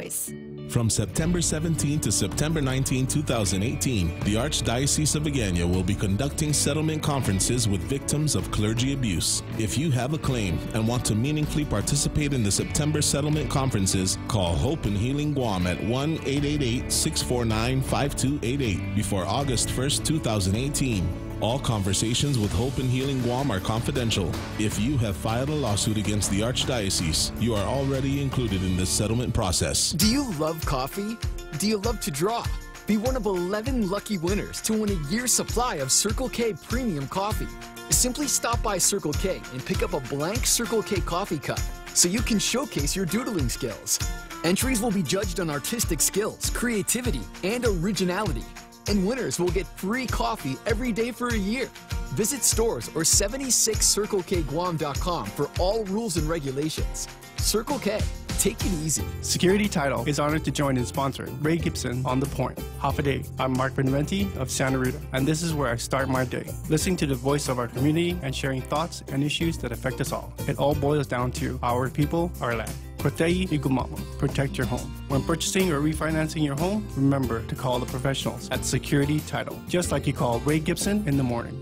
From September 17 to September 19, 2018, the Archdiocese of Agana will be conducting settlement conferences with victims of clergy abuse. If you have a claim and want to meaningfully participate in the September settlement conferences, call Hope and Healing Guam at 1-888-649-5288 before August 1st, 2018. All conversations with Hope and Healing Guam are confidential. If you have filed a lawsuit against the Archdiocese, you are already included in this settlement process. Do you love coffee? Do you love to draw? Be one of 11 lucky winners to win a year's supply of Circle K Premium Coffee. Simply stop by Circle K and pick up a blank Circle K coffee cup so you can showcase your doodling skills. Entries will be judged on artistic skills, creativity, and originality. And winners will get free coffee every day for a year. Visit stores or 76circlekguam.com for all rules and regulations. Circle K, take it easy. Security Title is honored to join in sponsoring Ray Gibson on The Point. Half a day. I'm Mark Benventi of Santa Rita, and this is where I start my day, listening to the voice of our community and sharing thoughts and issues that affect us all. It all boils down to our people, our land. Protei Igumamo. Protect your home. When purchasing or refinancing your home, remember to call the professionals at Security Title, just like you call Ray Gibson in the morning.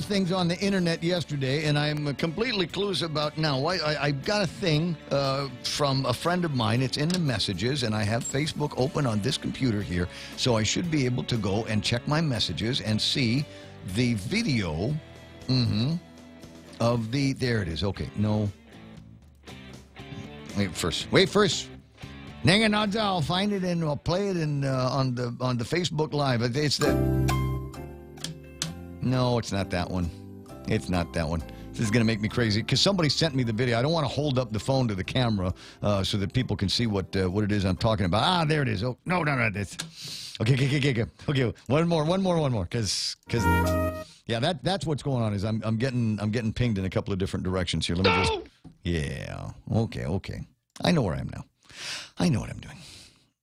Things on the internet yesterday, and I'm completely clueless about now. I got a thing from a friend of mine. It's in the messages, and I have Facebook open on this computer here, so I should be able to go and check my messages and see the video of the. There it is. Okay, no. Wait first. I'll find it and I'll play it in on the Facebook Live. It's the. No, it's not that one. It's not that one. This is going to make me crazy because somebody sent me the video. I don't want to hold up the phone to the camera so that people can see what it is I'm talking about. Ah, there it is. Oh, no. It's, okay. One more. Because yeah, that's what's going on. Is I'm getting pinged in a couple of different directions here. Let me just. Yeah. Okay. I know where I am now. I know what I'm doing.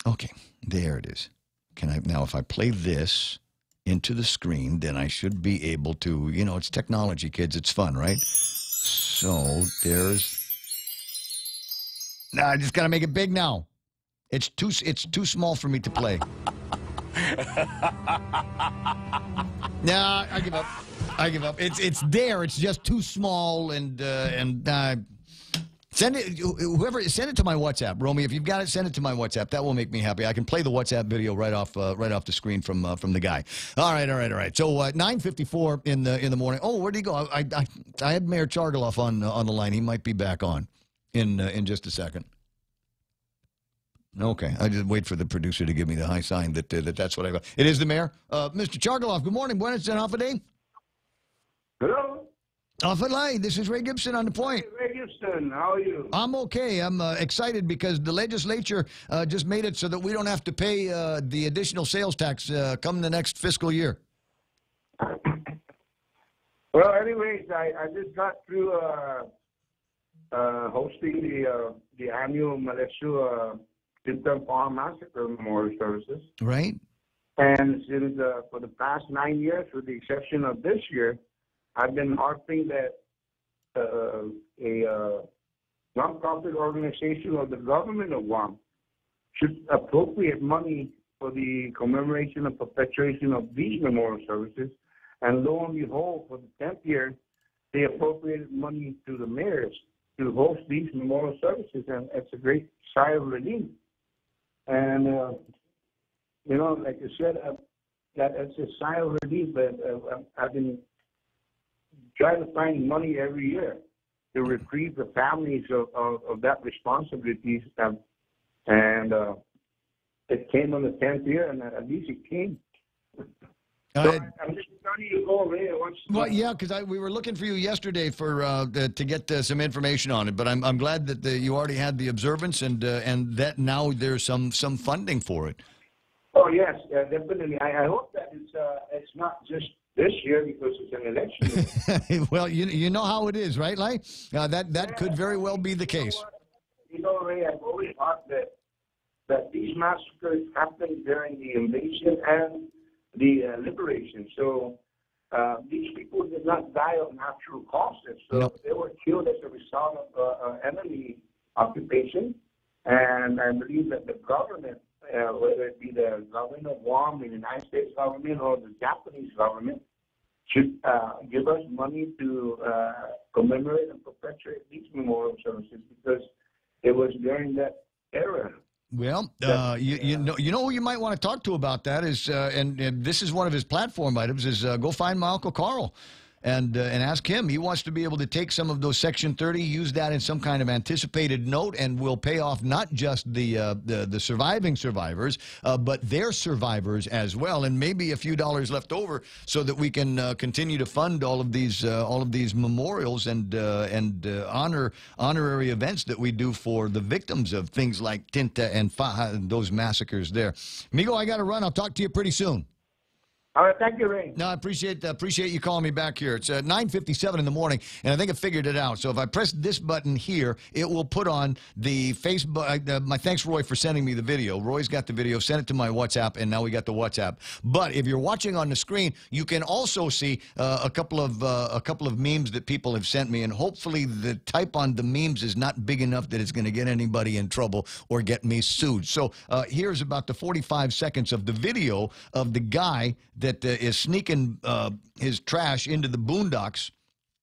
Okay, there it is. Can I now? If I play this into the screen, then I should be able to, it's technology, kids. It's fun, right? So there's. I just got to make it big now. It's too small for me to play. Nah, I give up. It's there. It's just too small and send it to my WhatsApp, Romy. If you've got it, send it to my WhatsApp. That will make me happy. I can play the WhatsApp video right off the screen from the guy. All right. So 9:54 in the morning. Oh, where'd he go? I had Mayor Chargaloff on the line. He might be back on in just a second. Okay, I just wait for the producer to give me the high sign that's what I got. It is the mayor, Mr. Chargaloff. Good morning. Buenas and half a day. Hello. Afalai, this is Ray Gibson on The Point. Hey, Ray Gibson, how are you? I'm okay. I'm excited because the legislature just made it so that we don't have to pay the additional sales tax come the next fiscal year. Well, anyways, I just got through hosting the annual Malesu Tintan Farm Massacre Memorial Services. Right. And since for the past 9 years, with the exception of this year, I've been harping that a nonprofit organization of the government of Guam should appropriate money for the commemoration and perpetuation of these memorial services. And lo and behold, for the 10th year, they appropriated money to the mayors to host these memorial services, and it's a great sigh of relief. And you know, like you said, that it's a sigh of relief, but I've been trying to find money every year to reprieve the families of that responsibility. And it came on the 10th year, and at least it came. So I'm just starting to go away. Well, yeah, because we were looking for you yesterday for to get some information on it, but I'm glad that you already had the observance and that now there's some funding for it. Oh yes, definitely. I hope that it's not just this year because it's an election. Well, you know how it is, right, Lai? That could very well be the case. You know, Ray, I've always thought that these massacres happened during the invasion and the liberation. So these people did not die of natural causes. So they were killed as a result of enemy occupation. And I believe that the government, whether it be the government of Guam, the United States government, or the Japanese government, should give us money to commemorate and perpetuate these memorial services because it was during that era. Well, you know who you might want to talk to about that is, and this is one of his platform items, is go find my Uncle Carl and ask him. He wants to be able to take some of those Section 30, use that in some kind of anticipated note, and will pay off not just the surviving survivors, but their survivors as well, and maybe a few dollars left over so that we can continue to fund all of these memorials and honorary events that we do for the victims of things like Tinta and Faja and those massacres there. Migo, I got to run. I'll talk to you pretty soon. All right, thank you, Ray. No, I appreciate you calling me back here. It's 9:57 in the morning, and I think I figured it out. So if I press this button here, it will put on the Facebook. My thanks, Roy, for sending me the video. Roy's got the video. Sent it to my WhatsApp, and now we got the WhatsApp. But if you're watching on the screen, you can also see a couple of memes that people have sent me, and hopefully the type on the memes is not big enough that it's going to get anybody in trouble or get me sued. So here's about the 45 seconds of the video of the guy that is sneaking his trash into the boondocks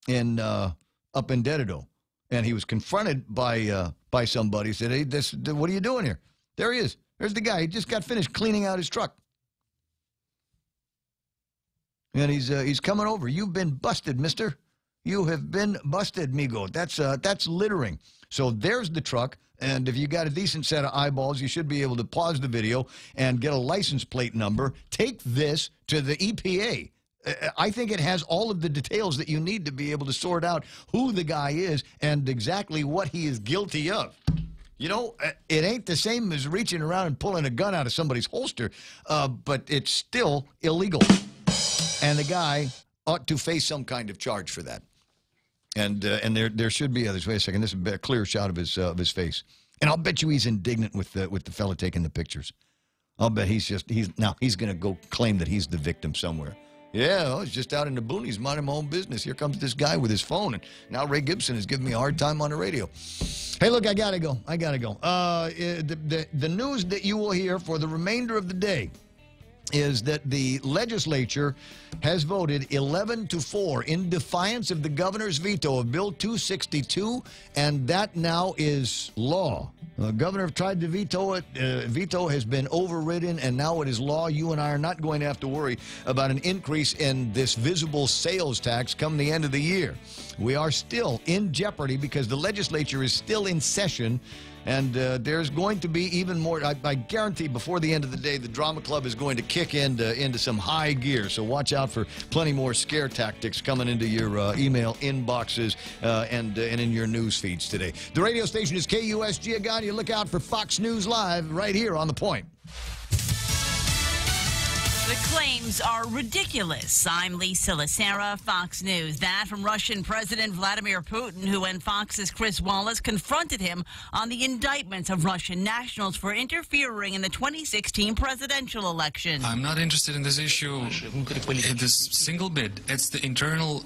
up in Dededo, and he was confronted by somebody. Said, "Hey, what are you doing here?" There he is. There's the guy. He just got finished cleaning out his truck, and he's coming over. You've been busted, mister. You have been busted, Migo. That's littering. So there's the truck. And if you got a decent set of eyeballs, you should be able to pause the video and get a license plate number. Take this to the EPA. I think it has all of the details that you need to be able to sort out who the guy is and exactly what he is guilty of. You know, it ain't the same as reaching around and pulling a gun out of somebody's holster, but it's still illegal. And the guy ought to face some kind of charge for that. And there should be others. Wait a second. This is a clear shot of his face. And I'll bet you he's indignant with the fella taking the pictures. I'll bet he's going to go claim that he's the victim somewhere. Yeah, well, he's just out in the boonies minding my own business. Here comes this guy with his phone, and now Ray Gibson is giving me a hard time on the radio. Hey, look, I gotta go. The news that you will hear for the remainder of the day is that the legislature has voted 11-4 in defiance of the governor's veto of Bill 262, and that now is law. The governor tried to veto it. Veto has been overridden, and now it is law. You and I are not going to have to worry about an increase in this visible sales tax come the end of the year. We are still in jeopardy because the legislature is still in session. And there's going to be even more. I guarantee before the end of the day, the Drama Club is going to kick into some high gear. So watch out for plenty more scare tactics coming into your email inboxes and in your news feeds today. The radio station is KUSG. Again, you look out for Fox News Live right here on The Point. The claims are ridiculous. I'm Lisa Lacera, Fox News. That from Russian President Vladimir Putin, who, when Fox's Chris Wallace confronted him on the indictments of Russian nationals for interfering in the 2016 presidential election. I'm not interested in this issue. This single bit. It's the internal